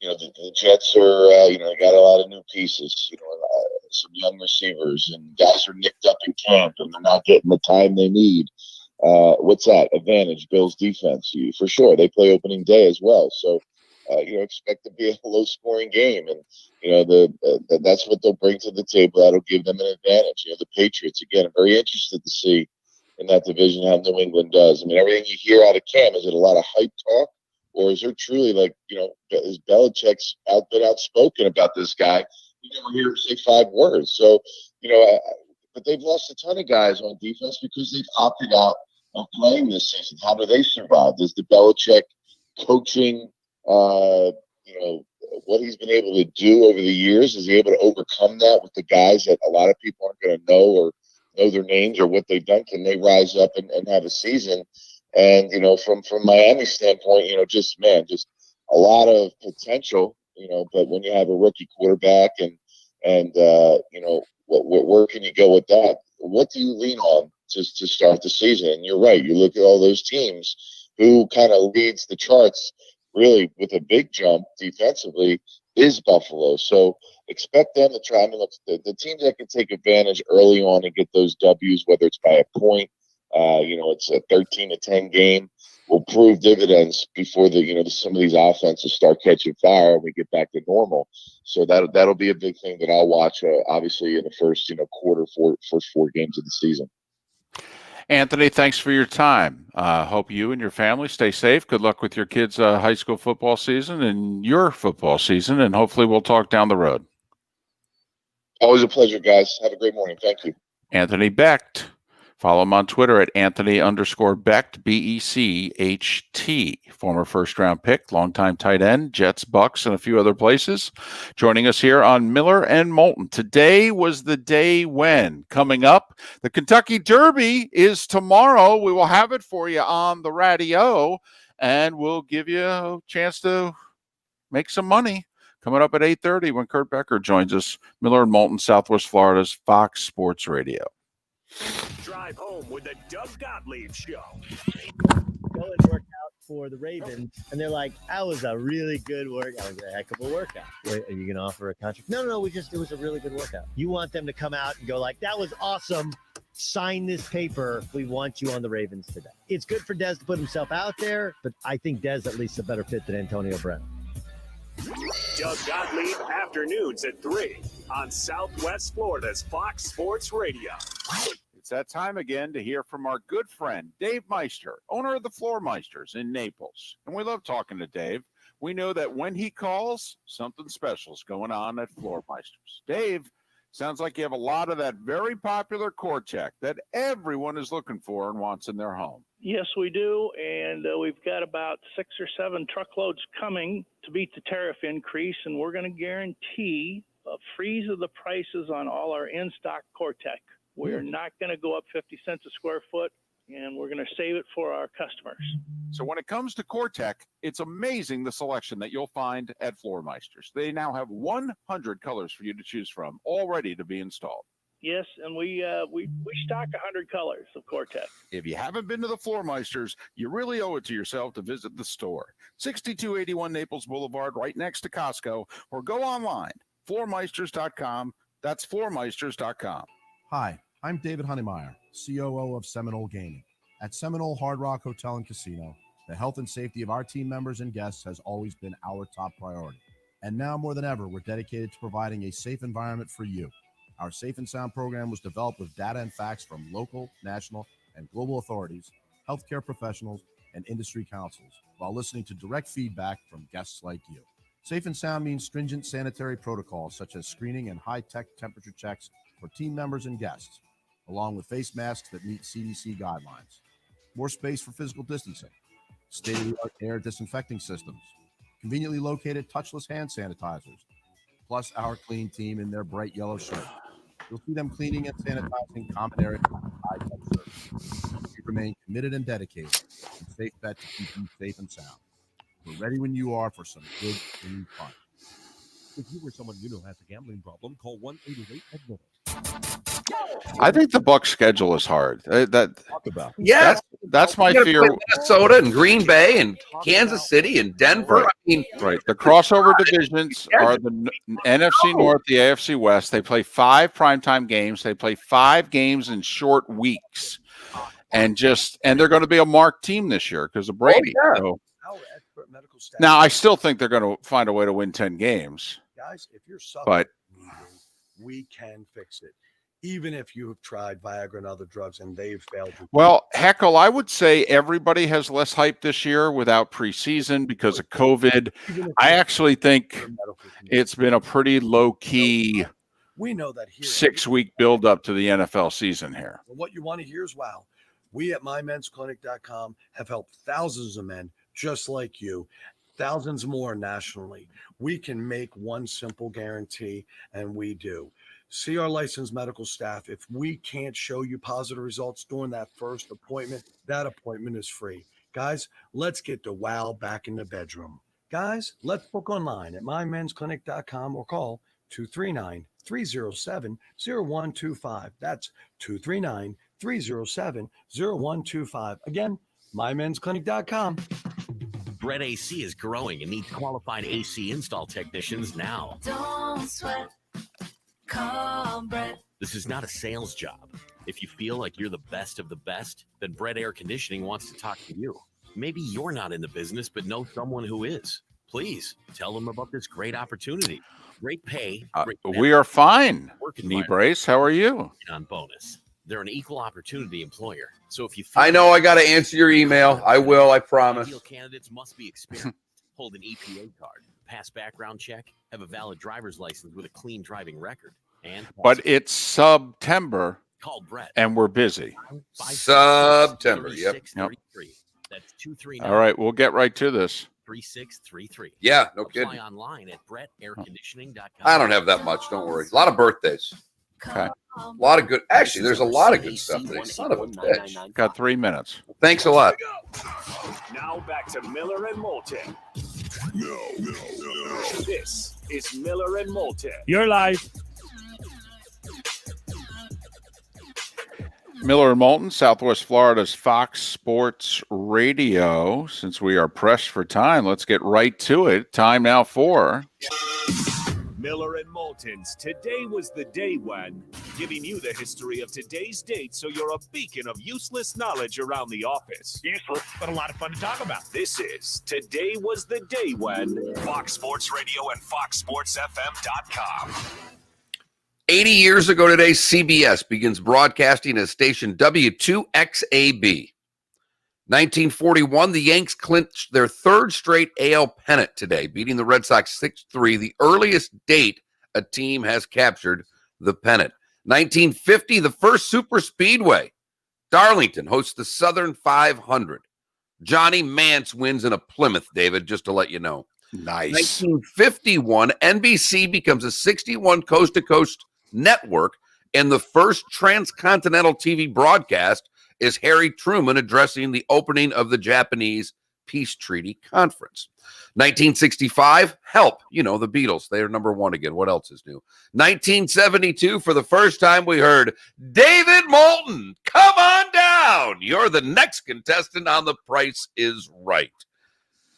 The Jets are, got a lot of new pieces, some young receivers, and guys are nicked up in camp and they're not getting the time they need. What's that? Advantage, Bills defense, for sure. They play opening day as well. So, expect to be a low-scoring game. And, that's what they'll bring to the table. That'll give them an advantage. The Patriots, again, I'm very interested to see in that division how New England does. I mean, everything you hear out of camp, is it a lot of hype talk? Or is there truly is Belichick's been outspoken about this guy? You never hear him say 5 words. So, but they've lost a ton of guys on defense because they've opted out of playing this season. How do they survive? Does the Belichick coaching, what he's been able to do over the years, is he able to overcome that with the guys that a lot of people aren't going to know or know their names or what they've done? Can they rise up and have a season? And, from Miami's standpoint, just a lot of potential, but when you have a rookie quarterback and where can you go with that? What do you lean on to start the season? And you're right. You look at all those teams who kind of leads the charts really with a big jump defensively is Buffalo. So expect them to try. I mean, look, the teams that can take advantage early on and get those W's, whether it's by a point, it's a 13-10 game, will prove dividends before some of these offenses start catching fire and we get back to normal. So that'll be a big thing that I'll watch, obviously in the first first 4 games of the season. Anthony, thanks for your time. Hope you and your family stay safe. Good luck with your kids' high school football season and your football season, and hopefully we'll talk down the road. Always a pleasure, guys. Have a great morning. Thank you. Anthony Becht. Follow him on Twitter at Anthony_Becht, BECHT. Former first-round pick, longtime tight end, Jets, Bucks, and a few other places. Joining us here on Miller and Moulton. Today was the day when. Coming up, the Kentucky Derby is tomorrow. We will have it for you on the radio, and we'll give you a chance to make some money. Coming up at 8:30 when Kurt Becker joins us. Miller and Moulton, Southwest Florida's Fox Sports Radio. Drive home with the Doug Gottlieb Show. Go and work out for the Ravens, and they're like, "That was a really good workout. That was a heck of a workout. Wait, are you going to offer a contract?" No, it was a really good workout. You want them to come out and go like, "That was awesome. Sign this paper. We want you on the Ravens today." It's good for Dez to put himself out there, but I think Dez at least a better fit than Antonio Brown. Doug Gottlieb, afternoons at 3 on Southwest Florida's Fox Sports Radio. It's that time again to hear from our good friend, Dave Meister, owner of the Floor Meisters in Naples. And we love talking to Dave. We know that when he calls, something special is going on at Floor Meisters. Dave, sounds like you have a lot of that very popular Core-Tech that everyone is looking for and wants in their home. Yes, we do, and we've got about 6 or 7 truckloads coming to beat the tariff increase, and we're going to guarantee a freeze of the prices on all our in-stock Core-Tech. We're not going to go up 50 cents a square foot, and we're going to save it for our customers. So when it comes to Core-Tech, it's amazing the selection that you'll find at Floor Meisters. They now have 100 colors for you to choose from, all ready to be installed. Yes, and we stock 100 colors of Core-Tech. If you haven't been to the Floor Meisters, you really owe it to yourself to visit the store. 6281 Naples Boulevard, right next to Costco, or go online, floormeisters.com. That's floormeisters.com. Hi, I'm David Honeymeyer, COO of Seminole Gaming. At Seminole Hard Rock Hotel and Casino, the health and safety of our team members and guests has always been our top priority. And now more than ever, we're dedicated to providing a safe environment for you. Our Safe and Sound program was developed with data and facts from local, national, and global authorities, healthcare professionals, and industry councils, while listening to direct feedback from guests like you. Safe and Sound means stringent sanitary protocols such as screening and high-tech temperature checks for team members and guests, along with face masks that meet CDC guidelines. More space for physical distancing, state-of-the-art air disinfecting systems, conveniently located touchless hand sanitizers, plus our clean team in their bright yellow shirt. You'll see them cleaning and sanitizing common areas with high-tech service. We remain committed and dedicated to safe bet to keep you safe and sound. We're ready when you are for some good, clean fun. If you or someone you know has a gambling problem, call 1-888-ADMIT. I think the Bucs schedule is hard. Yes, that's my You're gonna fear. play Minnesota and Green Bay and Kansas City and Denver. Right. I mean, Right. The crossover divisions are the NFC North, the AFC West. They play 5 primetime games. They play 5 games in short weeks, and they're going to be a marked team this year because of Brady. So, Our expert medical staff. now I still think they're going to find a way to win 10 games. Guys, if you're suffering, But we can fix it. Even if you have tried Viagra and other drugs and they've failed you. well, Heckle, I would say everybody has less hype this year without preseason because of COVID. I actually think it's been a pretty low key We know that here. 6-week build up to the NFL season here. Well, what you want to hear is wow. We at mymensclinic.com have helped thousands of men just like you, thousands more nationally. We can make one simple guarantee, and we do. See our licensed medical staff. If we can't show you positive results during that first appointment, that appointment is free. Guys, let's get the wow back in the bedroom. Guys, let's book online at mymensclinic.com or call 239-307-0125. That's 239-307-0125. Again, mymensclinic.com. Brett AC is growing and needs qualified AC install technicians now. Don't sweat. Call Brett. This is not a sales job. If you feel like you're the best of the best, then Brett Air Conditioning wants to talk to you. Maybe you're not in the business, but know someone who is. Please tell them about this great opportunity. Great pay. Great We are fine. Work Knee environment. brace, how are you? On bonus. They're an equal opportunity employer. So if you I know I got to answer your email. I will. I promise. Ideal candidates must be experienced, hold an EPA card, pass background check, have a valid driver's license with a clean driving record, and But it's September call Brett. and we're busy. September. Yep. 3633. That's 239. All right, we'll get right to this. 3633. Yeah, no Apply kidding. online at brettairconditioning.com. I don't have that much. Don't worry. A lot of birthdays. Okay. A lot of good. Actually, there's a lot of good stuff today. Son of a bitch. Got 3 minutes. Thanks a lot. Now back to Miller and Moulton. This is Miller and Moulton. You're live. Miller and Moulton, Southwest Florida's Fox Sports Radio. Since we are pressed for time, let's get right to it. Time now for Miller and Moulton's Today Was the Day When, giving you the history of today's date so you're a beacon of useless knowledge around the office. Useless, but a lot of fun to talk about. This is Today Was the Day When, Fox Sports Radio and FoxSportsFM.com. 80 years ago today, CBS begins broadcasting as station W2XAB. 1941, the Yanks clinched their third straight AL pennant today, beating the Red Sox 6-3, the earliest date a team has captured the pennant. 1950, the first super speedway. Darlington hosts the Southern 500. Johnny Mance wins in a Plymouth, David, just to let you know. Nice. 1951, NBC becomes a 61 coast-to-coast network, and the first transcontinental TV broadcast is Harry Truman addressing the opening of the Japanese Peace Treaty Conference. 1965, Help, the Beatles. They are number one again. What else is new? 1972, for the first time, we heard David Moulton, come on down. You're the next contestant on The Price is Right.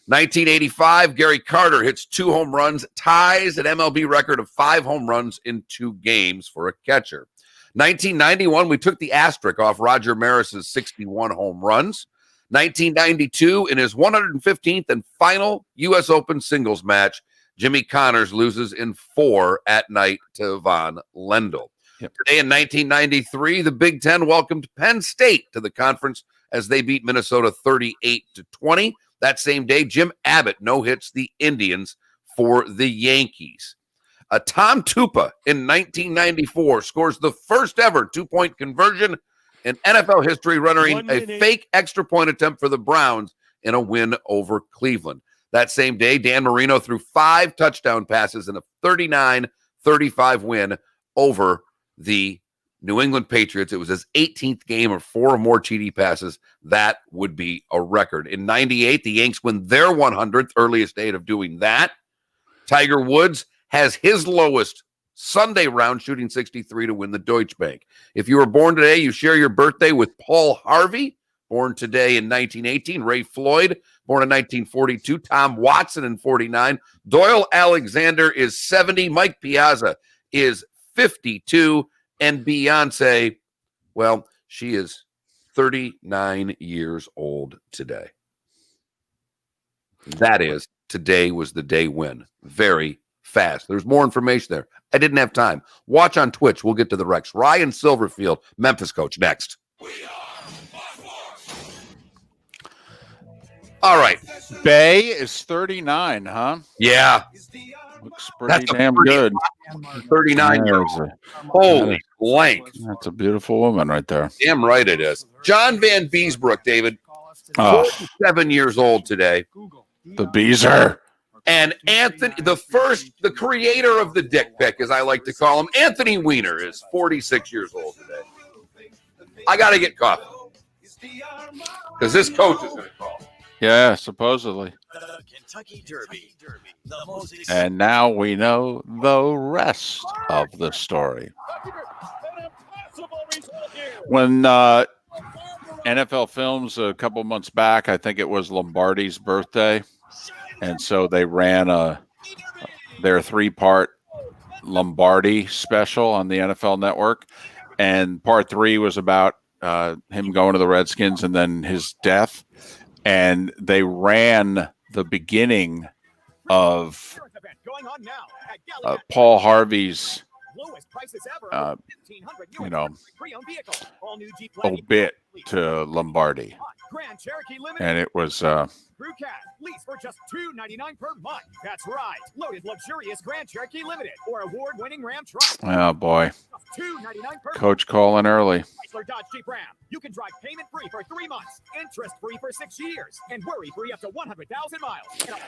1985, Gary Carter hits 2 home runs, ties an MLB record of 5 home runs in 2 games for a catcher. 1991, we took the asterisk off Roger Maris's 61 home runs. 1992, in his 115th and final U.S. Open singles match, Jimmy Connors loses in 4 at night to Von Lendl. Yep. Today in 1993, the Big Ten welcomed Penn State to the conference as they beat Minnesota 38-20. That same day, Jim Abbott no-hits the Indians for the Yankees. Tom Tupa in 1994 scores the first ever 2-point conversion in NFL history, running a fake extra point attempt for the Browns in a win over Cleveland. That same day, Dan Marino threw 5 touchdown passes in a 39-35 win over the New England Patriots. It was his 18th game of 4 or more TD passes. That would be a record. In 98, the Yanks win their 100th, earliest date of doing that. Tiger Woods has his lowest Sunday round, shooting 63 to win the Deutsche Bank. If you were born today, you share your birthday with Paul Harvey, born today in 1918, Ray Floyd, born in 1942, Tom Watson in 49, Doyle Alexander is 70, Mike Piazza is 52, and Beyonce, well, she is 39 years old today. That is, today was the day when. Very fast. There's more information there. I didn't have time. Watch on Twitch. We'll get to the Rex. Ryan Silverfield, Memphis coach, next. All right. Bay is 39, huh? Yeah. Looks pretty damn good. 39 years old. Holy blank. That's a beautiful woman right there. Damn right it is. John Van Beesbrook, David, 47 years old today. The Beezer. And Anthony, the creator of the dick pic, as I like to call him, Anthony Weiner, is 46 years old today. I got to get coffee because this coach is going to call. Yeah, supposedly. Kentucky Derby. The And now we know the rest of the story. When NFL Films a couple months back, I think it was Lombardi's birthday, and so they ran their 3-part Lombardi special on the NFL Network, and part 3 was about him going to the Redskins and then his death, and they ran the beginning of Paul Harvey's obit to Lombardi, and it was Crew Cab, lease for just $299 per month. That's right. Loaded, luxurious Grand Cherokee Limited or award-winning Ram truck. Oh boy, $299 per Coach calling early. Chrysler Dodge Jeep Ram. You can drive payment-free for 3 months, interest-free for 6 years, and worry-free up to 100,000 miles.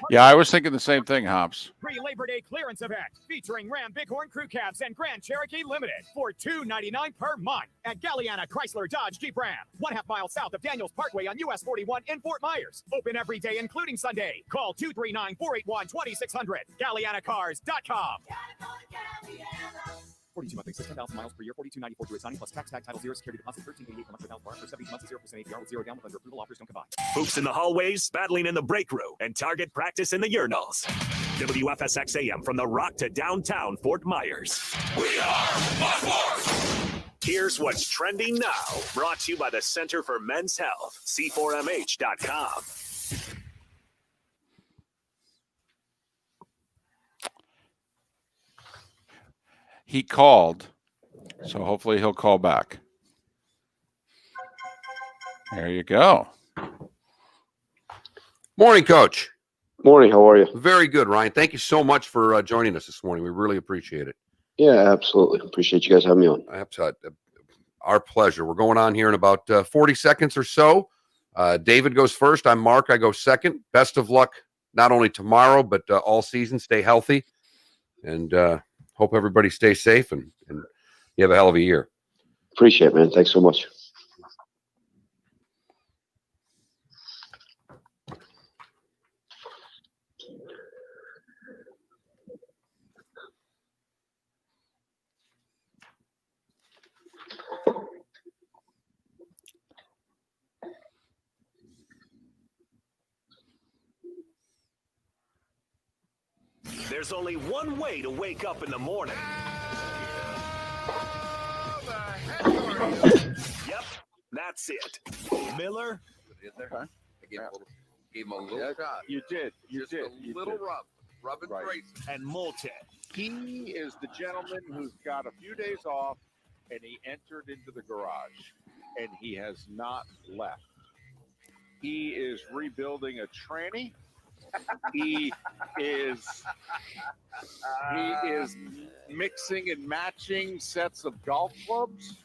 Yeah, I was thinking the same thing, Hops. Pre-Labor Day clearance event featuring Ram Bighorn Crew Cabs and Grand Cherokee Limited for $299 per month at Galliana Chrysler Dodge Jeep Ram, 1/2 mile south of Daniels Parkway on US 41 in Fort Myers. Open every day, including Sunday. Call 239-481-2600. GallianaCars.com. 42 monthly, 16,000 miles per year, $42.94 to signing plus tax tag title 0 security deposit $13.88 per month without bar for 70 months 0% APR with 0 down with under approval offers don't combine. Hoops in the hallways, battling in the break room, and target practice in the urinals. WFSX AM from the Rock to downtown Fort Myers. We are Sports. Here's what's trending now, brought to you by the Center for Men's Health, C4MH.com. He called, so hopefully he'll call back. There you go. Morning, Coach. Morning. How are you? Very good, Ryan. Thank you so much for joining us this morning. We really appreciate it. Yeah, absolutely. Appreciate you guys having me on. Absolutely. Our pleasure. We're going on here in about 40 seconds or so. David goes first. I'm Mark. I go second. Best of luck, not only tomorrow, but all season. Stay healthy, and hope everybody stays safe, and you have a hell of a year. Appreciate it, man. Thanks so much. There's only one way to wake up in the morning. Yep, that's it. Miller. I gave him a little shot. You did. You did. A little rub and brace. And Moulton. He is the gentleman who's got a few days off, and he entered into the garage, and he has not left. He is rebuilding a tranny. He is mixing and matching sets of golf clubs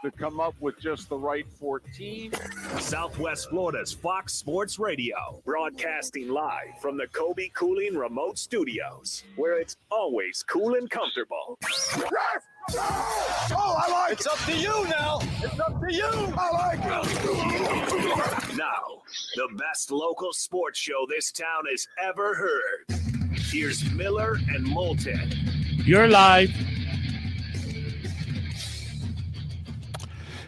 to come up with just the right 14. Southwest Florida's Fox Sports Radio, broadcasting live from the Kobe Cooling Remote Studios, where it's always cool and comfortable. Oh, I like it's up to you now. It's up to you. I like it. Now, the best local sports show this town has ever heard. Here's Miller and Moulton. You're live.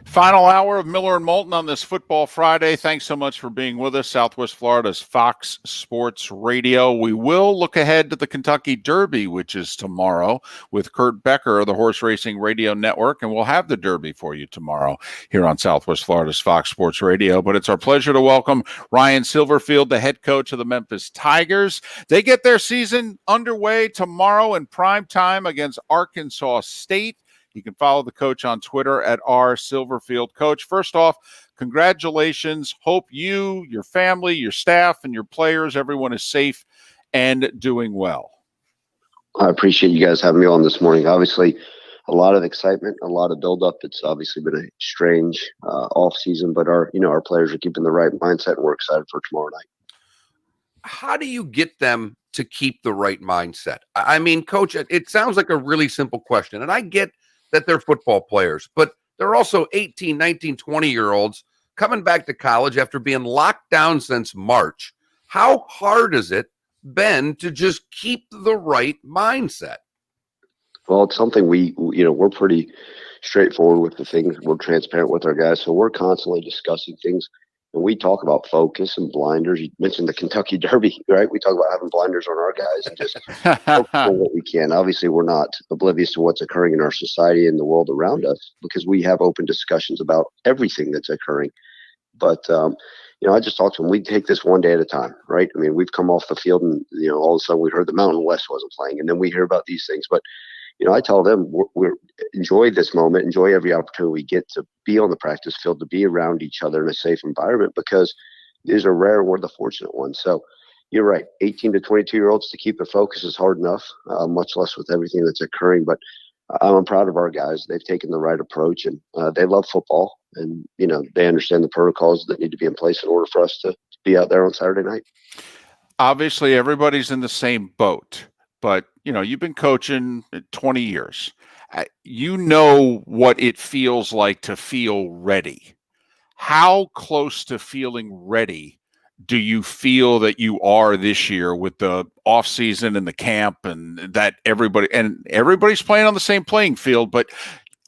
Final hour of Miller and Moulton on this Football Friday. Thanks so much for being with us. Southwest Florida's Fox Sports Radio. We will look ahead to the Kentucky Derby, which is tomorrow, with Kurt Becker of the Horse Racing Radio Network, and we'll have the Derby for you tomorrow here on Southwest Florida's Fox Sports Radio. But it's our pleasure to welcome Ryan Silverfield, the head coach of the Memphis Tigers. They get their season underway tomorrow in prime time against Arkansas State. You can follow the coach on Twitter at @RSilverfield. Coach, first off, congratulations. Hope you, your family, your staff, and your players, everyone is safe and doing well. I appreciate you guys having me on this morning. Obviously, a lot of excitement, a lot of buildup. It's obviously been a strange off season, but our players are keeping the right mindset, and we're excited for tomorrow night. How do you get them to keep the right mindset? I mean, Coach, it sounds like a really simple question, and I get that they're football players, but they're also 18, 19, 20-year-olds coming back to college after being locked down since March. How hard has it been to just keep the right mindset? Well, it's something we're pretty straightforward with the things. We're transparent with our guys, so we're constantly discussing things. And we talk about focus and blinders. You mentioned the Kentucky Derby, right? We talk about having blinders on our guys and just focus on what we can. Obviously, we're not oblivious to what's occurring in our society and the world around us because we have open discussions about everything that's occurring. But, I just talked to them. We take this one day at a time, right? I mean, we've come off the field and, all of a sudden we heard the Mountain West wasn't playing. And then we hear about these things. But, I tell them we're enjoy this moment, enjoy every opportunity we get to be on the practice field, to be around each other in a safe environment, because these are rare. We're the fortunate ones. So you're right. 18 to 22-year-olds to keep their focus is hard enough, much less with everything that's occurring. But I'm proud of our guys. They've taken the right approach, and they love football. And, they understand the protocols that need to be in place in order for us to be out there on Saturday night. Obviously, everybody's in the same boat. But, you've been coaching 20 years. You know what it feels like to feel ready. How close to feeling ready do you feel that you are this year with the offseason and the camp and that everybody's playing on the same playing field? But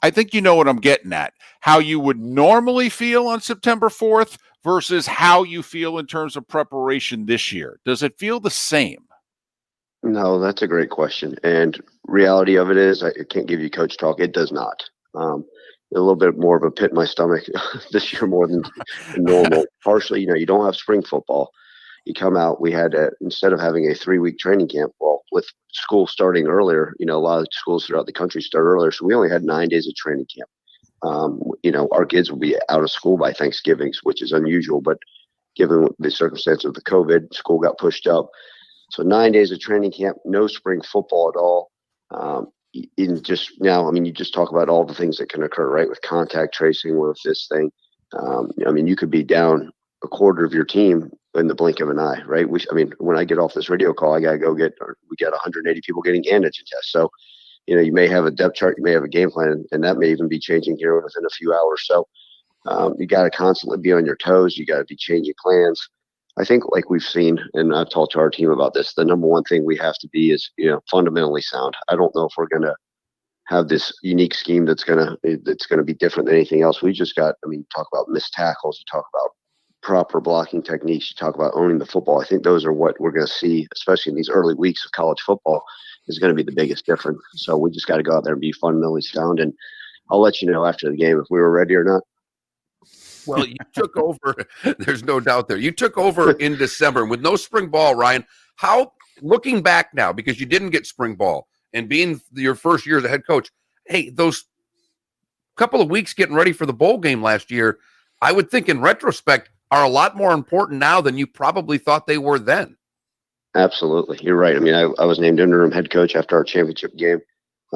I think you know what I'm getting at. How you would normally feel on September 4th versus how you feel in terms of preparation this year. Does it feel the same? No, that's a great question. And reality of it is, I can't give you coach talk. It does not. A little bit more of a pit in my stomach this year more than normal. Partially, you don't have spring football. You come out, we had instead of having a 3-week training camp, well, with school starting earlier, a lot of schools throughout the country start earlier, so we only had 9 days of training camp. Our kids will be out of school by Thanksgiving, which is unusual, but given the circumstance of the COVID, school got pushed up. So 9 days of training camp, no spring football at all. In just now, you just talk about all the things that can occur, right? With contact tracing, with this thing. You could be down a quarter of your team in the blink of an eye, right? When I get off this radio call, I got to go we got 180 people getting antigen tests. So, you may have a depth chart, you may have a game plan, and that may even be changing here within a few hours. So you got to constantly be on your toes. You got to be changing plans. I think, like we've seen, and I've talked to our team about this, the number one thing we have to be is, fundamentally sound. I don't know if we're going to have this unique scheme that's going to be different than anything else. We just got, talk about missed tackles, you talk about proper blocking techniques, you talk about owning the football. I think those are what we're going to see, especially in these early weeks of college football, is going to be the biggest difference. So we just got to go out there and be fundamentally sound. And I'll let you know after the game if we were ready or not. Well, you took over. There's no doubt there. You took over in December with no spring ball, Ryan. How, looking back now, because you didn't get spring ball and being your first year as a head coach, hey, those couple of weeks getting ready for the bowl game last year, I would think in retrospect are a lot more important now than you probably thought they were then. Absolutely. You're right. I was named interim head coach after our championship game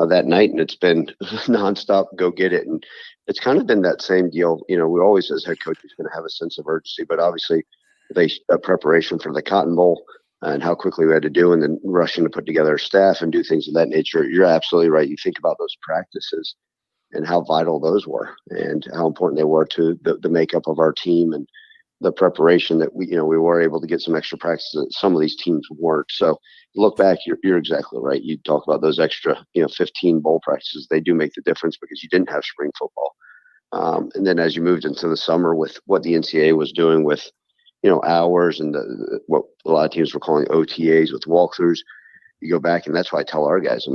that night, and it's been nonstop, go get it. And it's kind of been that same deal. We always, as head coaches, going to have a sense of urgency, but obviously a preparation for the Cotton Bowl and how quickly we had to do, and then rushing to put together a staff and do things of that nature. You're absolutely right. You think about those practices and how vital those were and how important they were to the makeup of our team and the preparation that we were able to get some extra practice that some of these teams weren't. So look back, you're exactly right. You talk about those extra, 15 bowl practices. They do make the difference because you didn't have spring football. And then as you moved into the summer with what the NCAA was doing with, hours and what a lot of teams were calling OTAs with walkthroughs, you go back, and that's why I tell our guys,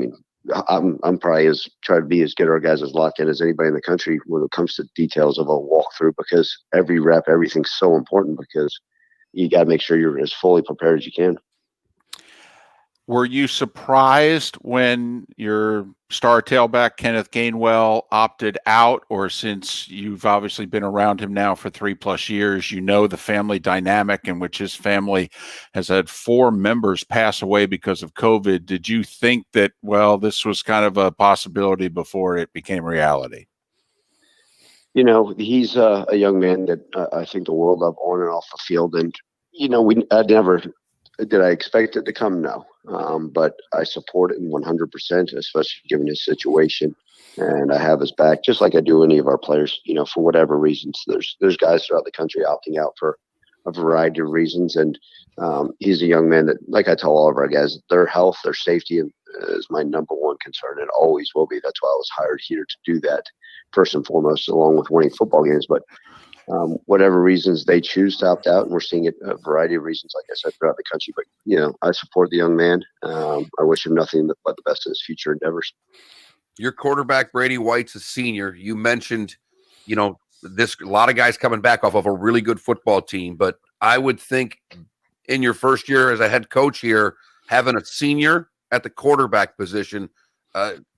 I'm probably try to be as good our guys as locked in as anybody in the country when it comes to details of a walkthrough, because every rep, everything's so important, because you got to make sure you're as fully prepared as you can. Were you surprised when your star tailback, Kenneth Gainwell, opted out? Or since you've obviously been around him now for 3+ years, the family dynamic in which his family has had 4 members pass away because of COVID. Did you think that, this was kind of a possibility before it became reality? He's a young man that I think the world of on and off the field. And, I never did I expect it to come? No. But I support it 100%, especially given his situation. And I have his back, just like I do any of our players, for whatever reasons. There's guys throughout the country opting out for a variety of reasons. And he's a young man that, like I tell all of our guys, their health, their safety is my number one concern. It always will be. That's why I was hired here to do that, first and foremost, along with winning football games. But whatever reasons they choose to opt out, and we're seeing it a variety of reasons, like I said, throughout the country. But I support the young man. I wish him nothing but the best in his future endeavors. Your quarterback, Brady White's a senior. You mentioned, this a lot of guys coming back off of a really good football team, but I would think in your first year as a head coach here, having a senior at the quarterback position,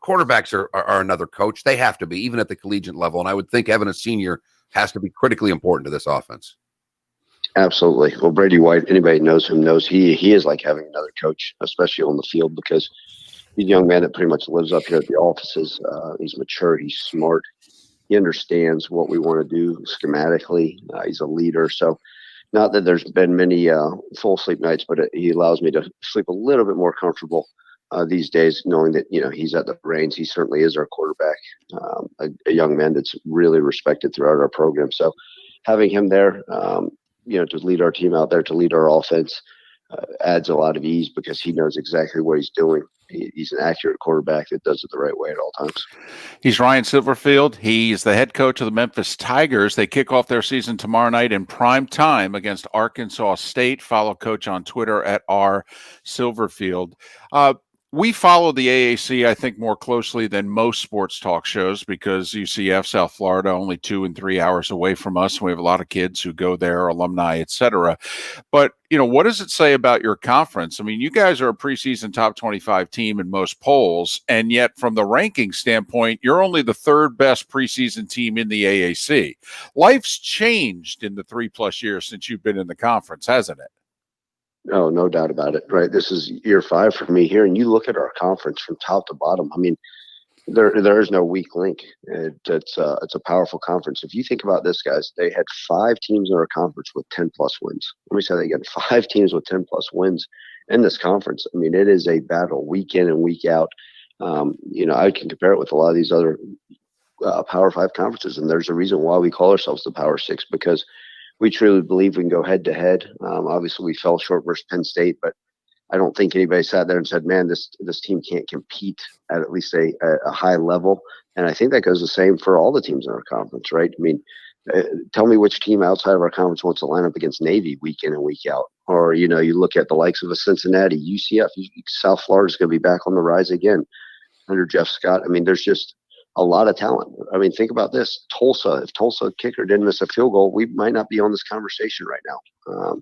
quarterbacks are another coach. They have to be, even at the collegiate level. And I would think having a senior has to be critically important to this offense. Absolutely. Well, Brady White, anybody knows him knows he is like having another coach, especially on the field, because he's a young man that pretty much lives up here at the offices. He's mature. He's smart. He understands what we want to do schematically. He's a leader. So not that there's been many full sleep nights, but he allows me to sleep a little bit more comfortable these days, knowing that, he's at the reins. He certainly is our quarterback, a young man that's really respected throughout our program. So having him there, to lead our team out there, to lead our offense, adds a lot of ease, because he knows exactly what he's doing. He's an accurate quarterback that does it the right way at all times. He's Ryan Silverfield. He's the head coach of the Memphis Tigers. They kick off their season tomorrow night in prime time against Arkansas State. Follow Coach on Twitter at @rsilverfield. we follow the AAC, I think, more closely than most sports talk shows because UCF, South Florida, only 2 and 3 hours away from us. We have a lot of kids who go there, alumni, et cetera. But, what does it say about your conference? I mean, you guys are a preseason top 25 team in most polls, and yet from the ranking standpoint, you're only the third best preseason team in the AAC. Life's changed in the 3+ years since you've been in the conference, hasn't it? No, no doubt about it. Right. This is year 5 for me here. And you look at our conference from top to bottom. I mean, there is no weak link. It's a powerful conference. If you think about this, guys, they had 5 teams in our conference with 10+ wins. Let me say that again: 5 teams with 10+ wins in this conference. I mean, it is a battle week in and week out. I can compare it with a lot of these other Power 5 conferences, and there's a reason why we call ourselves the Power 6, because we truly believe we can go head to head. Obviously, we fell short versus Penn State, but I don't think anybody sat there and said, "Man, this team can't compete at least a high level." And I think that goes the same for all the teams in our conference, right? I mean, tell me which team outside of our conference wants to line up against Navy week in and week out, or you look at the likes of a Cincinnati, UCF, South Florida is going to be back on the rise again under Jeff Scott. I mean, there's just a lot of talent. I mean, think about this: Tulsa. If Tulsa kicker didn't miss a field goal, we might not be on this conversation right now.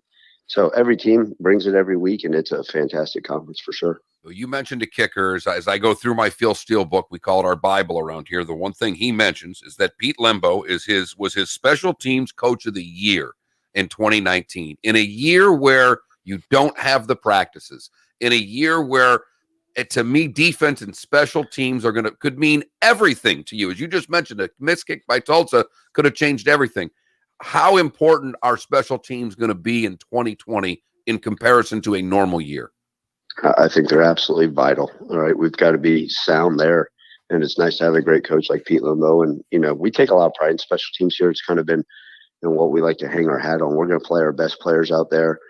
So every team brings it every week, and it's a fantastic conference for sure. You mentioned a kicker. As I go through my Phil Steele book, we call it our Bible around here. The one thing he mentions is that Pete Lembo was his special teams coach of the year in 2019. In a year where you don't have the practices, in a year where, to me, defense and special teams could mean everything to you. As you just mentioned, a missed kick by Tulsa could have changed everything. How important are special teams going to be in 2020 in comparison to a normal year? I think they're absolutely vital. All right, we've got to be sound there, and it's nice to have a great coach like Pete Lembo. And we take a lot of pride in special teams here. It's kind of been what we like to hang our hat on. We're going to play our best players out there.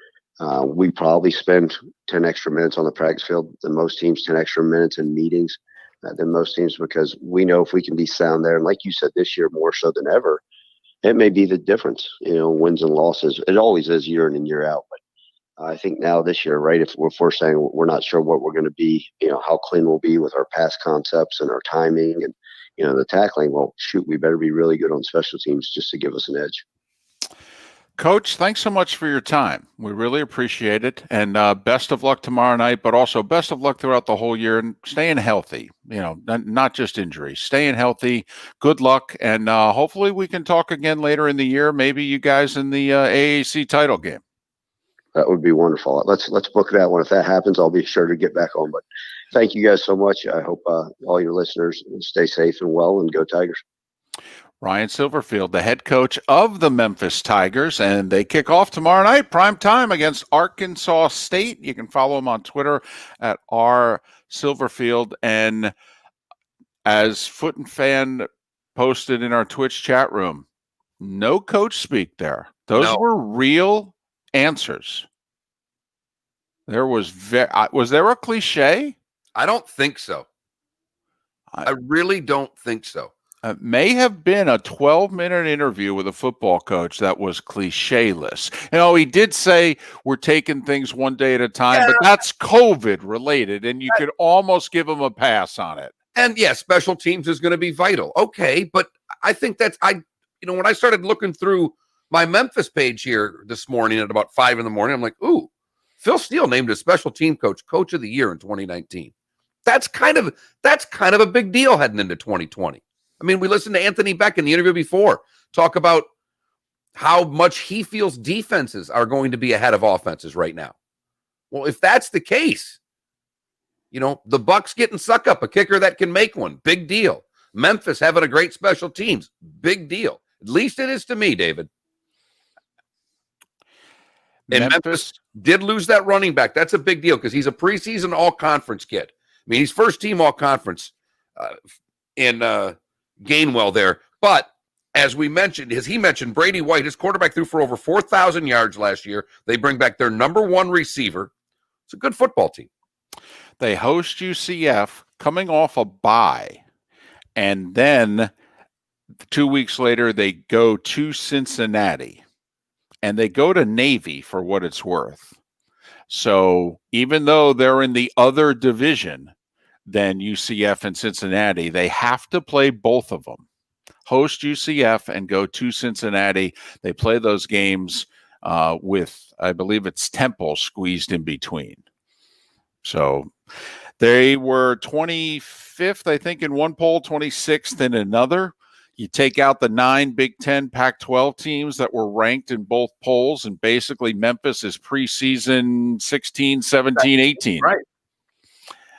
We probably spend 10 extra minutes on the practice field than most teams, 10 extra minutes in meetings than most teams, because we know if we can be sound there, and like you said, this year more so than ever, it may be the difference, wins and losses. It always is year in and year out. But I think now this year, right, if we're saying we're not sure what we're going to be, how clean we'll be with our pass concepts and our timing and, the tackling, well, shoot, we better be really good on special teams just to give us an edge. Coach, thanks so much for your time. We really appreciate it. And best of luck tomorrow night, but also best of luck throughout the whole year and staying healthy, not just injuries, staying healthy. Good luck. And hopefully we can talk again later in the year. Maybe you guys in the AAC title game. That would be wonderful. Let's book that one. If that happens, I'll be sure to get back on. But thank you guys so much. I hope all your listeners stay safe and well, and go Tigers. Ryan Silverfield, the head coach of the Memphis Tigers, and they kick off tomorrow night, prime time, against Arkansas State. You can follow him on Twitter at @rsilverfield. And as Foot and Fan posted in our Twitch chat room, no coach speak there. Those were real answers. There was there a cliche? I don't think so. I really don't think so. May have been a 12-minute interview with a football coach that was cliche-less. He did say we're taking things one day at a time, but that's COVID related, and you could almost give him a pass on it. And yeah, special teams is going to be vital. Okay, but I think when I started looking through my Memphis page here this morning at about 5 a.m, I'm like, ooh, Phil Steele named a special team coach of the year in 2019. That's kind of a big deal heading into 2020. I mean, we listened to Anthony Beck in the interview before talk about how much he feels defenses are going to be ahead of offenses right now. Well, if that's the case, the Bucks getting suck up, a kicker that can make one, big deal. Memphis having a great special teams, big deal. At least it is to me, David. And Memphis did lose that running back. That's a big deal because he's a preseason all-conference kid. I mean, he's first-team all-conference in Gainwell there. But as he mentioned, Brady White, his quarterback, threw for over 4,000 yards last year. They bring back their number 1 receiver. It's a good football team. They host UCF coming off a bye. And then 2 weeks later, they go to Cincinnati. And they go to Navy for what it's worth. So even though they're in the other division than UCF and Cincinnati, they have to play both of them. Host UCF and go to Cincinnati. They play those games with, I believe it's Temple squeezed in between. So they were 25th, I think, in one poll, 26th in another. You take out the 9 Big Ten Pac-12 teams that were ranked in both polls, and basically Memphis is preseason 16, 17, 18. Right.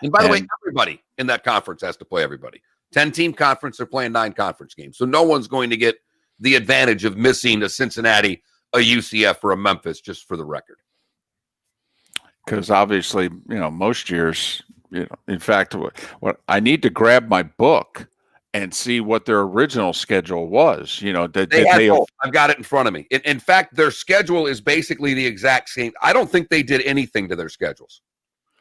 And by the way, everybody in that conference has to play everybody. 10-team conference, they're playing 9 conference games. So no one's going to get the advantage of missing a Cincinnati, a UCF, or a Memphis, just for the record. Because obviously, most years, in fact, what I need to grab my book and see what their original schedule was. I've got it in front of me. In fact, their schedule is basically the exact same. I don't think they did anything to their schedules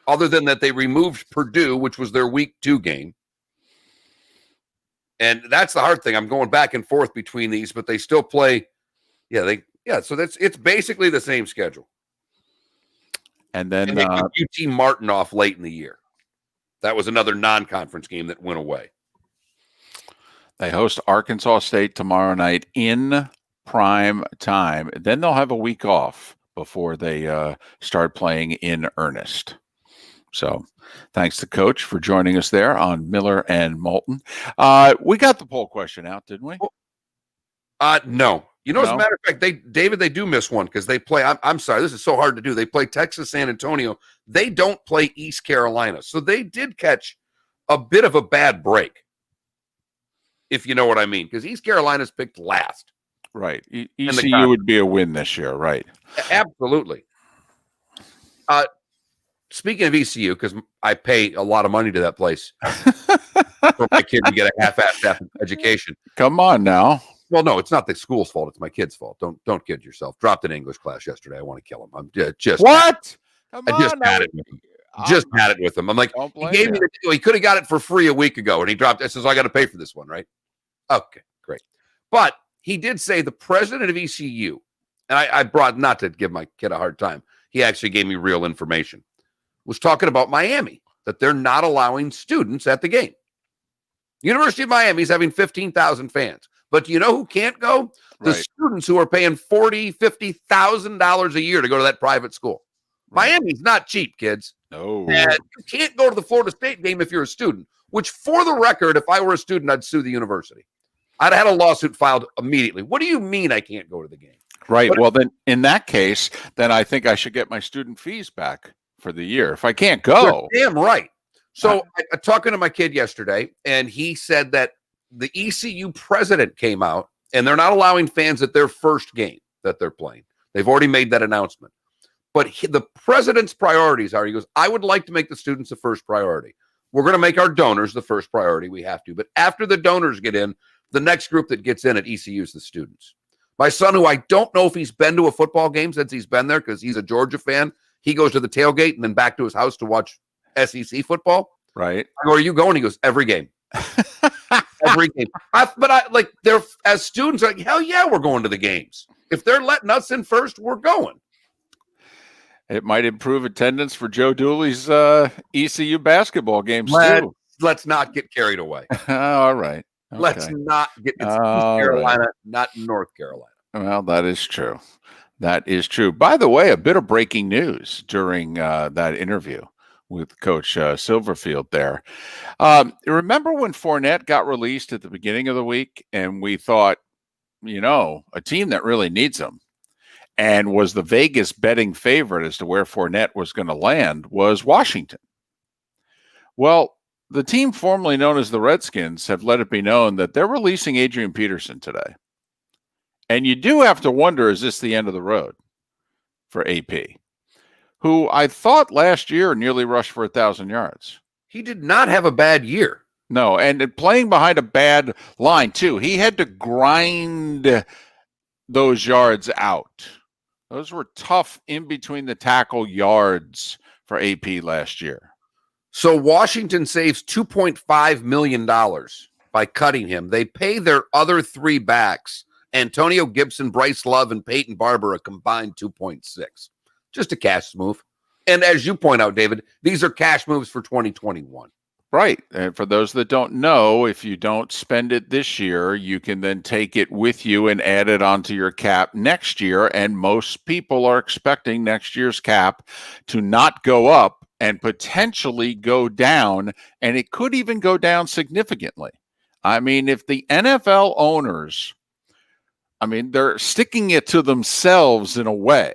other than that they removed Purdue, which was their week 2 game. And that's the hard thing. I'm going back and forth between these, but they still play. So it's basically the same schedule. And then they took UT Martin off late in the year. That was another non-conference game that went away. They host Arkansas State tomorrow night in prime time. Then they'll have a week off before they start playing in earnest. So thanks to Coach for joining us there on Miller and Moulton. We got the poll question out, didn't we? No. As a matter of fact, they do miss one because they play. I'm sorry, this is so hard to do. They play Texas San Antonio. They don't play East Carolina. So they did catch a bit of a bad break, if you know what I mean, because East Carolina's picked last. Right. ECU would be a win this year, right? Absolutely. Speaking of ECU, because I pay a lot of money to that place for my kid to get a half-assed education. Come on now. Well, no, it's not the school's fault. It's my kid's fault. Don't kid yourself. Dropped an English class yesterday. I want to kill him. I'm just what? I just had it with him. Just had it with him. I'm like, he gave me he could have got it for free a week ago, and he dropped it. Says I got to pay for this one, right? Okay, great. But he did say the president of ECU, and I brought, not to give my kid a hard time, he actually gave me real information, was talking about Miami, that they're not allowing students at the game. University of Miami is having 15,000 fans. But do you know who can't go? The students who are paying $40,000, $50,000 a year to go to that private school. Right. Miami's not cheap, kids. No. And you can't go to the Florida State game if you're a student, which, for the record, if I were a student, I'd sue the university. I'd have had a lawsuit filed immediately. What do you mean I can't go to the game? Right. Well, then in that case, then I think I should get my student fees back for the year if I can't go. You're damn right. So I talking to my kid yesterday, and he said that the ECU president came out, and they're not allowing fans at their first game that they're playing. They've already made that announcement. But the president's priorities are, he goes, I would like to make the students the first priority. We're going to make our donors the first priority. We have to. But after the donors get in, the next group that gets in at ECU is the students. My son, who I don't know if he's been to a football game since he's been there because he's a Georgia fan, he goes to the tailgate and then back to his house to watch SEC football. Right. I go, are you going? He goes, every game. Every game. They're, as students, like, hell yeah, we're going to the games. If they're letting us in first, we're going. It might improve attendance for Joe Dooley's ECU basketball games too. Let's not get carried away. All right. Okay. Let's not get East Carolina, right. Not North Carolina. Well, that is true. That is true. By the way, a bit of breaking news during that interview with Coach Silverfield there. Remember when Fournette got released at the beginning of the week, and we thought, a team that really needs him and was the Vegas betting favorite as to where Fournette was going to land was Washington. Well, the team formerly known as the Redskins have let it be known that they're releasing Adrian Peterson today. And you do have to wonder, is this the end of the road for AP, who I thought last year nearly rushed for 1,000 yards? He did not have a bad year. No, and playing behind a bad line, too. He had to grind those yards out. Those were tough in between the tackle yards for AP last year. So Washington saves $2.5 million by cutting him. They pay their other 3 backs, Antonio Gibson, Bryce Love, and Peyton Barber, a combined $2.6. Just a cash move. And as you point out, David, these are cash moves for 2021. Right. And for those that don't know, if you don't spend it this year, you can then take it with you and add it onto your cap next year. And most people are expecting next year's cap to not go up and potentially go down. And it could even go down significantly. I mean, if the NFL owners, they're sticking it to themselves in a way,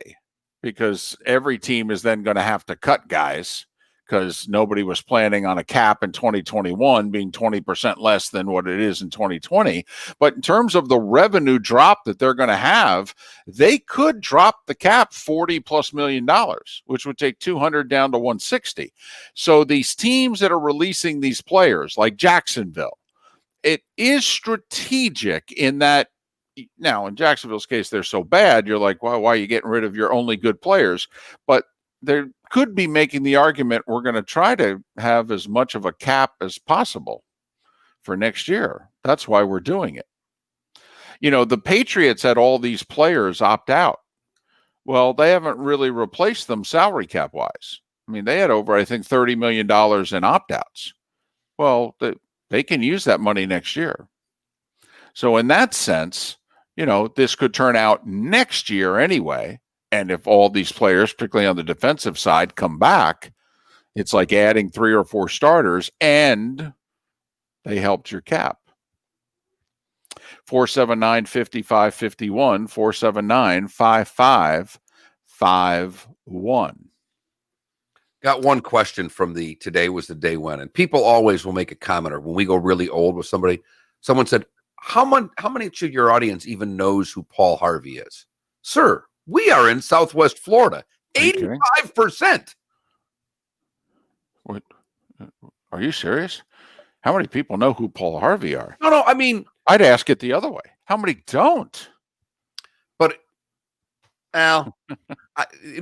because every team is then going to have to cut guys, because nobody was planning on a cap in 2021 being 20% less than what it is in 2020. But in terms of the revenue drop that they're going to have, they could drop the cap $40+ million, which would take 200 down to 160. So these teams that are releasing these players, like Jacksonville, it is strategic in that. Now, in Jacksonville's case, they're so bad, you're like, well, why are you getting rid of your only good players? But they could be making the argument, we're going to try to have as much of a cap as possible for next year. That's why we're doing it. The Patriots had all these players opt out. Well, they haven't really replaced them salary cap wise. They had over, I think, $30 million in opt-outs. Well, they can use that money next year. So in that sense, this could turn out next year anyway. And if all these players, particularly on the defensive side, come back, it's like adding 3 or 4 starters, and they helped your cap. 479-5551, 479-5551. Got one question from the today was the day when, and people always will make a comment, or when we go really old with somebody, someone said, how many of your audience even knows who Paul Harvey is? Sir, we are in Southwest Florida. 85%. What? Are you serious? How many people know who Paul Harvey are? No, I'd ask it the other way. How many don't? But, Al,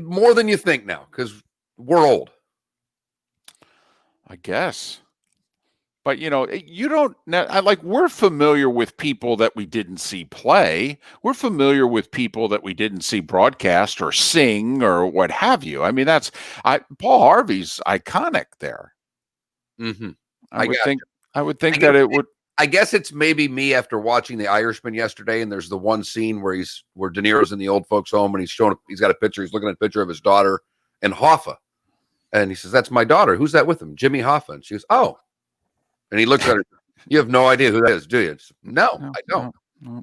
more than you think now, because we're old. I guess. But, you don't, we're familiar with people that we didn't see play. We're familiar with people that we didn't see broadcast or sing or what have you. Paul Harvey's iconic there. Mm-hmm. I would think that it would. I guess it's maybe me after watching The Irishman yesterday, and there's the one scene where De Niro's in the old folks' home, and he's got a picture. He's looking at a picture of his daughter and Hoffa, and he says, "That's my daughter. Who's that with him? Jimmy Hoffa." And she goes, "Oh." And he looks at her. You have no idea who that is, do you? No, I don't. No.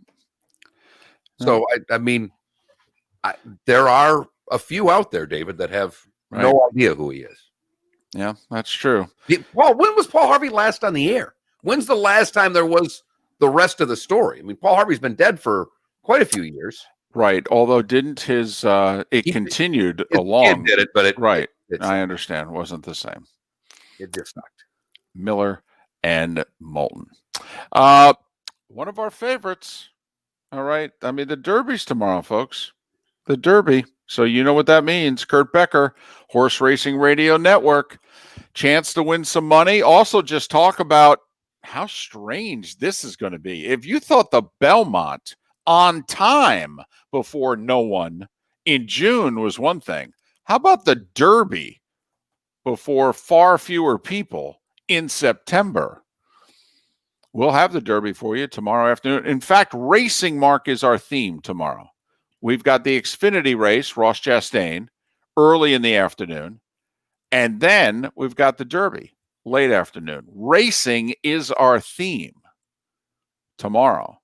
So there are a few out there, David, that have no idea who he is. Yeah, that's true. Paul, when was Paul Harvey last on the air? When's the last time there was the rest of the story? Paul Harvey's been dead for quite a few years. Right. Although didn't his continued along. Did it, but I understand. It wasn't the same. It just sucked. Miller and Moulton. One of our favorites. All right. The Derby's tomorrow, folks. The Derby. So you know what that means. Kurt Becker, Horse Racing Radio Network. Chance to win some money. Also, just talk about how strange this is going to be. If you thought the Belmont on time before no one in June was one thing, how about the Derby before far fewer people in September? We'll have the Derby for you tomorrow afternoon. In fact, Racing Mark is our theme tomorrow. We've got the Xfinity race, Ross Chastain, early in the afternoon. And then we've got the Derby, late afternoon. Racing is our theme tomorrow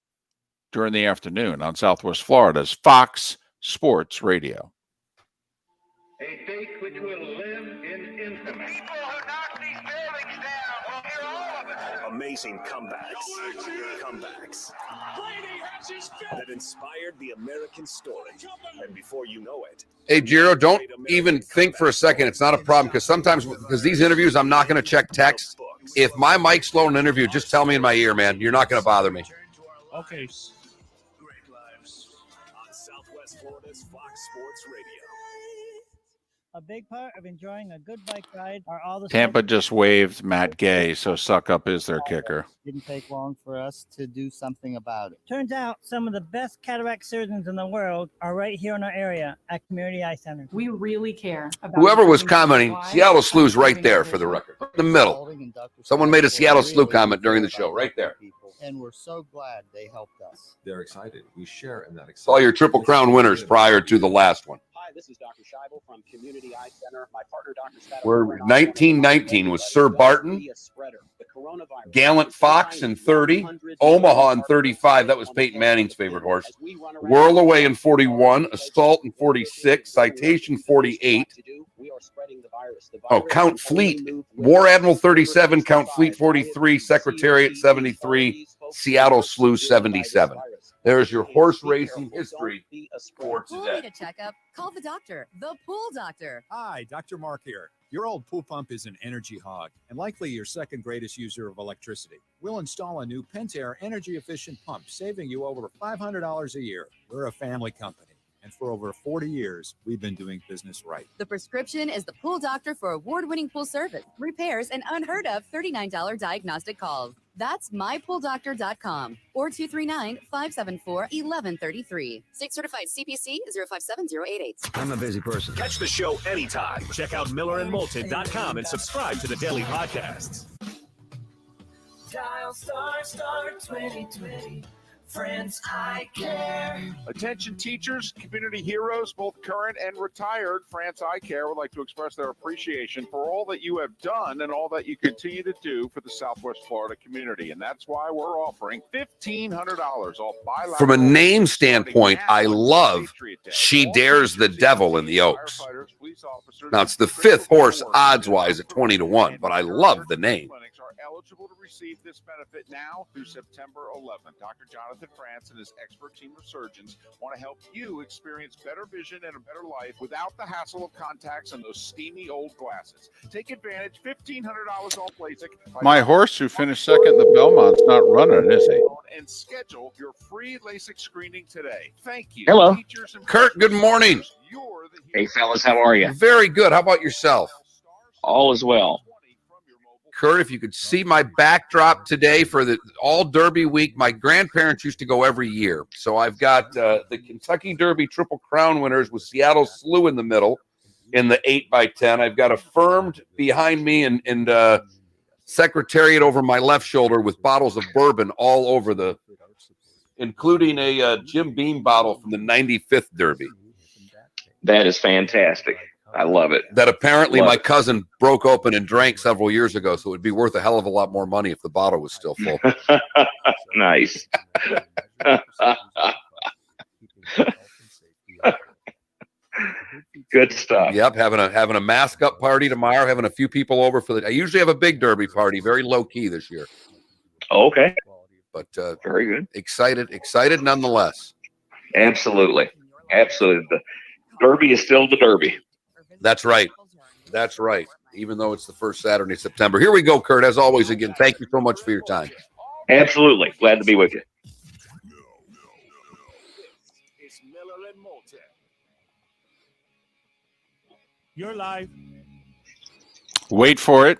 during the afternoon on Southwest Florida's Fox Sports Radio. A fate which will live in infamy. People who knock these buildings down will hear all of it. Amazing comebacks that inspired the American story. And before you know it, hey, Giro, don't even think for a second. It's not a problem, because sometimes, because these interviews, I'm not going to check text. If my mic's low in an interview, just tell me in my ear, man. You're not going to bother me. Okay. Great lives on Southwest Florida's Fox Sports Radio. A big part of enjoying a good bike ride are all the Tampa just waived Matt Gay, so Suck Up is their kicker. Didn't take long for us to do something about it. Turns out some of the best cataract surgeons in the world are right here in our area at Community Eye Center. We really care about Whoever was commenting, Seattle Slew's right there for the record. In the middle. Someone made a Seattle Slew comment during the show, right there. And we're so glad they helped us. They're excited. We share in that excitement. All your Triple Crown winners prior to the last one. Hi, this is Dr. Scheibel from Community Eye Center. My partner, Dr. Scott. Where 1919 was Sir Barton, Gallant Fox in 30, Omaha in 35. That was Peyton Manning's favorite horse. Whirl Away in 41, Assault in 46, Citation 48. Oh, Count Fleet, War Admiral 37, Count Fleet 43, Secretariat 73, Seattle Slew 77. There's your horse racing history for Pool today. need a checkup? Call the doctor, the Pool Doctor. Hi, Dr. Mark here. Your old pool pump is an energy hog and likely your second greatest user of electricity. We'll install a new Pentair energy-efficient pump, saving you over $500 a year. We're a family company, and for over 40 years, we've been doing business right. The prescription is the Pool Doctor for award-winning pool service, repairs, and unheard of $39 diagnostic calls. That's mypooldoctor.com or 239-574-1133. State certified CPC 057088. I'm a busy person. Catch the show anytime. Check out MillerandMoulton.com and subscribe to the daily podcasts. Dial star 2020. Friends, I care. Attention teachers, community heroes, both current and retired. France Eye Care would like to express their appreciation for all that you have done and all that you continue to do for the Southwest Florida community. And that's why we're offering $1,500 off bilateral. From a name standpoint, I love She Dares the Devil in the Oaks. Now, it's the fifth horse odds-wise at 20-1, but I love the name. Eligible to receive this benefit now through September 11th. Dr. Jonathan France and his expert team of surgeons want to help you experience better vision and a better life without the hassle of contacts and those steamy old glasses. Take advantage, $1,500 off LASIK. My horse who finished second in the Belmont's not running, is he? And schedule your free LASIK screening today. Thank you. Hello. Teachers and Kurt, good morning. Hey, fellas, how are you? Very good. How about yourself? All is well. Kurt, if you could see my backdrop today for the All Derby week, my grandparents used to go every year. So I've got the Kentucky Derby Triple Crown winners with Seattle Slew in the middle in the 8x10. I've got Affirmed behind me and Secretariat over my left shoulder with bottles of bourbon all over including a Jim Beam bottle from the 95th Derby. That is fantastic. I love it. That apparently my cousin broke open and drank several years ago, so it would be worth a hell of a lot more money if the bottle was still full. Nice. Good stuff. Yep, having a mask up party tomorrow, having a few people over I usually have a big Derby party, very low key this year. Okay. But very good. Excited nonetheless. Absolutely. The Derby is still the Derby. That's right. Even though it's the first Saturday in September. Here we go, Kurt. As always, again, thank you so much for your time. Absolutely. Glad to be with you. It's Miller and Moulton. You're live. Wait for it.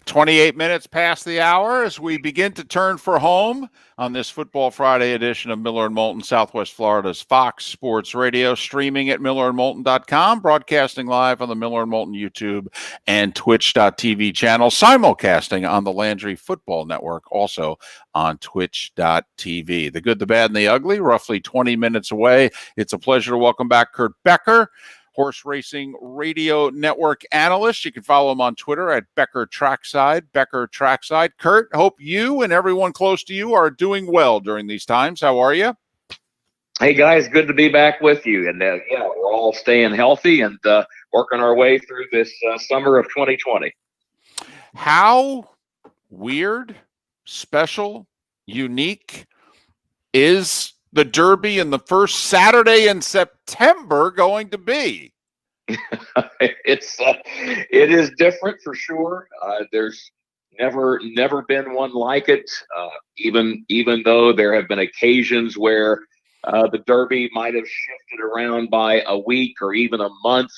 28 minutes past the hour as we begin to turn for home on this Football Friday edition of Miller and Moulton, Southwest Florida's Fox Sports Radio, streaming at millerandmoulton.com, broadcasting live on the Miller and Moulton YouTube and Twitch.tv channel, simulcasting on the Landry Football Network, also on Twitch.tv. The good, the bad, and the ugly, roughly 20 minutes away. It's a pleasure to welcome back Kurt Becker, Horse Racing Radio Network analyst. You can follow him on Twitter at Becker Trackside. Kurt, hope you and everyone close to you are doing well during these times. How are you? Hey, guys, good to be back with you. And, we're all staying healthy and working our way through this summer of 2020. How weird, special, unique is the Derby and the first Saturday in September going to be? It is different for sure. There's never been one like it. Even though there have been occasions where The Derby might have shifted around by a week or even a month.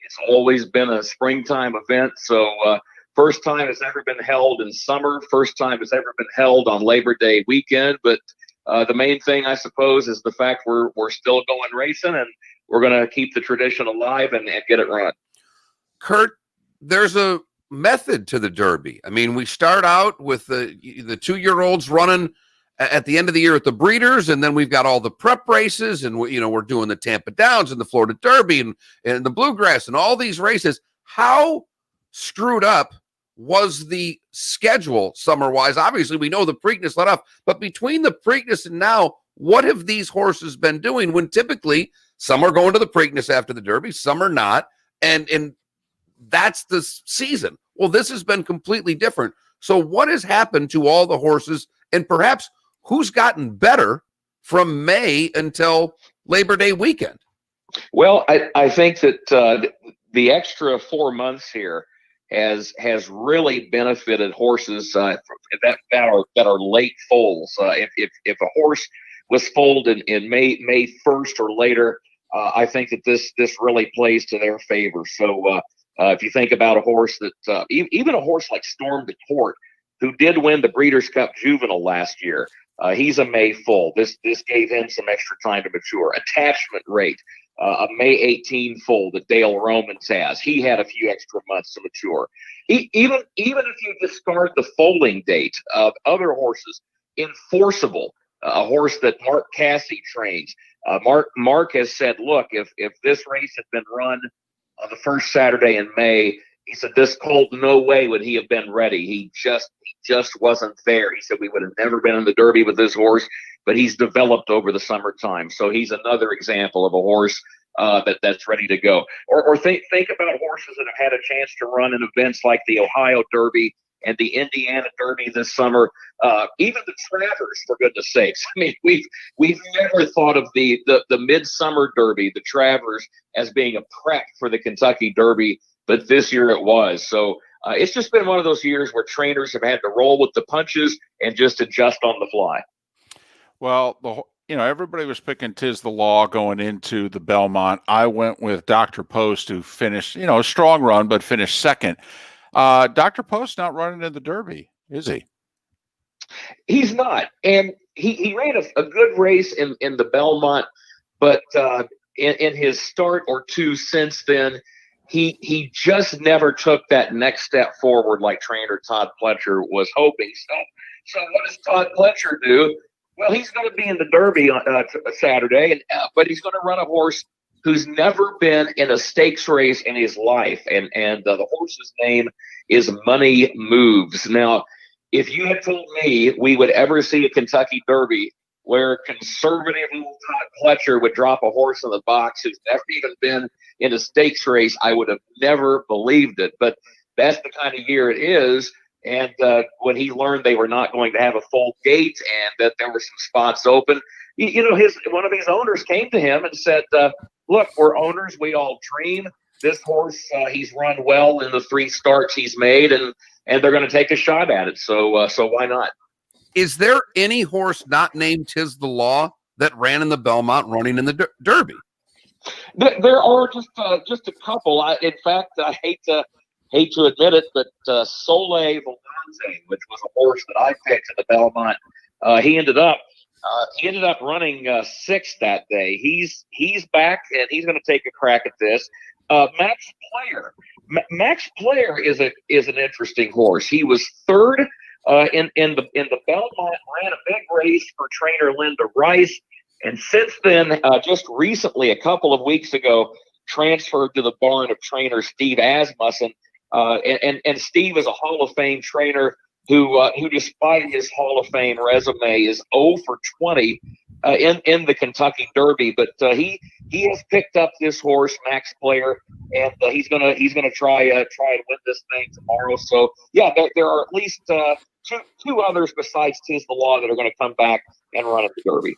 It's always been a springtime event. So first time it's ever been held in summer. First time it's ever been held on Labor Day weekend. But the main thing, I suppose, is the fact we're still going racing, and we're going to keep the tradition alive and get it run. Kurt, there's a method to the Derby. I mean, we start out with the 2-year-olds running at the end of the year at the breeders, and then we've got all the prep races, and we're doing the Tampa Downs and the Florida Derby and the Bluegrass and all these races. How screwed up was the schedule summer-wise? Obviously, we know the Preakness let off, but between the Preakness and now, what have these horses been doing when typically some are going to the Preakness after the Derby, some are not, and that's the season? Well, this has been completely different. So what has happened to all the horses, and perhaps who's gotten better from May until Labor Day weekend? Well, I think that the extra 4 months here has really benefited horses that are late foals. If a horse was foaled in May 1st or later, I think that this really plays to their favor. So if you think about a horse that even a horse like Storm de Court, who did win the Breeders' Cup Juvenile last year, he's a May foal. This gave him some extra time to mature. Attachment Rate, a May 18 foal that Dale Romans has. He had a few extra months to mature. Even if you discard the foaling date of other horses, Enforceable, a horse that Mark Cassey trains. Mark has said, look, if this race had been run on the first Saturday in May, he said this colt, no way would he have been ready. He just wasn't there. He said we would have never been in the Derby with this horse, but he's developed over the summertime. So he's another example of a horse that's ready to go. Or think about horses that have had a chance to run in events like the Ohio Derby and the Indiana Derby this summer. Even the Travers, for goodness sakes. I mean, we've never thought of the Midsummer Derby, the Travers, as being a prep for the Kentucky Derby, but this year it was. So it's just been one of those years where trainers have had to roll with the punches and just adjust on the fly. Well, everybody was picking Tiz the Law going into the Belmont. I went with Dr. Post, who finished, a strong run, but finished second. Dr. Post not running in the Derby, is he? He's not. And he ran a good race in the Belmont, but in his start or two since then, he just never took that next step forward like trainer Todd Pletcher was hoping. So what does Todd Pletcher do? Well, he's going to be in the Derby on Saturday, but he's going to run a horse who's never been in a stakes race in his life, and the horse's name is Money Moves. Now, if you had told me we would ever see a Kentucky Derby where conservative little Todd Pletcher would drop a horse in the box who's never even been in a stakes race, I would have never believed it. But that's the kind of year it is. And when he learned they were not going to have a full gate and that there were some spots open, one of his owners came to him and said, look, we're owners. We all dream. This horse, he's run well in the 3 starts he's made, and they're going to take a shot at it. So why not? Is there any horse not named Tiz the Law that ran in the Belmont running in the Derby? There are just a couple. In fact, I hate to admit it, but Soleil Volante, which was a horse that I picked in the Belmont, he ended up running 6th that day. He's back, and he's going to take a crack at this. Max Player is an interesting horse. He was 3rd in the Belmont, ran a big race for trainer Linda Rice, and since then, just recently, a couple of weeks ago, transferred to the barn of trainer Steve Asmussen. And Steve is a Hall of Fame trainer who despite his Hall of Fame resume, is 0 for 20 in the Kentucky Derby. But he has picked up this horse, Max Player, and he's gonna try and win this thing tomorrow. So yeah, there are at least two others besides Tiz the Law that are going to come back and run at the Derby.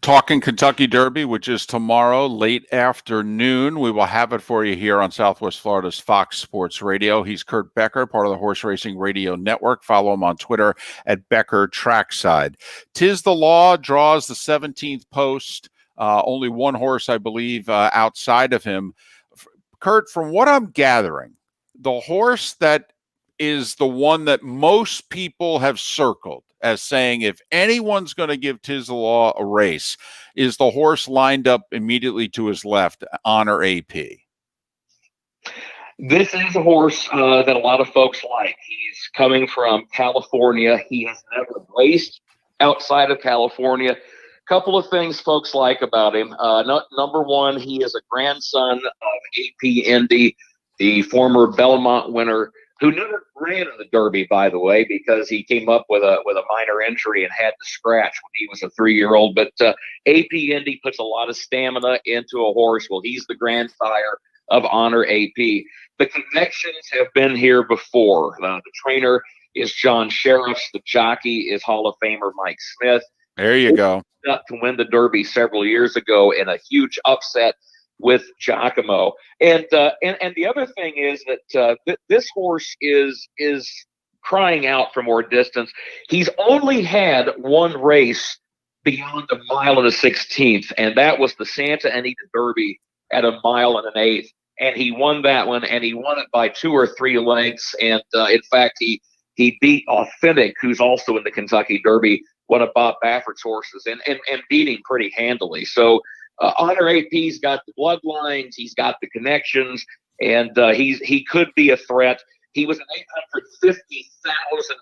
Talking Kentucky Derby, which is tomorrow, late afternoon. We will have it for you here on Southwest Florida's Fox Sports Radio. He's Kurt Becker, part of the Horse Racing Radio Network. Follow him on Twitter at Becker Trackside. Tis the Law draws the 17th post. Only one horse, I believe, outside of him. Kurt, from what I'm gathering, the horse that is the one that most people have circled as saying if anyone's going to give Tis the Law a race is the horse lined up immediately to his left, Honor AP. This is a horse that a lot of folks like. He's coming from California. He has never raced outside of California. Couple of things folks like about him. Number one, he is a grandson of AP Indy, the former Belmont winner, who never ran in the Derby, by the way, because he came up with a minor injury and had to scratch when he was a 3-year-old. But AP Indy puts a lot of stamina into a horse. Well, he's the grandsire of Honor AP. The connections have been here before. The trainer is John Sheriffs. The jockey is Hall of Famer Mike Smith. There you go. To win the Derby several years ago in a huge upset with Giacomo. And the other thing is that this horse is crying out for more distance. He's only had one race beyond a mile and a 16th, and that was the Santa Anita Derby at a mile and an eighth. And he won that one, and he won it by 2 or 3 lengths. And in fact, he beat Authentic, who's also in the Kentucky Derby, one of Bob Baffert's horses, and beating pretty handily. So Honor AP's got the bloodlines, he's got the connections, and he could be a threat. He was an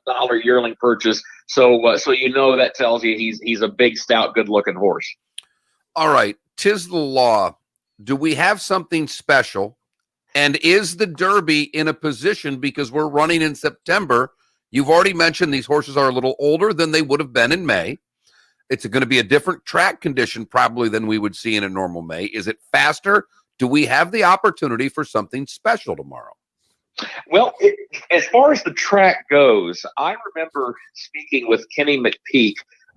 $850,000 yearling purchase, so that tells you he's a big, stout, good-looking horse. All right, Tis the Law. Do we have something special? And is the Derby in a position, because we're running in September? You've already mentioned these horses are a little older than they would have been in May. It's going to be a different track condition probably than we would see in a normal May. Is it faster? Do we have the opportunity for something special tomorrow? Well, as far as the track goes, I remember speaking with Kenny McPeak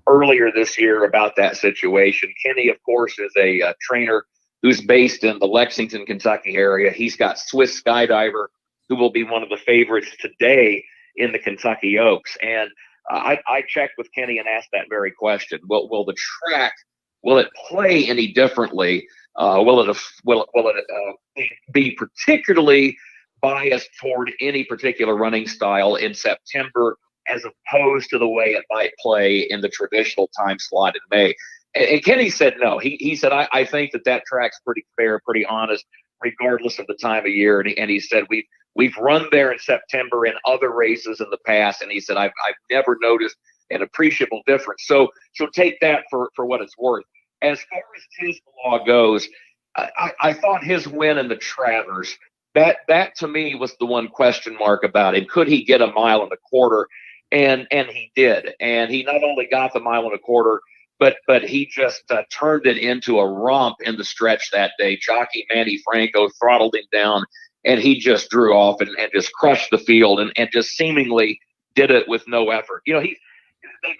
earlier this year about that situation. Kenny, of course, is a trainer who's based in the Lexington, Kentucky area. He's got Swiss Skydiver, who will be one of the favorites today in the Kentucky Oaks. And I checked with Kenny and asked that very question. Will the track, will it play any differently? Will it be particularly biased toward any particular running style in September as opposed to the way it might play in the traditional time slot in May? And Kenny said no. He said, I think that track's pretty fair, pretty honest, regardless of the time of year. And he said, we've run there in September in other races in the past, and he said, I've never noticed an appreciable difference. So take that for what it's worth. As far as Tis the Law goes, I thought his win in the Travers, that to me was the one question mark about him. Could he get a mile and a quarter? And he did. And he not only got the mile and a quarter, but he just turned it into a romp in the stretch that day. Jockey Manny Franco throttled him down, and he just drew off and just crushed the field and just seemingly did it with no effort. They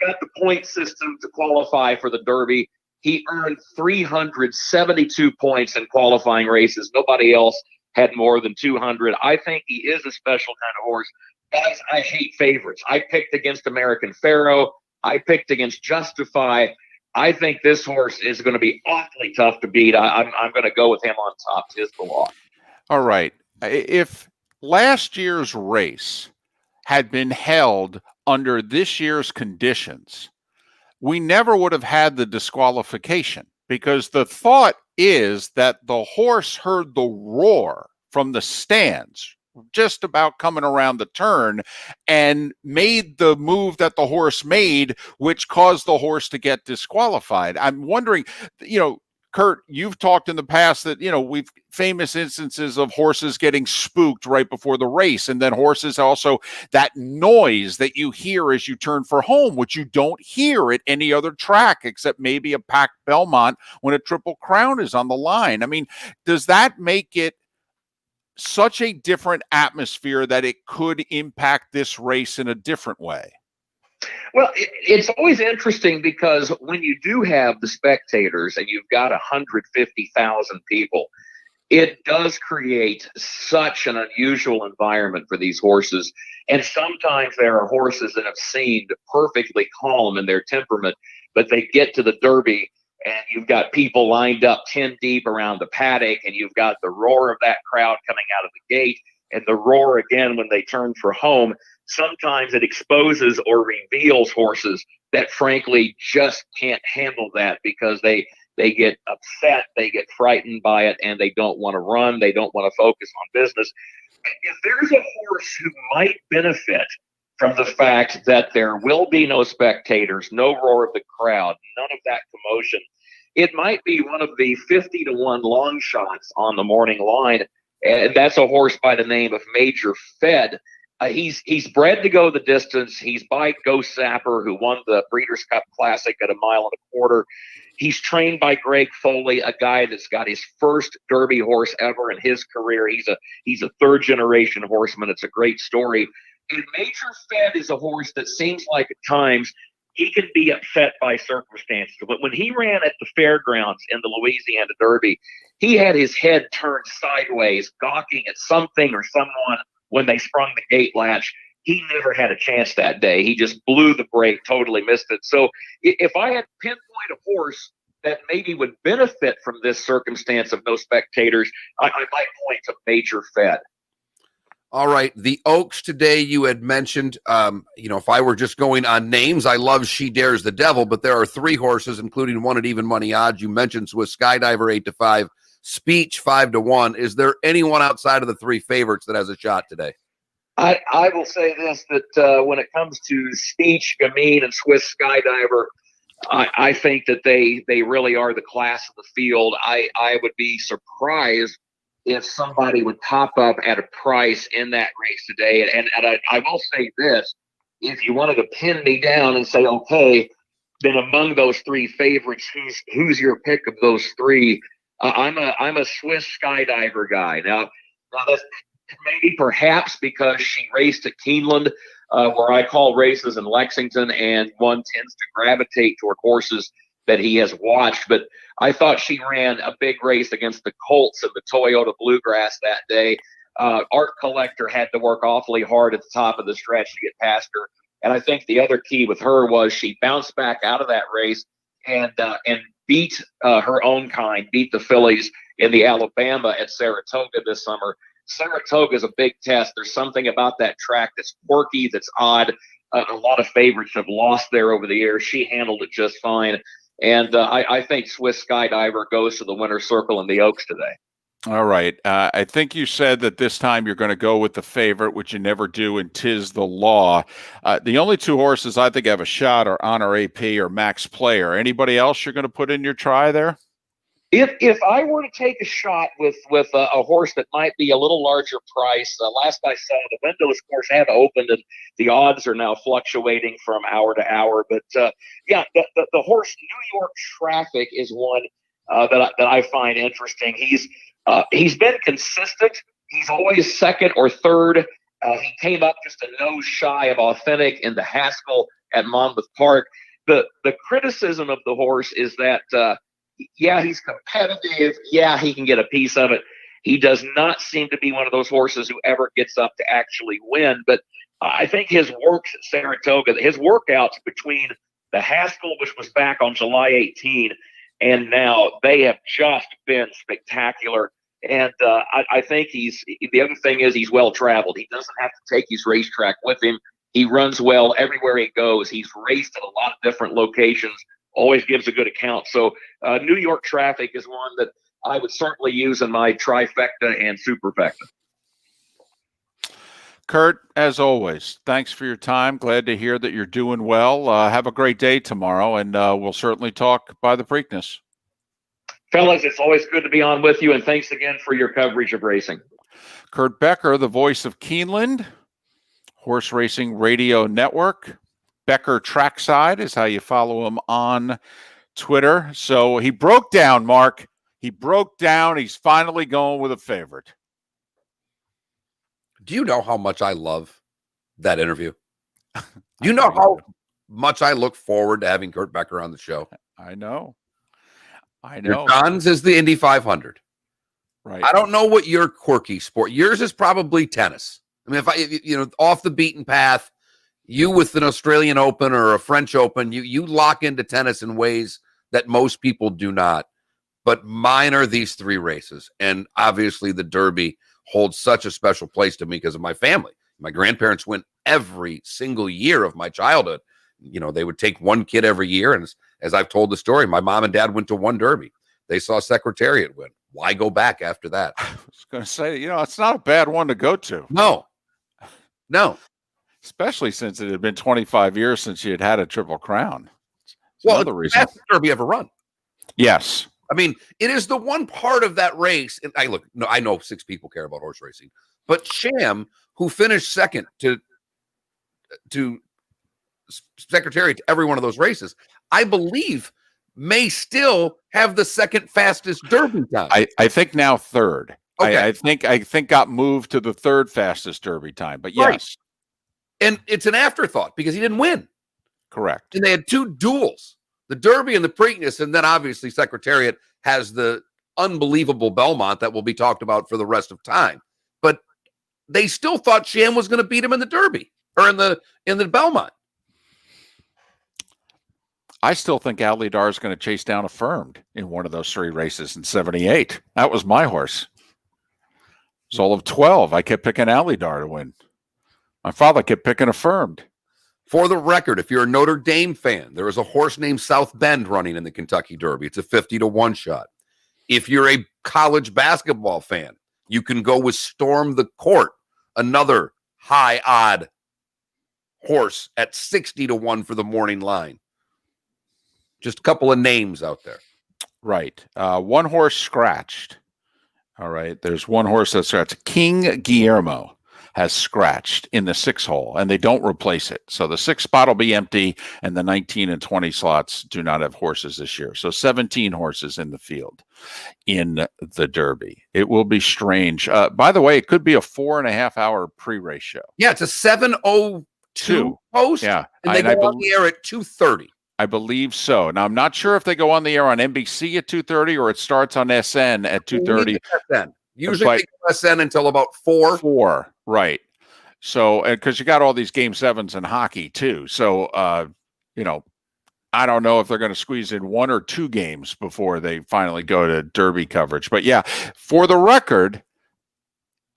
got the point system to qualify for the Derby. He earned 372 points in qualifying races. Nobody else had more than 200. I think he is a special kind of horse. Guys, I hate favorites. I picked against American Pharaoh. I picked against Justify. I think this horse is going to be awfully tough to beat. I'm going to go with him on top. Tis the Law. All right. If last year's race had been held under this year's conditions, we never would have had the disqualification, because the thought is that the horse heard the roar from the stands just about coming around the turn and made the move that the horse made, which caused the horse to get disqualified. I'm wondering, Kurt, you've talked in the past that, we've famous instances of horses getting spooked right before the race. And then horses also, that noise that you hear as you turn for home, which you don't hear at any other track except maybe a packed Belmont when a Triple Crown is on the line. I mean, does that make it such a different atmosphere that it could impact this race in a different way? Well, it's always interesting because when you do have the spectators and you've got 150,000 people, it does create such an unusual environment for these horses. And sometimes there are horses that have seemed perfectly calm in their temperament, but they get to the Derby and you've got people lined up 10 deep around the paddock, and you've got the roar of that crowd coming out of the gate and the roar again when they turn for home. Sometimes it exposes or reveals horses that frankly just can't handle that because they get upset, they get frightened by it, and they don't want to run. They don't want to focus on business. If there's a horse who might benefit from the fact that there will be no spectators, no roar of the crowd, none of that commotion, it might be one of the 50-1 long shots on the morning line, and that's a horse by the name of Major Fed. He's bred to go the distance. He's by Ghost Sapper, who won the Breeders' Cup Classic at 1.25 miles. He's trained by Greg Foley, a guy that's got his first Derby horse ever in his career. He's a third-generation horseman. It's a great story. And Major Fed is a horse that seems like at times he can be upset by circumstances. But when he ran at the fairgrounds in the Louisiana Derby, he had his head turned sideways, gawking at something or someone when they sprung the gate latch. He never had a chance that day. He just blew the brake, totally missed it. So if I had to pinpoint a horse that maybe would benefit from this circumstance of no spectators, I might point to Major Fed. All right. The Oaks today, you had mentioned, if I were just going on names, I love She Dares the Devil, but there are 3 horses, including one at even money odds. You mentioned Swiss Skydiver 8-5, Speech 5-1. Is there anyone outside of the 3 favorites that has a shot today? I will say this, that when it comes to Speech, Gamine, and Swiss Skydiver, I think that they really are the class of the field. I would be surprised if somebody would pop up at a price in that race today. And I will say this, if you wanted to pin me down and say, okay, then among those 3 favorites, who's your pick of those 3? I'm a Swiss Skydiver guy. Now that's maybe perhaps because she raced at Keeneland, where I call races in Lexington, and one tends to gravitate toward horses that he has watched. But I thought she ran a big race against the Colts in the Toyota Bluegrass that day. Art Collector had to work awfully hard at the top of the stretch to get past her. And I think the other key with her was she bounced back out of that race and beat her own kind, beat the fillies in the Alabama at Saratoga this summer. Saratoga is a big test. There's something about that track that's quirky, that's odd. A lot of favorites have lost there over the years. She handled it just fine. And I think Swiss Skydiver goes to the winner's circle in the Oaks today. All right. I think you said that this time you're going to go with the favorite, which you never do, and 'Tis the Law. The only 2 horses I think have a shot are Honor AP or Max Player. Anybody else you're going to put in your try there? If I were to take a shot with a horse that might be a little larger price, last I saw, the windows, of course, have opened, and the odds are now fluctuating from hour to hour. But the horse New York Traffic is one that I find interesting. He's been consistent. He's always second or third. He came up just a nose shy of authentic in the Haskell at Monmouth Park. The criticism of the horse is that. He's competitive. He can get a piece of it. He does not seem to be one of those horses who ever gets up to actually win. But I think his works at Saratoga, his workouts between the Haskell, which was back on July 18, and now, they have just been spectacular. And I think the other thing is he's well traveled. He doesn't have to take his racetrack with him. He runs well everywhere he goes. He's raced at a lot of different locations. Always gives a good account. So New York Traffic is one that I would certainly use in my trifecta and superfecta. Kurt, as always, thanks for your time. Glad to hear that you're doing well. Have a great day tomorrow, and we'll certainly talk by the Preakness. Fellas, it's always good to be on with you, and thanks again for your coverage of racing. Kurt Becker, the voice of Keeneland, Horse Racing Radio Network. Becker Trackside is how you follow him on Twitter. So he broke down, Mark. He broke down. He's finally going with a favorite. Do you know how much I love that interview? You know much I look forward to having Kurt Becker on the show. I know. Your John's is the Indy 500. Right. I don't know what your quirky sport. Yours is probably tennis. I mean, if off the beaten path, you with an Australian Open or a French Open, you lock into tennis in ways that most people do not. But mine are these three races. And obviously the Derby holds such a special place to me because of my family. My grandparents went every single year of my childhood. They would take one kid every year. And as I've told the story, my mom and dad went to one Derby. They saw Secretariat win. Why go back after that? I was going to say, it's not a bad one to go to. No. Especially since it had been 25 years since you had a Triple Crown. Well, another it's reason. the best Derby ever run. Yes. I mean, it is the one part of that race. And I know 6 people care about horse racing, but Sham, who finished second to Secretariat to every one of those races, I believe may still have the second fastest Derby time. I think now third. Okay. I think got moved to the third fastest Derby time, but yes. Right. And it's an afterthought because he didn't win. Correct. And they had 2 duels, the Derby and the Preakness, and then obviously Secretariat has the unbelievable Belmont that will be talked about for the rest of time. But they still thought Sham was going to beat him in the Derby or in the Belmont. I still think Alidar is going to chase down Affirmed in one of those 3 races in 78. That was my horse. It's all of 12. I kept picking Alidar to win. My father kept picking Affirmed. For the record, if you're a Notre Dame fan, there is a horse named South Bend running in the Kentucky Derby. It's a 50-1 shot. If you're a college basketball fan, you can go with Storm the Court, another high odd horse at 60-1 for the morning line. Just a couple of names out there. Right. One horse scratched. All right. There's one horse that's scratched. King Guillermo has scratched in the 6 hole, and they don't replace it. So the 6 spot will be empty, and the 19 and 20 slots do not have horses this year. So 17 horses in the field in the Derby. It will be strange. By the way, it could be a 4.5 hour pre-race show. Yeah, it's a 7:02 post. Yeah. And they go on the air at 2:30. I believe so. Now, I'm not sure if they go on the air on NBC at 2:30 or it starts on SN at 2:30. Usually they go SN until about 4. 4, right. So, because you got all these Game 7s in hockey, too. So, I don't know if they're going to squeeze in 1 or 2 games before they finally go to Derby coverage. But, yeah, for the record,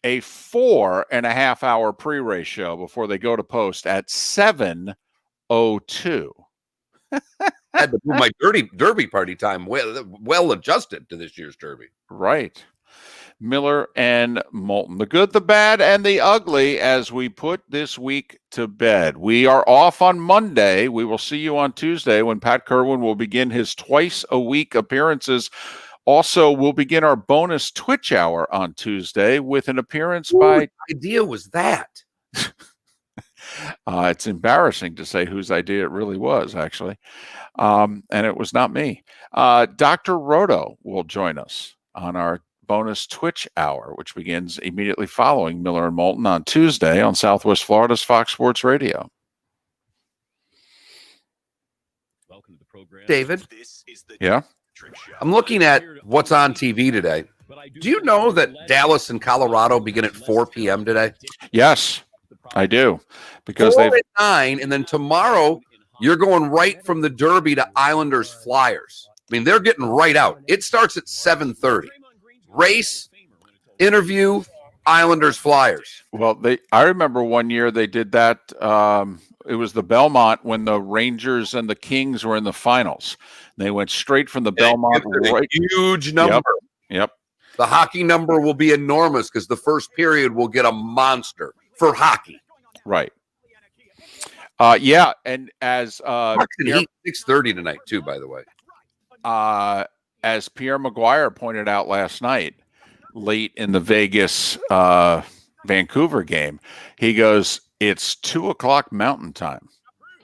a 4.5 hour pre-race show before they go to post at 7:02. Had to move my Derby party time well adjusted to this year's Derby. Right. Miller and Moulton. The good, the bad, and the ugly as we put this week to bed. We are off on Monday. We will see you on Tuesday when Pat Kerwin will begin his twice-a-week appearances. Also, we'll begin our bonus Twitch hour on Tuesday with an appearance by... Whose idea was that? It's embarrassing to say whose idea it really was, actually. And it was not me. Dr. Roto will join us on our bonus Twitch hour, which begins immediately following Miller and Moulton on Tuesday on Southwest Florida's Fox Sports Radio. Welcome to the program. David? Yeah? I'm looking at what's on TV today. Do you know that Dallas and Colorado begin at 4 p.m. today? Yes, I do. Because 4 at 9, and then tomorrow you're going right from the Derby to Islanders Flyers. I mean, they're getting right out. It starts at 7:30. Race, interview, Islanders Flyers. Well, I remember one year they did that. It was the Belmont when the Rangers and the Kings were in the finals. They went straight from the Belmont. Right. Huge number. Yep. The hockey number will be enormous because the first period will get a monster for hockey. Right. Yeah, and as 6:30 tonight too, by the way. As Pierre Maguire pointed out last night, late in the Vegas Vancouver game, he goes, "It's 2:00 Mountain Time."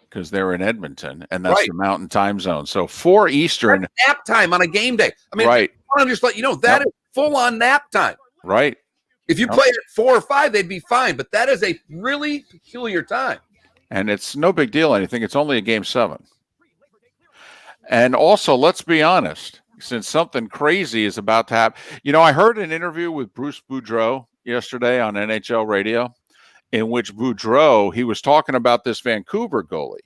Because they're in Edmonton, and that's the Mountain Time zone. So 4 Eastern. That's nap time on a game day. I mean, right. I want to just let you know that is full-on nap time. Right. If you play at 4 or 5, they'd be fine, but that is a really peculiar time. And it's no big deal, anything. It's only a Game 7. And also, let's be honest, since something crazy is about to happen. I heard an interview with Bruce Boudreau yesterday on NHL radio, in which Boudreau, he was talking about this Vancouver goalie,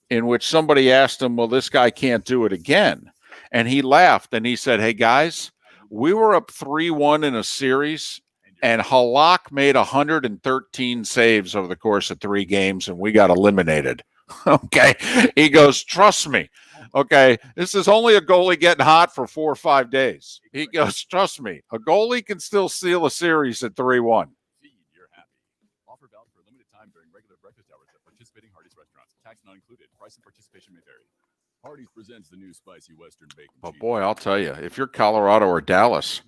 in which somebody asked him, well, this guy can't do it again. And he laughed and he said, hey, guys, we were up 3-1 in a series, and Halak made 113 saves over the course of 3 games, and we got eliminated. Okay. He goes, trust me. Okay. This is only a goalie getting hot for 4 or 5 days. He goes, trust me. A goalie can still seal a series at 3-1. You're happy. Offer valid for a limited time during regular breakfast hours at participating Hardee's restaurants. Tax not included. Price and participation may vary. Hardee's presents the new spicy Western bacon. But boy, I'll tell you, if you're Colorado or Dallas,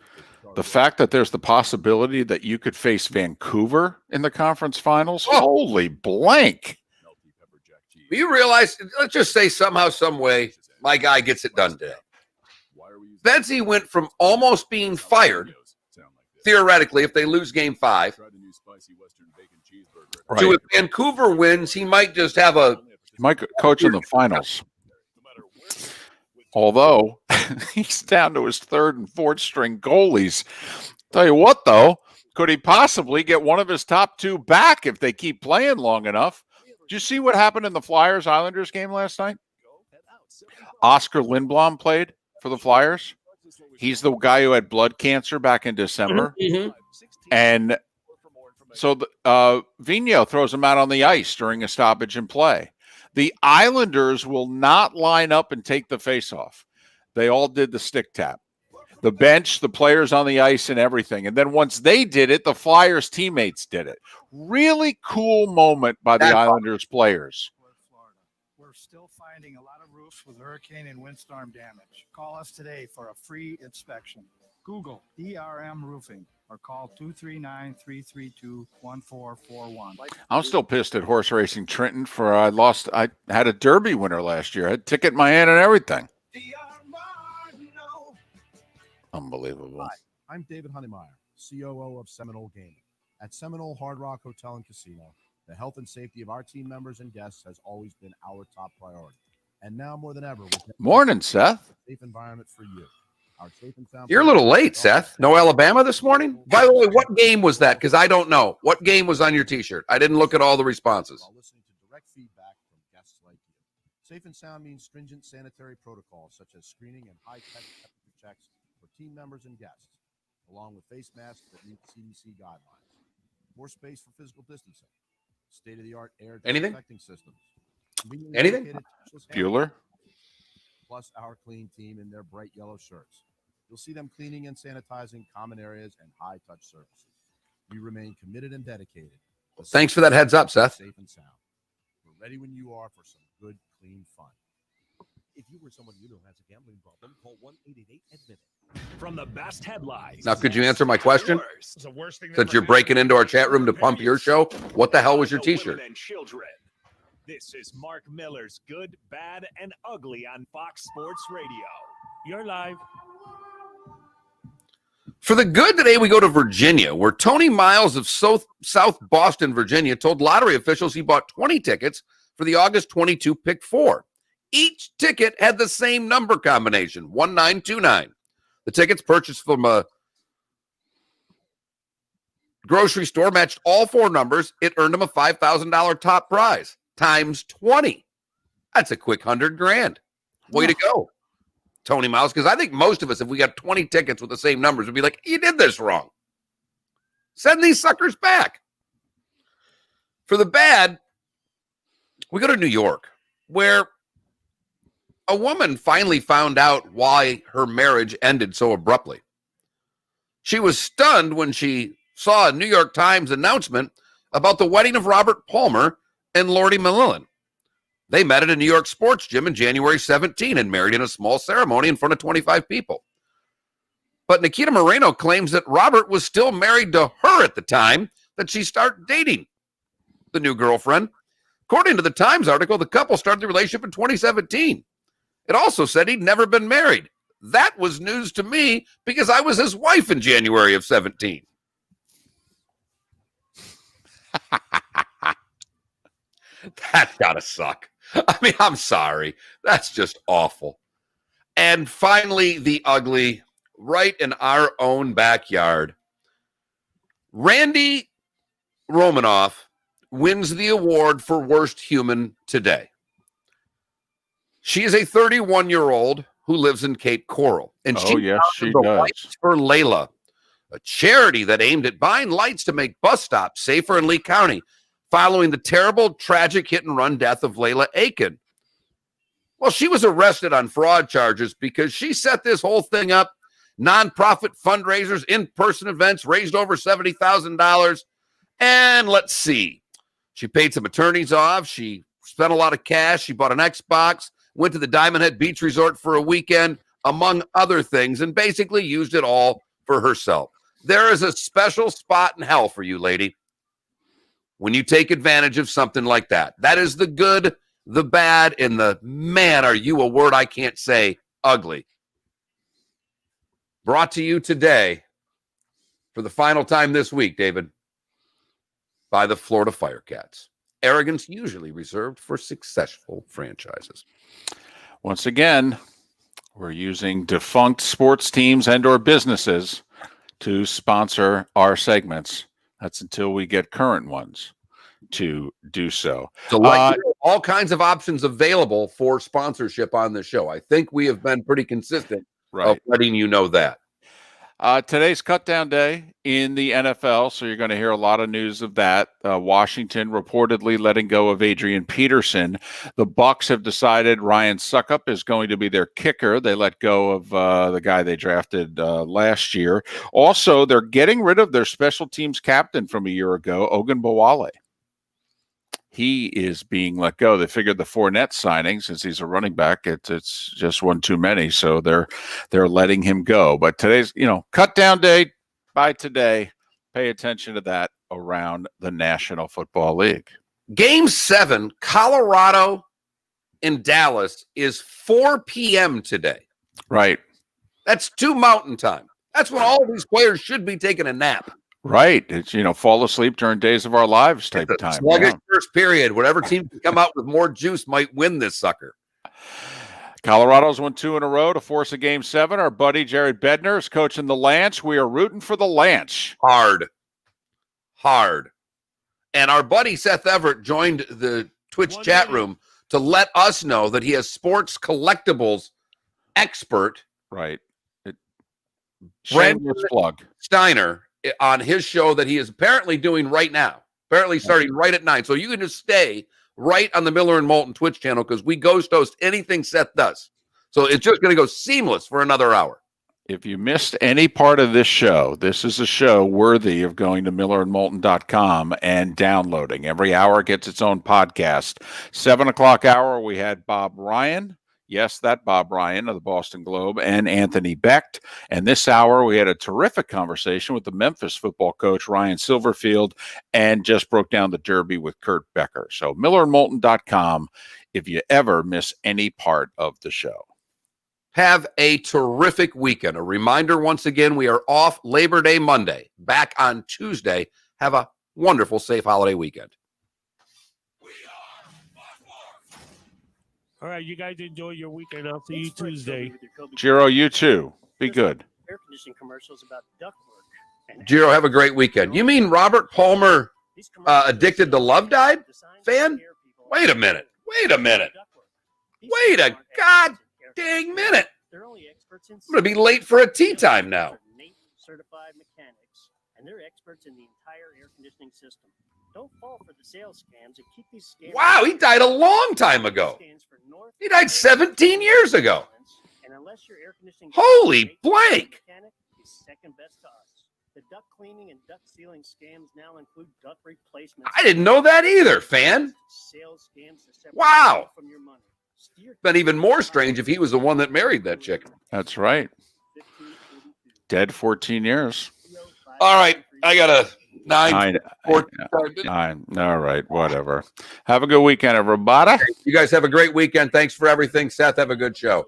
the fact that there's the possibility that you could face Vancouver in the conference finals, holy blank. Do you realize, let's just say somehow, some way, my guy gets it done today. Betsy went from almost being fired, theoretically, if they lose Game 5, to if Vancouver wins, he might just have He might coach in the finals. Although he's down to his 3rd and 4th string goalies. Tell you what, though, could he possibly get one of his top 2 back if they keep playing long enough? Did you see what happened in the Flyers-Islanders game last night? Oscar Lindblom played for the Flyers. He's the guy who had blood cancer back in December. And so Vigneault throws him out on the ice during a stoppage in play. The Islanders will not line up and take the faceoff. They all did the stick tap. The bench, the players on the ice, and everything. And then once they did it, the Flyers teammates did it. Really cool moment by the Islanders players. We're still finding a lot of roofs with hurricane and windstorm damage. Call us today for a free inspection. Google DRM Roofing or call 239-332-1441. I'm still pissed at Horse Racing Trenton for I had a Derby winner last year. I had a ticket in my hand and everything. Unbelievable. Hi, I'm David Honeymeyer, COO of Seminole Gaming. At Seminole Hard Rock Hotel and Casino, the health and safety of our team members and guests has always been our top priority. And now more than ever, morning, Seth. Safe environment for you. Our safe and sound. You're a little late, Seth. No Alabama this morning? By the way, what game was that? Because I don't know. What game was on your T-shirt? I didn't look at all the responses. While listening to direct feedback from guests like you. Safe and sound means stringent sanitary protocols such as screening and high-tech temperature checks for team members and guests, along with face masks that meet CDC guidelines. More space for physical distancing. State-of-the-art air disinfecting systems. Anything? Bueller? Plus our clean team in their bright yellow shirts. You'll see them cleaning and sanitizing common areas and high-touch surfaces. We remain committed and dedicated. Thanks for that heads up, Seth. Safe and sound. We're ready when you are for some good, clean fun. If you or someone you know has a gambling problem, call 1-888-ADMIT-IT. From the best headlines. Now, could you answer my question? Since you're breaking into our chat room to pump your show, what the hell was your T-shirt? This is Mark Miller's Good, Bad, and Ugly on Fox Sports Radio. You're live. For the good today, we go to Virginia, where Tony Miles of South Boston, Virginia, told lottery officials he bought 20 tickets for the August 22 Pick 4. Each ticket had the same number combination, 1929. The tickets purchased from a grocery store matched all 4 numbers. It earned him a $5,000 top prize times 20. That's a quick $100,000. Way to go, Tony Miles. Because I think most of us, if we got 20 tickets with the same numbers, would be like, you did this wrong. Send these suckers back. For the bad, we go to New York, where a woman finally found out why her marriage ended so abruptly. She was stunned when she saw a New York Times announcement about the wedding of Robert Palmer and Lordy Malillan. They met at a New York sports gym in January 17 and married in a small ceremony in front of 25 people. But Nikita Moreno claims that Robert was still married to her at the time that she started dating the new girlfriend. According to the Times article, the couple started the relationship in 2017. It also said he'd never been married. That was news to me because I was his wife in January of 17. That's gotta suck. I mean, I'm sorry. That's just awful. And finally, the ugly, right in our own backyard. Randy Romanoff wins the award for worst human today. She is a 31-year-old who lives in Cape Coral. And Oh, yes, she the does. Lights for Layla, a charity that aimed at buying lights to make bus stops safer in Lee County following the terrible, tragic hit-and-run death of Layla Aiken. Well, she was arrested on fraud charges because she set this whole thing up. Nonprofit fundraisers, in-person events, raised over $70,000. And let's see. She paid some attorneys off. She spent a lot of cash. She bought an Xbox, went to the Diamond Head Beach Resort for a weekend, among other things, and basically used it all for herself. There is a special spot in hell for you, lady, when you take advantage of something like that. That is the good, the bad, and the, man, are you a word I can't say, ugly. Brought to you today for the final time this week, David, by the Florida Firecats. Arrogance usually reserved for successful franchises. Once again, we're using defunct sports teams and or businesses to sponsor our segments. That's until we get current ones to do so. So all kinds of options available for sponsorship on the show. I think we have been pretty consistent of letting you know that. Today's cutdown day in the NFL, so you're going to hear a lot of news of that. Washington reportedly letting go of Adrian Peterson. The Bucs have decided Ryan Suckup is going to be their kicker. They let go of the guy they drafted last year. Also, they're getting rid of their special teams captain from a year ago, Ogunbowale. He is being let go. They figured the Fournette signing, since he's a running back, it's just one too many, so they're letting him go. But today's, cut down day by today. Pay attention to that around the National Football League. Game 7, Colorado in Dallas, is 4 p.m. today. Right. That's 2 Mountain Time. That's when all of these players should be taking a nap. Right. It's, fall asleep during Days of Our Lives type of time. Sluggish first period. Whatever team can come out with more juice might win this sucker. Colorado's won 2 in a row to force a Game 7. Our buddy Jared Bednar is coaching the Lance. We are rooting for the Lance. Hard. And our buddy Seth Everett joined the Twitch chat room to let us know that he has sports collectibles expert. Right. Brandon plug. Steiner on his show that he is apparently doing right now. Apparently starting right at 9. So you can just stay right on the Miller and Moulton Twitch channel because we ghost host anything Seth does. So it's just going to go seamless for another hour. If you missed any part of this show, this is a show worthy of going to millerandmoulton.com and downloading. Every hour gets its own podcast. 7 o'clock hour, we had Bob Ryan. Yes, that Bob Ryan of the Boston Globe, and Anthony Becht. And this hour, we had a terrific conversation with the Memphis football coach, Ryan Silverfield, and just broke down the Derby with Kurt Becker. So millerandmoulton.com if you ever miss any part of the show. Have a terrific weekend. A reminder, once again, we are off Labor Day Monday, back on Tuesday. Have a wonderful, safe holiday weekend. All right, you guys enjoy your weekend. I'll see you Tuesday. Jiro, you too. Be good. Air conditioning commercials about ductwork. Jiro, have a great weekend. You mean Robert Palmer, Addicted to Love, died? Fan? Wait a minute. Wait a god dang minute. I'm going to be late for a tea time now. Certified mechanics, and they're experts in the entire air conditioning system. Don't fall for the sales scams and keep these scams. Wow, he died a long time ago. He died 17 years ago. And unless your air conditioning holy blank. Mechanic is second best to us. The duct cleaning and duct sealing scams now include duct replacements. I didn't know that either, fan. Sales scams to separate wow. From your money. Been even more strange if he was the one that married that chick. That's right. Dead 14 years. All right, I got a 9. All right, whatever. Have a good weekend, everybody. You guys have a great weekend. Thanks for everything. Seth, have a good show.